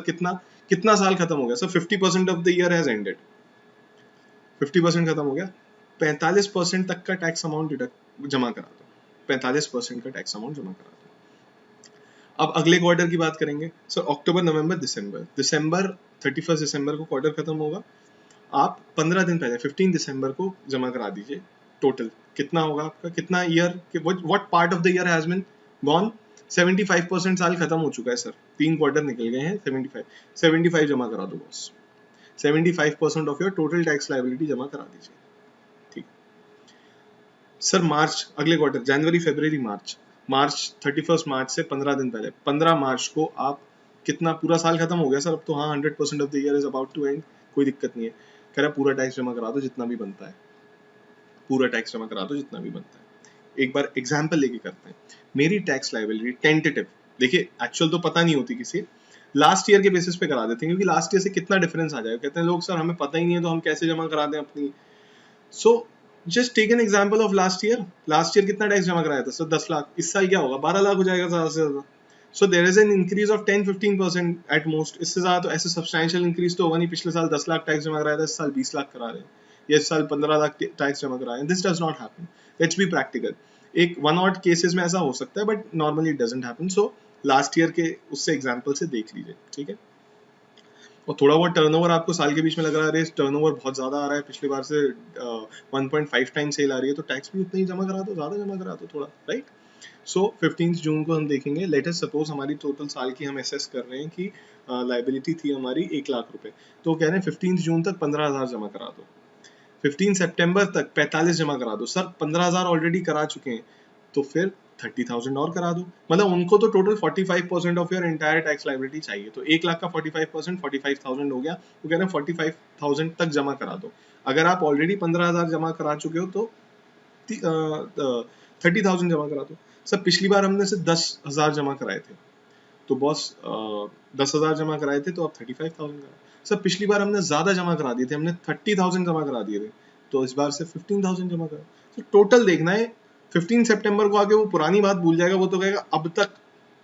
कितना साल खत्म हो गया? Sir 50% of the year has ended, 50% खत्म हो गया, 45% तक का टैक्स अमाउंट डिडक्ट जमा करा दो, 45% का टैक्स अमाउंट जमा करा दो। अब अगले क्वार्टर की बात करेंगे। सर अक्टूबर, नवंबर, दिसंबर 31 दिसंबर को क्वार्टर खत्म होगा, आप 15 दिन पहले 15 दिसंबर को जमा करा दीजिए। टोटल कितना होगा आपका? कितना year, what part of the year has been gone? 75% साल खत्म हो चुका है सर, 3 क्वार्टर निकल गए हैं, 75 जमा करा दो boss. 75% of your total tax liability जमा करा दीजिए, ठीक। सर मार्च, अगले क्वार्टर, जनवरी, फरवरी, मार्च 31 मार्च से 15 दिन पहले, 15 मार्च को आप कितना, पूरा साल खत्म हो गया सर अब तो, हाँ 100% of the year is about to end, कोई दिक्कत नहीं है, कह रहा पूरा टैक्स जमा करा दो जितना भी बनता है, पूरा टैक्स जमा करा दो जितना भी बनता है। एक बार एग्जाम्पल लेके करते हैं। मेरी टैक्स लायबिलिटी टेंटेटिव, देखिए एक्चुअल तो पता नहीं होती किसी, लास्ट ईयर के बेसिस पे करा देते हैं, क्योंकि लास्ट ईयर से कितना डिफरेंस आ जाएगा। कहते हैं लोग सर हमें पता ही नहीं है तो हम कैसे जमा करा दें अपनी। So just take an example of last year कितना टैक्स जमा कराया था सर? 10 लाख। इस साल क्या होगा? 12 लाख हो जाएगा ज्यादा से ज्यादा। So there is an increase of 10-15% at most, इससे ज्यादा तो ऐसे सब्सटैंशियल इंक्रीज तो होगा नहीं। पिछले साल 10 लाख टैक्स जमा कराया था, इस साल 20 लाख करा रहे हैं, या इस साल 15 लाख टैक्स जमा करा रहे हैं। This does not happen, let's be practical. एक वन ऑट केसेस में ऐसा हो सकता है, but normally it doesn't happen. So last year के उससे एग्जाम्पल से देख लीजिए, ठीक है। और थोड़ा बहुत टर्नओवर आपको साल के बीच में लग रहा है, टर्नओवर बहुत ज्यादा आ रहा है, पिछली बार से 1.5 टाइम सेल आ रही है, तो टैक्स भी उतना ही जमा करा दो, ज्यादा जमा करा दो थोड़ा, राइट। सो 15 जून को हम देखेंगे। लेट अस सपोज हमारी टोटल साल की हम असेस कर रहे हैं कि लाइबिलिटी थी हमारी 1 लाख रुपए, तो कह रहे हैं 15 जून तक 15,000 जमा करा दो, 15 सितंबर तक 45 जमा करा दो। सर 15,000 ऑलरेडी करा चुके हैं, तो फिर 30,000 और करा दो। मतलब उनको तो total 45% of your entire tax liability चाहिए, तो 1 लाख का 45% 45,000 हो गया, तो कह रहे हैं 45,000 तक जमा करा दो। अगर आप ऑलरेडी 15,000 जमा करा चुके हो तो 30,000 जमा करा दो। सर पिछली बार हमने सिर्फ 10,000 जमा कराए थे, तो बॉस 10,000 जमा कराए थे तो आप 35,000 करा। सर पिछली बार हमने ज्यादा जमा करा दिए थे, हमने 30,000 जमा करा दिए थे, तो इस बार से 15,000 जमा करा। तो टोटल देखना है। 15 सितंबर को आके वो पुरानी बात भूल जाएगा, वो तो कहेगा अब तक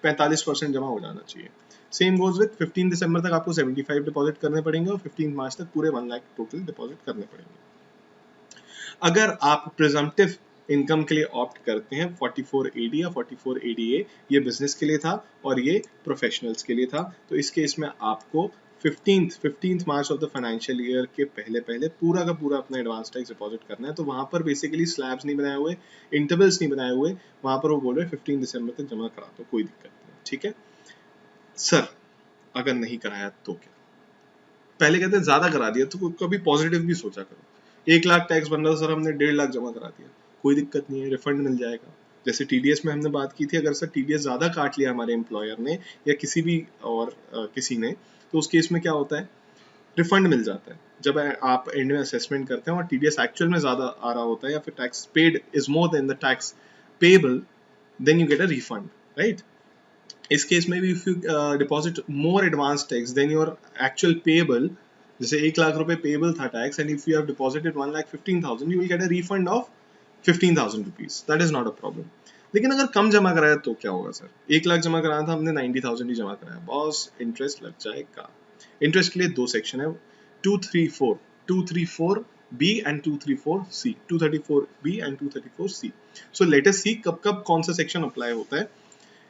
45% जमा हो जाना चाहिए। सेम गोज विद 15 दिसंबर तक आपको 75 डिपॉजिट करने पड़ेंगे, और 15 मार्च तक पूरे 1 लाख टोटल डिपॉजिट करने पड़ेंगे। अगर आप प्रिजम्पटिव इनकम के लिए ऑप्ट करते हैं 44AD या 44ADA, ये बिजनेस के लिए था और ये प्रोफेशनल्स के लिए था। तो इस केस में आपको 15th March of the financial year के पहले पहले पूरा का पूरा अपना एडवांस टैक्स डिपॉजिट करना है। तो वहां पर बेसिकली स्लैब्स नहीं बनाए हुए, इंटरवल्स नहीं बनाए हुए, वहां पर वो बोल रहे 15 दिसंबर तक जमा करा दो, कोई दिक्कत नहीं। ठीक है सर, अगर नहीं कराया तो क्या? पहले कहते हैं ज्यादा करा दिया तो कभी पॉजिटिव भी सोचा करो। 1 लाख टैक्स बन रहा था सर, हमने 1.5 लाख जमा करा दिया, कोई दिक्कत नहीं है, रिफंड मिल जाएगा। जैसे टीडीएस में हमने बात की थी, अगर सर टीडीएस ज्यादा काट लिया हमारे एम्प्लॉयर ने या किसी भी और किसी ने, तो उस केस में क्या होता है, रिफंड मिल जाता है। जब आप एंड में असेसमेंट करते हैं और टीडीएस एक्चुअल में ज्यादा आ रहा होता है या फिर tax paid is more than the tax payable, then you get a refund, right. इस केस में भी if you deposit more advance tax than your actual payable, जैसे 1 लाख रुपए पेएबल था tax and if you have deposited 1,15,000 you will get a refund of 15,000 rupees, that is not a problem. लेकिन अगर कम जमा कराया तो क्या होगा सर? 1 लाख जमा कराया था हमने, 90,000 ही जमा कराया, बॉस इंटरेस्ट लग जाएगा। इंटरेस्ट के लिए 2 सेक्शन है, 234B and 234C, 234B and 234C। So let us see कब कब कौन सा सेक्शन अप्लाई होता है।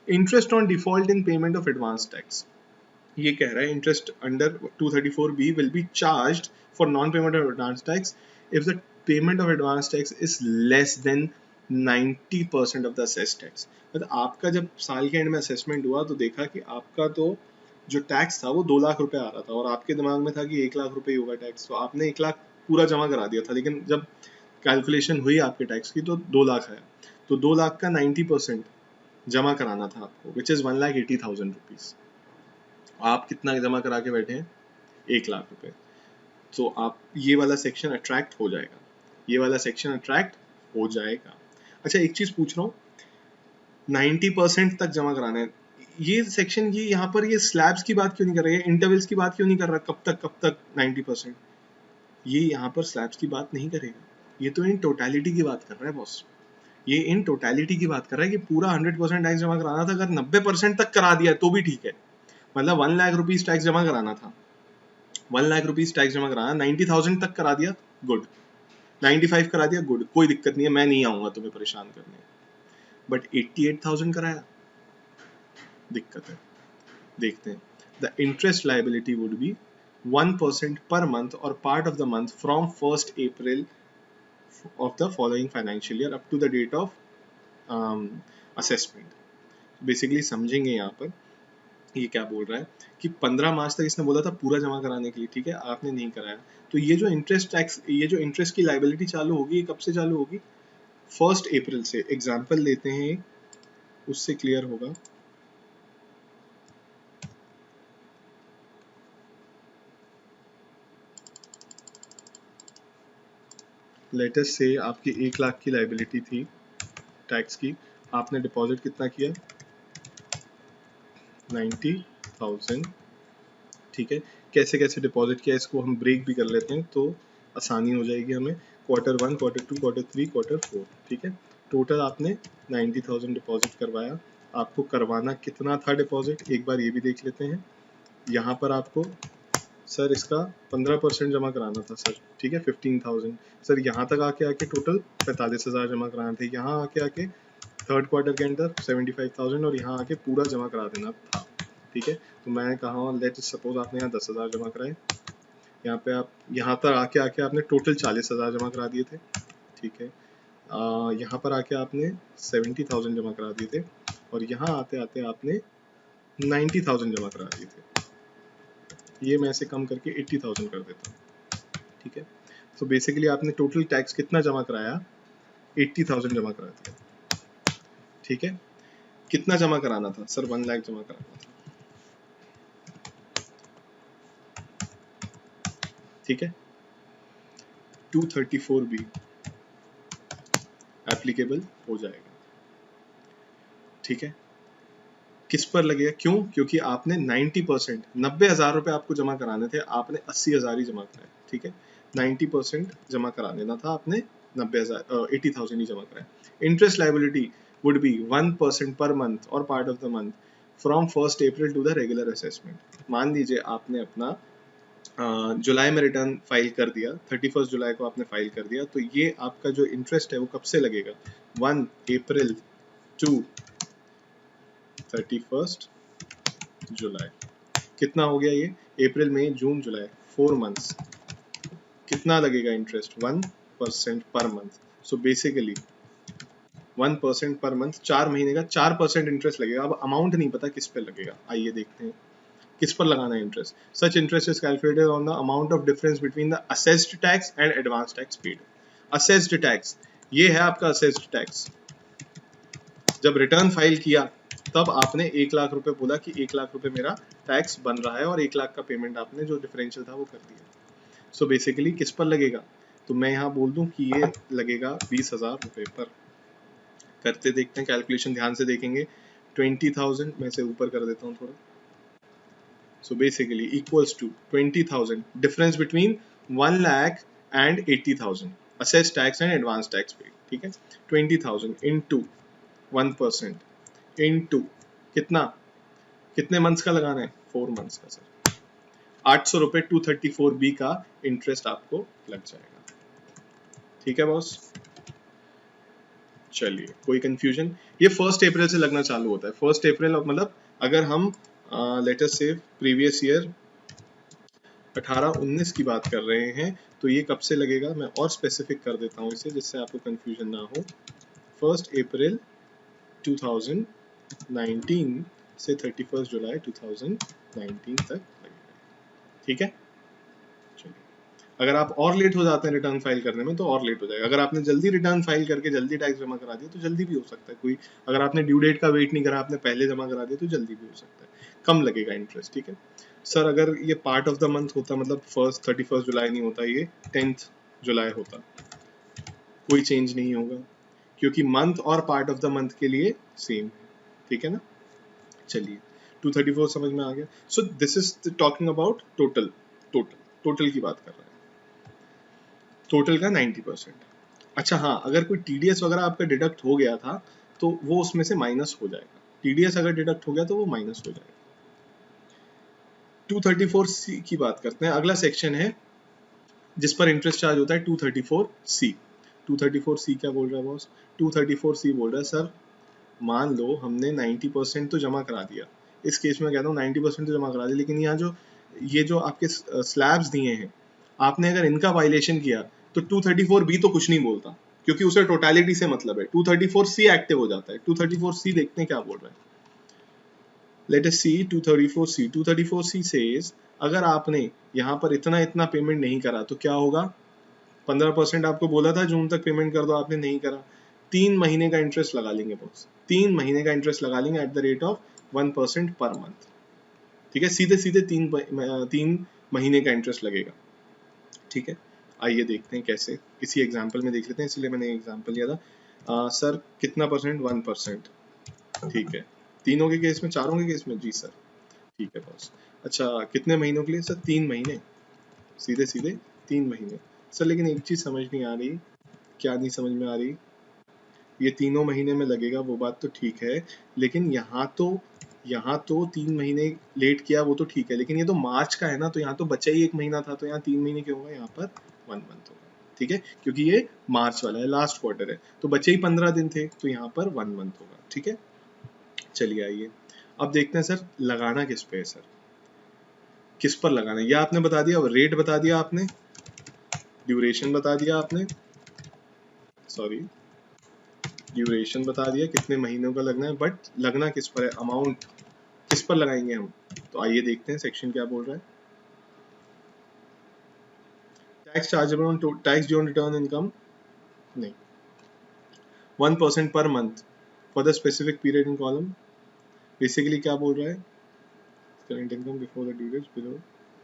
Interest on default in payment of advance tax, ये कह रहा है interest under 234B will be charged for non payment of advance tax if the payment of advance tax is less than 90% of the assessed tax. मतलब आपका जब साल के एंड में असेसमेंट हुआ तो देखा कि आपका तो जो टैक्स था वो 2 लाख रुपए आ रहा था और आपके दिमाग में था कि 1 लाख रुपए ही होगा टैक्स, तो आपने 1 लाख पूरा जमा करा दिया था। लेकिन जब कैलकुलेशन हुई आपके टैक्स की तो 2 लाख आया, तो 2 लाख का 90% जमा कराना था आपको, विच इज 1,80,000 रुपीज। आप कितना जमा करा के बैठे हैं? 1 लाख रुपए। तो आप ये वाला सेक्शन अट्रैक्ट हो जाएगा, ये वाला सेक्शन अट्रैक्ट हो जाएगा। अच्छा एक चीज पूछ रहा हूँ, 90% तक जमा कराना है, ये सेक्शन ये यहाँ पर ये स्लैब्स की बात क्यों नहीं कर रहा है, इंटरवल्स की बात क्यों नहीं कर रहा, कब तक 90%? ये यहाँ पर स्लैब्स की बात नहीं करेगा, ये तो इन टोटलिटी की बात कर रहा है बॉस। ये इन टोटलिटी की बात कर रहा है कि पूरा 100% टैक्स जमा कराना था, अगर 90% तक करा दिया तो भी ठीक है। मतलब 1 लाख रुपीज टैक्स जमा कराना था, 1 लाख रुपीज टैक्स जमा कराना, 90,000 तक करा दिया, गुड। 95 करा दिया, गुड, कोई दिक्कत नहीं है, मैं नहीं आऊंगा तुम्हें परेशान करने। बट 88,000 कराया, दिक्कत है। देखते हैं, the interest liability would be 1% per month or part of the month from 1st April of the following financial year up to the date of assessment। Basically समझेंगे यहाँ पर ये क्या बोल रहा है कि 15 मार्च तक इसने बोला था पूरा जमा कराने के लिए, ठीक है, आपने नहीं कराया, तो ये जो इंटरेस्ट टैक्स, ये जो इंटरेस्ट की लाइबिलिटी चालू होगी, ये कब से चालू होगी? 1st अप्रैल से। एग्जाम्पल लेते हैं, उससे क्लियर होगा। लेट अस से आपकी 1 लाख की लाइबिलिटी थी टैक्स की, आपने डिपॉजिट कितना किया? 90,000, ठीक है। कैसे कैसे डिपॉजिट किया इसको हम ब्रेक भी कर लेते हैं तो आसानी हो जाएगी हमें। Q1, Q2, Q3, Q4, ठीक है। टोटल आपने 90,000 डिपॉजिट करवाया। आपको करवाना कितना था डिपॉजिट, एक बार ये भी देख लेते हैं। यहाँ पर आपको सर इसका 15% जमा कराना था सर, ठीक है, 15,000। सर यहाँ तक आके टोटल 45,000 जमा कराना थे, यहाँ आके 3rd क्वार्टर के अंदर 75,000 और यहाँ आके पूरा जमा करा देना था, ठीक है। तो मैं कहा लेट सपोज आपने यहाँ 10,000 जमा कराए, यहाँ पे आप यहाँ पर आके आपने टोटल 40,000 जमा करा दिए थे, ठीक है। यहाँ पर आके आपने 70,000 जमा करा दिए थे और यहाँ आते आते आपने 90,000 जमा करा दिए थे। ये मैं ऐसे कम करके 80,000 कर देता हूँ, ठीक है। तो बेसिकली आपने टोटल टैक्स कितना जमा कराया? 80,000 जमा करा दिया, ठीक है। कितना जमा कराना था सर? 1 लाख जमा कराना था, ठीक है। 234B एप्लीकेबल हो जाएगा, ठीक है। किस पर लगेगा? क्यों? क्योंकि आपने 90%, 90,000 रुपए आपको जमा कराने थे, आपने 80,000 ही जमा कराए, ठीक है। 90% जमा करा देना था आपने, 80,000 ही जमा कराए। Interest liability would be 1% per month और part of the month from 1st April to the regular assessment. मान लीजिए आपने अपना जुलाई में रिटर्न फाइल कर दिया, 31 जुलाई को आपने फाइल कर दिया, तो ये आपका जो इंटरेस्ट है वो कब से लगेगा, 1 अप्रैल टू 31 जुलाई। कितना हो गया ये, अप्रैल मई जून जुलाई, 4 मंथ्स। कितना लगेगा interest, 1% per month. So basically 1% per month, 4 महीने का 4% इंटरेस्ट लगेगा। अब अमाउंट नहीं पता किस पे लगेगा, आइए देखते हैं किस पर लगाना है interest. Such interest is calculated on the amount of difference between the assessed tax and advance tax paid. Assessed tax, ये है आपका असेस्ड टैक्स। जब रिटर्न फाइल किया तब आपने 1 लाख रुपए बोला कि 1 लाख रुपए मेरा टैक्स बन रहा है, और 1 लाख का पेमेंट आपने जो डिफरेंशियल था वो कर दिया। सो बेसिकली किस पर लगेगा, तो मैं यहाँ बोल दूं कि ये लगेगा 20,000 रुपए पर। करते देखते हैं कैलकुलेशन, ध्यान से देखेंगे। 20,000 मैं से ऊपर कर देता हूँ थोड़ा। So basically equals to 20,000 difference between 1 lakh and 80,000 assessed tax and advance tax paid, ठीक है। 20,000 into 1% into कितना, कितने मंथ्स का लगाना है, 4 मंथ्स का सर। 800 रुपए 234B का इंटरेस्ट आपको लग जाएगा, ठीक है बॉस। चलिए, कोई कंफ्यूजन, ये 1 अप्रैल से लगना चालू होता है। 1 अप्रैल मतलब अगर हम लेट अस से प्रीवियस ईयर 18-19 की बात कर रहे हैं, तो ये कब से लगेगा, मैं और स्पेसिफिक कर देता हूँ इसे जिससे आपको कंफ्यूजन ना हो। 1 अप्रैल 2019 से 31 जुलाई 2019 तक लगेगा, ठीक है। अगर आप और लेट हो जाते हैं रिटर्न फाइल करने में तो और लेट हो जाएगा। अगर आपने जल्दी रिटर्न फाइल करके जल्दी टैक्स जमा करा दिया तो जल्दी भी हो सकता है कोई। अगर आपने ड्यू डेट का वेट नहीं करा, आपने पहले जमा करा दिया तो जल्दी भी हो सकता है, कम लगेगा इंटरेस्ट, ठीक है। सर अगर ये पार्ट ऑफ द मंथ होता, मतलब 31 जुलाई नहीं होता, ये 10 जुलाई होता, कोई चेंज नहीं होगा क्योंकि मंथ और पार्ट ऑफ द मंथ के लिए सेम है, ठीक है ना। चलिए 234 समझ में आ गया। सो this is talking about total, total की बात कर रहे हैं, टोटल का 90%। अच्छा हाँ, अगर कोई टीडीएस वगैरह आपका डिडक्ट हो गया था तो वो उसमें से माइनस हो जाएगा। टीडीएस अगर डिडक्ट हो गया तो वो माइनस हो जाएगा। 234C की बात करते हैं। अगला सेक्शन है जिस पर इंटरेस्ट चार्ज होता है 234C। 234C क्या बोल रहा है बॉस, 234C बोल रहा है सर मान लो हमने 90% तो जमा करा दिया, इस केस में कहता हूँ 90% तो जमा करा दिया, लेकिन यहाँ जो ये जो आपके स्लैब्स दिए हैं आपने अगर इनका वायलेशन किया तो 234B तो कुछ नहीं बोलता क्योंकि उसे टोटलिटी से मतलब है। 234C एक्टिव हो जाता है। 234C देखते हैं क्या बोल रहा है। लेट अस सी 234C। 234C सेज अगर आपने यहाँ पर इतना इतना पेमेंट नहीं करा तो क्या होगा, 15% आपको बोला था जून तक पेमेंट कर दो, आपने नहीं करा, 3 महीने का इंटरेस्ट लगा लेंगे बॉस, 3 महीने का इंटरेस्ट लगा लेंगे eight the rate of 1% per month, ठीक है। सीधे सीधे 3 महीने का इंटरेस्ट लगेगा, ठीक है। आइए देखते हैं कैसे, इसी एग्जाम्पल में देख लेते हैं, इसलिए मैंने एग्जाम्पल लिया था। सर कितना परसेंट, 1%, ठीक है। तीनों के केस में, चारों के केस में, जी सर, ठीक है बॉस। अच्छा कितने महीनों के लिए सर, 3 महीने, सीधे सीधे 3 महीने। सर लेकिन एक चीज समझ नहीं आ रही, क्या नहीं समझ में आ रही, ये तीनों महीने में लगेगा वो बात तो ठीक है, लेकिन यहाँ तो 3 महीने लेट किया वो तो ठीक है, लेकिन ये तो मार्च का है ना, तो यहाँ तो बचा ही 1 महीना था, तो यहाँ 3 महीने क्यों होगा, यहाँ पर 1 मंथ होगा, ठीक है, क्योंकि ये मार्च वाला है, लास्ट क्वार्टर है, तो बचे ही 15 दिन थे, तो यहाँ पर 1 मंथ होगा, ठीक है। चलिए आइए अब देखते हैं सर लगाना किस पे है, सर किस पर लगाना है, यह आपने बता दिया, रेट बता दिया आपने, ड्यूरेशन बता दिया आपने, सॉरी ड्यूरेशन बता दिया कितने महीनों का लगना है, बट लगना किस पर है, अमाउंट किस पर लगाएंगे हम, तो आइए देखते हैं सेक्शन क्या बोल रहा है। Tax chargeable on tax due on return income, नहीं, 1% per month for the specific period in column. Basically क्या बोल रहा है, current income before the due date below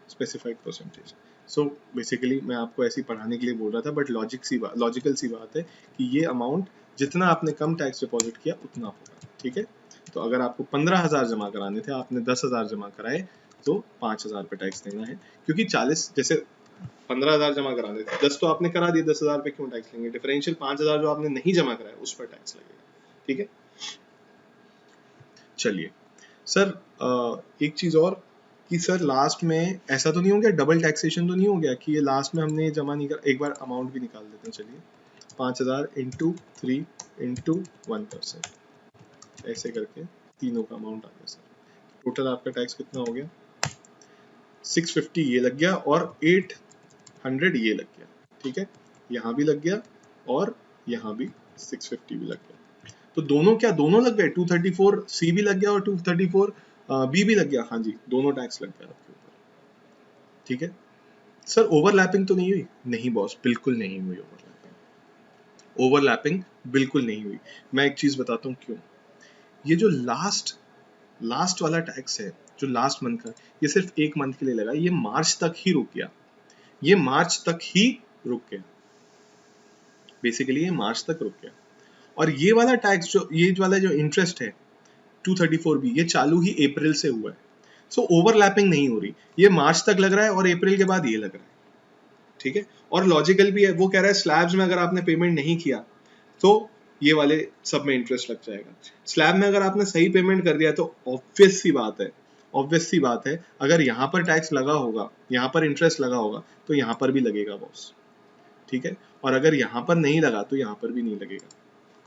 specified percentage. So basically मैं आपको ऐसे ही पढ़ाने के लिए बोल रहा था, बट लॉजिकल सी बात है कि ये अमाउंट जितना आपने कम टैक्स डिपॉजिट किया उतना होगा, ठीक है। तो अगर आपको 15,000 जमा कराने थे, आपने 10,000 जमा कराए, तो 5,000 पे टैक्स देना है, क्योंकि 40 जैसे 15,000 जमा कराने थे, 10 तो आपने करा दिए, 10,000 पे क्यों टैक्स लेंगे, डिफरेंशियल 5,000 जो आपने नहीं जमा कराया उस पर टैक्स लगेगा, ठीक है। चलिए सर एक चीज और, कि सर लास्ट में ऐसा तो नहीं हो गया, डबल टैक्सेशन तो नहीं हो गया कि ये लास्ट में हमने जमा नहीं कर, एक बार अमाउंट भी निकाल देते हैं, चलिए 5000 इंटू 3 इंटू 1%, ऐसे करके तीनों का अमाउंट आ गया सर। टोटल आपका टैक्स कितना हो गया, 650 ये लग गया और 800 ये लग गया, ठीक है, यहाँ भी लग गया और यहाँ भी 650 भी लग गया। तो दोनों क्या, दोनों लग गए, 234 सी भी लग गया और 234 बी भी लग गया, हाँ जी दोनों टैक्स लग गया आपके ऊपर, ठीक है। सर ओवरलैपिंग तो नहीं हुई, नहीं बॉस बिल्कुल नहीं हुई ओवरलैपिंग, ओवरलैपिंग बिल्कुल नहीं हुई। मैं एक चीज बताता हूँ क्यों। ये जो लास्ट वाला टैक्स है, जो लास्ट मंथ का, ये सिर्फ एक मंथ के लिए लगा, ये मार्च तक ही रुक गया, ये मार्च तक ही रुक गया, बेसिकली ये मार्च तक रुक गया। और ये वाला टैक्स जो, ये वाला जो इंटरेस्ट है 234B, ये चालू ही अप्रैल से हुआ है। सो ओवरलैपिंग नहीं हो रही, ये मार्च तक लग रहा है और अप्रैल के बाद ये लग रहा है, ठीक है। और लॉजिकल भी है, वो कह रहा है स्लैब्स में अगर आपने पेमेंट नहीं किया तो ये वाले सब में इंटरेस्ट लग जाएगा, स्लैब में अगर आपने सही पेमेंट कर दिया तो ऑब्वियस सी बात है, ऑब्वियस सी बात है, अगर यहाँ पर टैक्स लगा होगा, यहाँ पर इंटरेस्ट लगा होगा तो यहाँ पर भी लगेगा बॉस, ठीक है। और अगर यहाँ पर नहीं लगा तो यहाँ पर भी नहीं लगेगा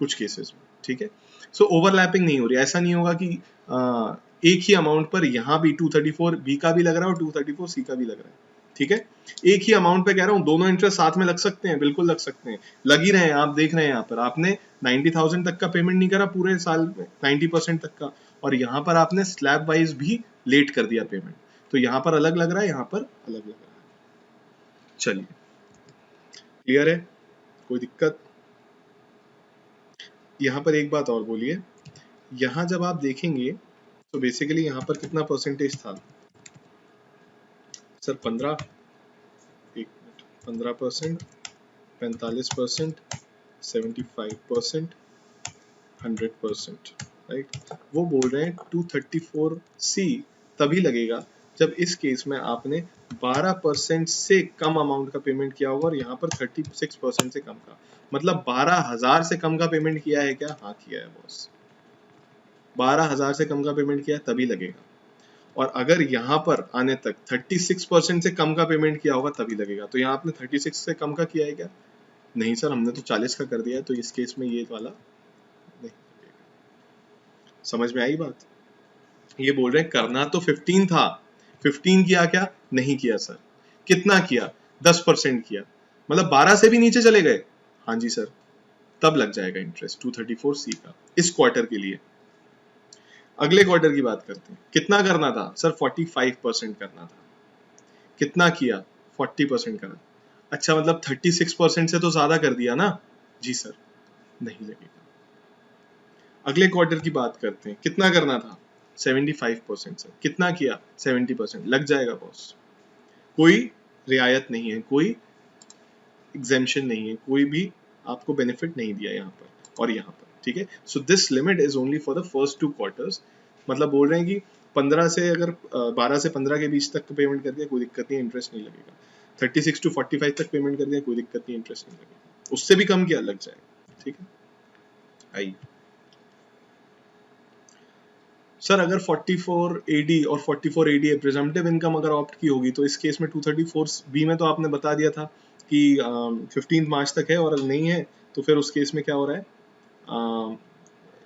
कुछ केसेस में, ठीक है। सो ओवरलैपिंग नहीं हो रही, ऐसा नहीं होगा कि एक ही अमाउंट पर यहाँ भी 234B का भी लग रहा है और 234C का भी लग रहा है, ठीक है। एक ही अमाउंट पे कह रहा हूँ, दोनों इंटरेस्ट साथ में लग सकते हैं, बिल्कुल लग सकते हैं, लग ही रहे हैं, आप देख रहे हैं यहाँ पर आपने 90,000 तक का पेमेंट नहीं करा पूरे साल में, 90% तक का, और यहाँ पर आपने स्लैब वाइज भी लेट कर दिया पेमेंट, तो यहाँ पर अलग लग रहा है, यहाँ पर अलग लग रहा है। चलिए क्लियर है, कोई दिक्कत। यहाँ पर एक बात और बोलिए, यहाँ जब आप देखेंगे तो बेसिकली यहाँ पर कितना परसेंटेज था सर, 15%, 45%, 75%, 100%, राइट। वो बोल रहे हैं 234C तभी लगेगा जब इस केस में आपने 12% से कम अमाउंट का पेमेंट किया होगा और यहाँ पर 36% से कम का, मतलब 12,000 से कम का पेमेंट किया है क्या, हाँ किया है बॉस, 12,000 से कम का पेमेंट किया है तभी लगेगा। और अगर यहाँ पर आने तक 36% से कम का पेमेंट किया होगा तभी लगेगा। तो यहाँ आपने 36 से कम का किया है क्या, नहीं सर हमने तो 40 का कर दिया है, तो इस केस में ये वाला नहीं लगेगा। समझ में आई बात। ये बोल रहे हैं करना तो 15 था, 15 किया क्या, नहीं किया सर, कितना किया, 10% किया, मतलब 12 से भी नीचे चले गए, हाँ जी सर, तब लग जाएगा इंटरेस्ट 234C का इस क्वार्टर के लिए। अगले क्वार्टर की बात करते हैं, कितना करना था सर, 45% करना था, कितना किया, 40% करा, अच्छा मतलब 36% से तो ज्यादा कर दिया ना, जी सर, नहीं लगेगा। अगले क्वार्टर की बात करते हैं, कितना करना था, 75% सर, कितना किया, 70%, लग जाएगा बॉस, कोई रियायत नहीं है, कोई एग्जेम्पशन नहीं है, कोई भी आपको बेनिफिट नहीं दिया यहाँ पर और यहाँ पर, ठीक है। So this limit is only for the first 2 quarters, मतलब बोल रहे हैं कि 15 से अगर 12 से 15 के बीच तक पेमेंट कर दिया कोई दिक्कत नहीं, इंटरेस्ट नहीं लगेगा, 36 to 45 तक पेमेंट कर दिया कोई दिक्कत नहीं, इंटरेस्ट नहीं लगेगा, उससे भी कम किया लग जाएगा, ठीक है। आइए सर, अगर 44AD और 44AD प्रिजम्पटिव इनकम अगर ऑप्ट की होगी तो इस केस में 234B में तो आपने बता दिया था कि 15 मार्च तक है, और अगर नहीं है तो फिर उस केस में क्या हो रहा है,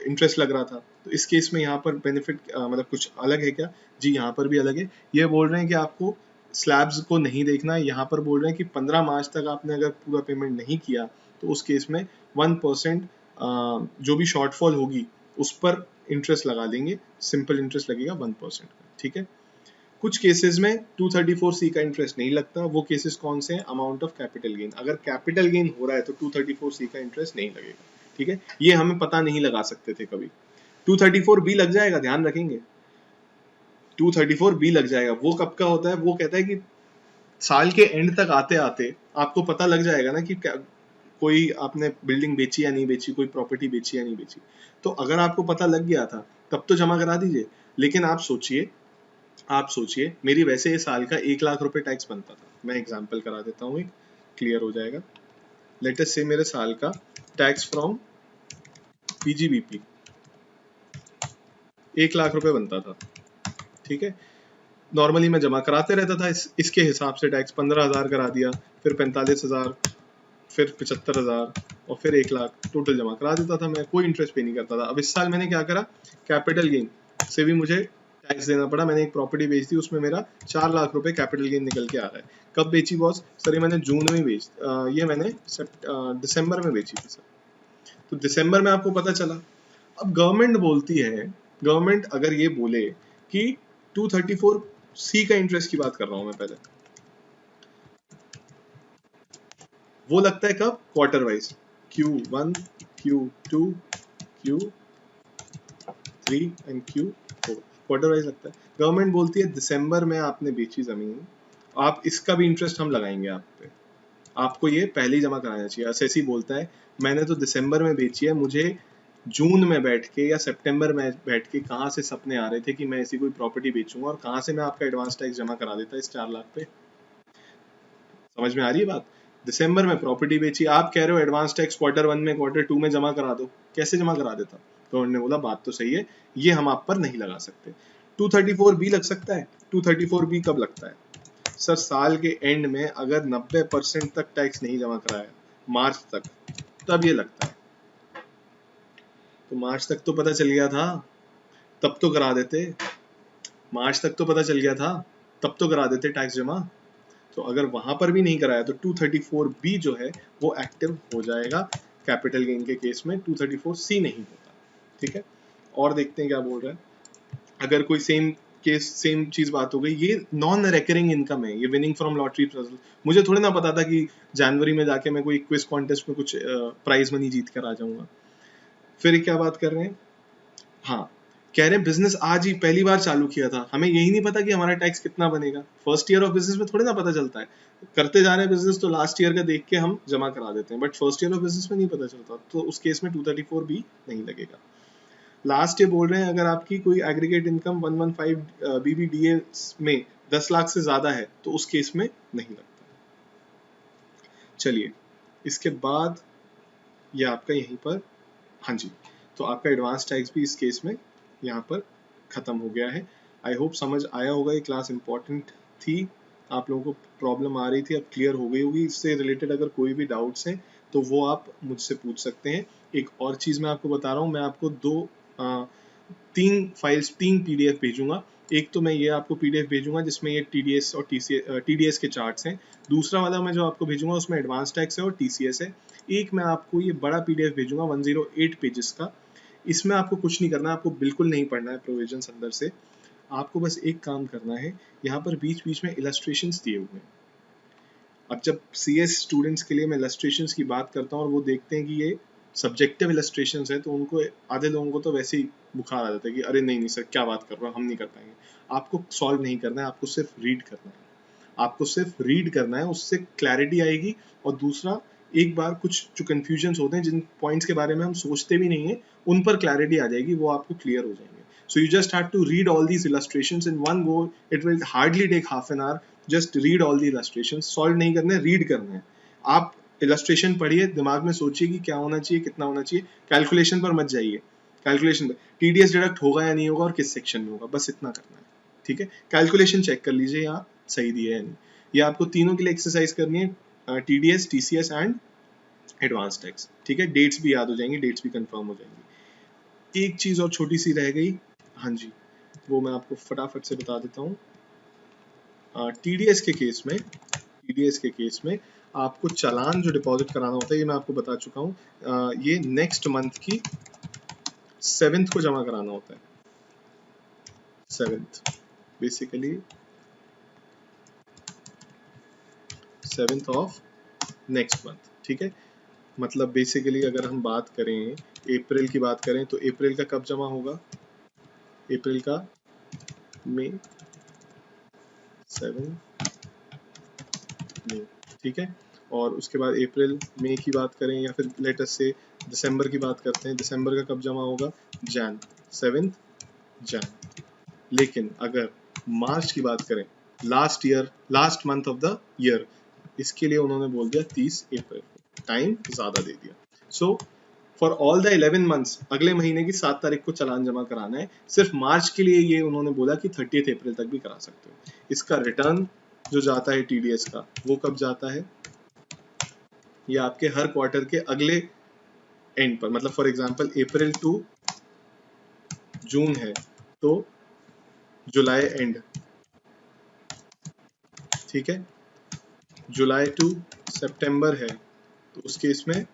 इंटरेस्ट लग रहा था, तो इस केस में यहाँ पर बेनिफिट मतलब कुछ अलग है क्या, जी यहाँ पर भी अलग है। ये बोल रहे हैं कि आपको स्लैब्स को नहीं देखना है, यहाँ पर बोल रहे हैं कि 15 मार्च तक आपने अगर पूरा पेमेंट नहीं किया तो उस केस में 1% जो भी शॉर्टफॉल होगी उस पर इंटरेस्ट लगा देंगे, सिंपल इंटरेस्ट लगेगा 1% का, ठीक है। कुछ केसेस में 234C का इंटरेस्ट नहीं लगता, वो केसेस कौन से हैं, अमाउंट ऑफ कैपिटल गेन, अगर कैपिटल गेन हो रहा है तो 234C का इंटरेस्ट नहीं लगेगा, ठीक है। ये हमें पता नहीं लगा सकते थे कभी, 234B लग जाएगा, ध्यान रखेंगे 234B लग जाएगा। वो कब का होता है, वो कहता है कि साल के एंड तक आते आते आपको पता लग जाएगा ना कि कोई आपने बिल्डिंग बेची या नहीं बेची, कोई प्रॉपर्टी बेची या नहीं बेची, तो अगर आपको पता लग गया था तब तो जमा करा दीजिए। लेकिन आप सोचिए मेरी वैसे ये साल का 1 लाख रुपए टैक्स बनता था, मैं एग्जांपल करा देता हूँ, क्लियर हो जाएगा। लेट अस से मेरे साल का टैक्स फ्रॉम पीजीबीपी 1 लाख रुपए बनता था, ठीक है। नॉर्मली मैं जमा कराते रहता था, इसके हिसाब से टैक्स 15,000 करा दिया, फिर 45,000, फिर 75,000 और फिर 1,00,000 टोटल जमा करा देता था मैं, कोई इंटरेस्ट पे नहीं करता था। अब इस साल मैंने क्या करा, कैपिटल गेन से भी मुझे टैक्स देना पड़ा। मैंने एक प्रॉपर्टी बेच दी, उसमें मेरा 4 लाख रुपए कैपिटल गेन निकल के आ रहा है। कब बेची बॉस? सर ये मैंने जून में बेच ये मैंने दिसंबर में बेची थी सर। तो दिसंबर में आपको पता चला। अब गवर्नमेंट बोलती है, गवर्नमेंट अगर ये बोले कि 234C का इंटरेस्ट की बात कर रहा हूं मैं पहले, वो लगता है कब? Quarter wise, Q1, Q2, Q3 and Q4 quarter wise लगता है। गवर्नमेंट बोलती है दिसंबर में आपने बेची जमीन, आप इसका भी इंटरेस्ट हम लगाएंगे आप पे, आपको ये पहले ही जमा कराना चाहिए। एसएससी बोलता है मैंने तो दिसंबर में बेची है, मुझे जून में बैठ के या सितंबर में बैठ के कहाँ से सपने आ रहे थे कि मैं ऐसी कोई प्रॉपर्टी बेचूंगा, और कहाँ से मैं आपका एडवांस टैक्स जमा करा देता इस 4 लाख पे। समझ में आ रही है बात? दिसंबर में प्रॉपर्टी बेची, आप कह रहे हो एडवांस टैक्स Q1 में Q2 में जमा करा दो, कैसे जमा करा देता? गवर्नमेंट ने बोला बात तो सही है, ये हम आप पर नहीं लगा सकते। 234B लग सकता है। 234B कब लगता है सर? साल के एंड में अगर 90% तक टैक्स नहीं जमा कराया मार्च तक, तब ये लगता है। तो मार्च तक तो पता चल गया था, तब तो करा देते। मार्च तक तो पता चल गया था, तब तो करा देते टैक्स जमा। तो अगर वहां पर भी नहीं कराया तो 234B जो है वो एक्टिव हो जाएगा कैपिटल गेन के केस में, 234C नहीं होता। ठीक है, और देखते हैं क्या बोल रहा है। अगर कोई सेम केस, सेम चीज बात हो गई, ये नॉन रेकरिंग इनकम है, ये विनिंग फ्रॉम लॉटरी पजल। मुझे थोड़ी ना पता था कि जनवरी में जाके मैं कोई क्विज कॉन्टेस्ट में कुछ प्राइज मनी जीत कर आ जाऊंगा। फिर क्या बात कर रहे हैं? हाँ, कह रहे हैं बिजनेस आज ही पहली बार चालू किया था, हमें यही नहीं पता कि हमारा टैक्स कितना बनेगा। फर्स्ट ईयर ऑफ बिजनेस में थोड़ी ना पता चलता है, करते जा रहे हैं बिजनेस तो लास्ट ईयर का देख के हम जमा करा देते हैं, but first year of business में नहीं पता चलता, तो उस केस में 234B नहीं लगेगा। लास्ट ये बोल रहे हैं अगर आपकी कोई एग्रीगेट इनकम 115 BBDA में 10 लाख से ज्यादा है तो उस केस में नहीं लगता। चलिए, इसके बाद ये आपका यहीं पर, हाँ जी, तो आपका एडवांस टैक्स भी इस केस में यहाँ पर खत्म हो गया है। आई होप समझ आया होगा, ये क्लास इंपॉर्टेंट थी, आप लोगों को प्रॉब्लम आ रही थी, अब क्लियर हो गई होगी। इससे रिलेटेड अगर कोई भी डाउट्स हैं तो वो आप मुझसे पूछ सकते हैं। एक और चीज़ मैं आपको बता रहा हूँ, मैं आपको 3 फाइल्स, 3 PDF भेजूंगा। एक तो मैं ये आपको PDF भेजूंगा जिसमें ये TDS और TDS के चार्ट्स हैं। दूसरा वाला मैं जो आपको भेजूंगा उसमें एडवांस टैक्स है और TCS है। एक मैं आपको ये बड़ा PDF भेजूंगा 108 पेजेस का। इसमें आपको कुछ नहीं करना, आपको बिल्कुल नहीं पढ़ना है प्रोविजंस अंदर से। आपको बस एक काम करना है, यहाँ पर बीच बीच में इलस्ट्रेशंस दिए हुए हैं। अब जब CS स्टूडेंट्स के लिए मैं इलस्ट्रेशंस की बात करता हूँ और वो देखते हैं कि ये सब्जेक्टिव इलस्ट्रेशंस है, तो उनको, आधे लोगों को तो वैसे ही बुखार आ जाता है कि अरे नहीं नहीं सर क्या बात कर रहे हो, हम नहीं कर पाएंगे। आपको सॉल्व नहीं करना है, आपको सिर्फ रीड करना है, आपको सिर्फ रीड करना है, उससे क्लैरिटी आएगी। और दूसरा, एक बार कुछ जो कन्फ्यूजन्स होते हैं, जिन पॉइंट्स के बारे में हम सोचते भी नहीं है, उन पर क्लैरिटी आ जाएगी, वो आपको क्लियर हो जाएंगे। So you just have to read all these illustrations in one go. It will hardly take half an hour. Just read all the illustrations. Solve नहीं करना है, read करना है। आप illustration पढ़िए, दिमाग में सोचिए कि क्या होना चाहिए, कितना होना चाहिए, कैलकुलेशन पर मत जाइए। कैलकुलेशन पर TDS डिडक्ट होगा या नहीं होगा और किस सेक्शन में होगा, बस इतना करना है। ठीक है, कैलकुलेशन चेक कर लीजिए यहाँ सही दिया है या नहीं। ये आपको तीनों के लिए एक्सरसाइज करनी है, TDS, TCS and advance tax. ठीक है, डेट्स भी याद हो जाएंगी, डेट्स भी कंफर्म हो जाएंगी। एक चीज और छोटी सी रह गई, हाँ जी, वो मैं आपको फटाफट से बता देता हूँ। TDS के केस में आपको चालान जो डिपॉजिट कराना होता है, ये मैं आपको बता चुका हूँ। ये नेक्स्ट मंथ की 7th को जमा कराना होता है। 7th, basically 7th of next month. ठीक है, मतलब बेसिकली अगर हम बात करें अप्रैल की बात करें तो अप्रैल का कब जमा होगा? अप्रैल का मई 7 मई। ठीक है, और उसके बाद अप्रैल मई की बात करें या फिर लेटेस्ट से दिसंबर की बात करते हैं, दिसंबर का कब जमा होगा? जैन 7 जैन। लेकिन अगर मार्च की बात करें, last month of the year, इसके लिए उन्होंने बोल दिया 30 अप्रैल, टाइम ज्यादा दे दिया। So for all the 11 months अगले महीने की 7 तारीख को चालान जमा कराना है। सिर्फ मार्च के लिए ये उन्होंने बोला कि 30 अप्रैल तक भी करा सकते हो। इसका रिटर्न जो जाता है टीडीएस का वो कब जाता है, ये आपके हर क्वार्टर के अगले एंड पर, मतलब for example April to June है तो जुलाई एंड, ठीक है, जुलाई टू सितंबर है तो उस केस में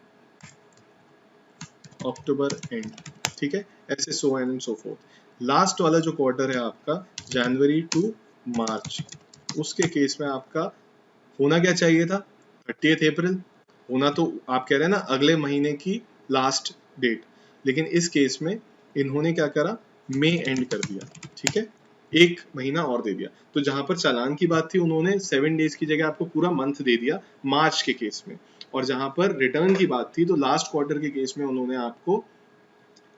अक्टूबर एंड, ठीक है, ऐसे so and so fourth. Last वाला जो क्वार्टर है आपका जनवरी टू मार्च, उसके केस में आपका होना क्या चाहिए था 30 अप्रैल, होना तो आप कह रहे हैं ना अगले महीने की लास्ट डेट, लेकिन इस केस में इन्होंने क्या करा मई एंड कर दिया, ठीक है, एक महीना और दे दिया। तो जहां पर चालान की बात थी उन्होंने 7 डेज की जगह आपको पूरा मंथ दे दिया मार्च के केस में, और जहां पर रिटर्न की बात थी तो लास्ट क्वार्टर के केस में उन्होंने आपको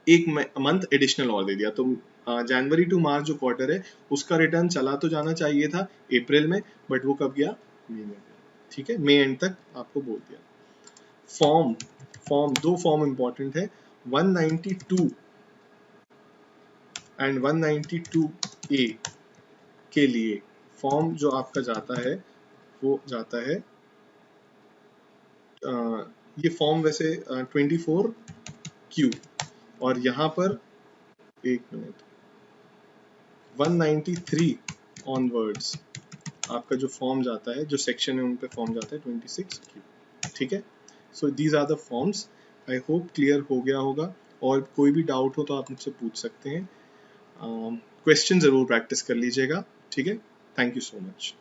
एक मंथ एडिशनल और दे दिया। तो जनवरी टू मार्च जो क्वार्टर है उसका रिटर्न चला तो जाना चाहिए था अप्रैल में, बट वो कब गया मई में गया, ठीक है, मई एंड तक आपको बोल दिया। फॉर्म दो फॉर्म इंपॉर्टेंट है, 192 एंड 192A के लिए फॉर्म जो आपका जाता है वो जाता है ये फॉर्म वैसे 24Q, और यहाँ पर एक मिनट 193 ऑनवर्ड्स आपका जो फॉर्म जाता है, जो सेक्शन है उन पे फॉर्म जाता है 26Q, ठीक है। So these are the forms. I hope clear हो गया होगा, और कोई भी डाउट हो तो आप मुझसे पूछ सकते हैं। क्वेश्चन जरूर प्रैक्टिस कर लीजिएगा, ठीक है। Thank you so much.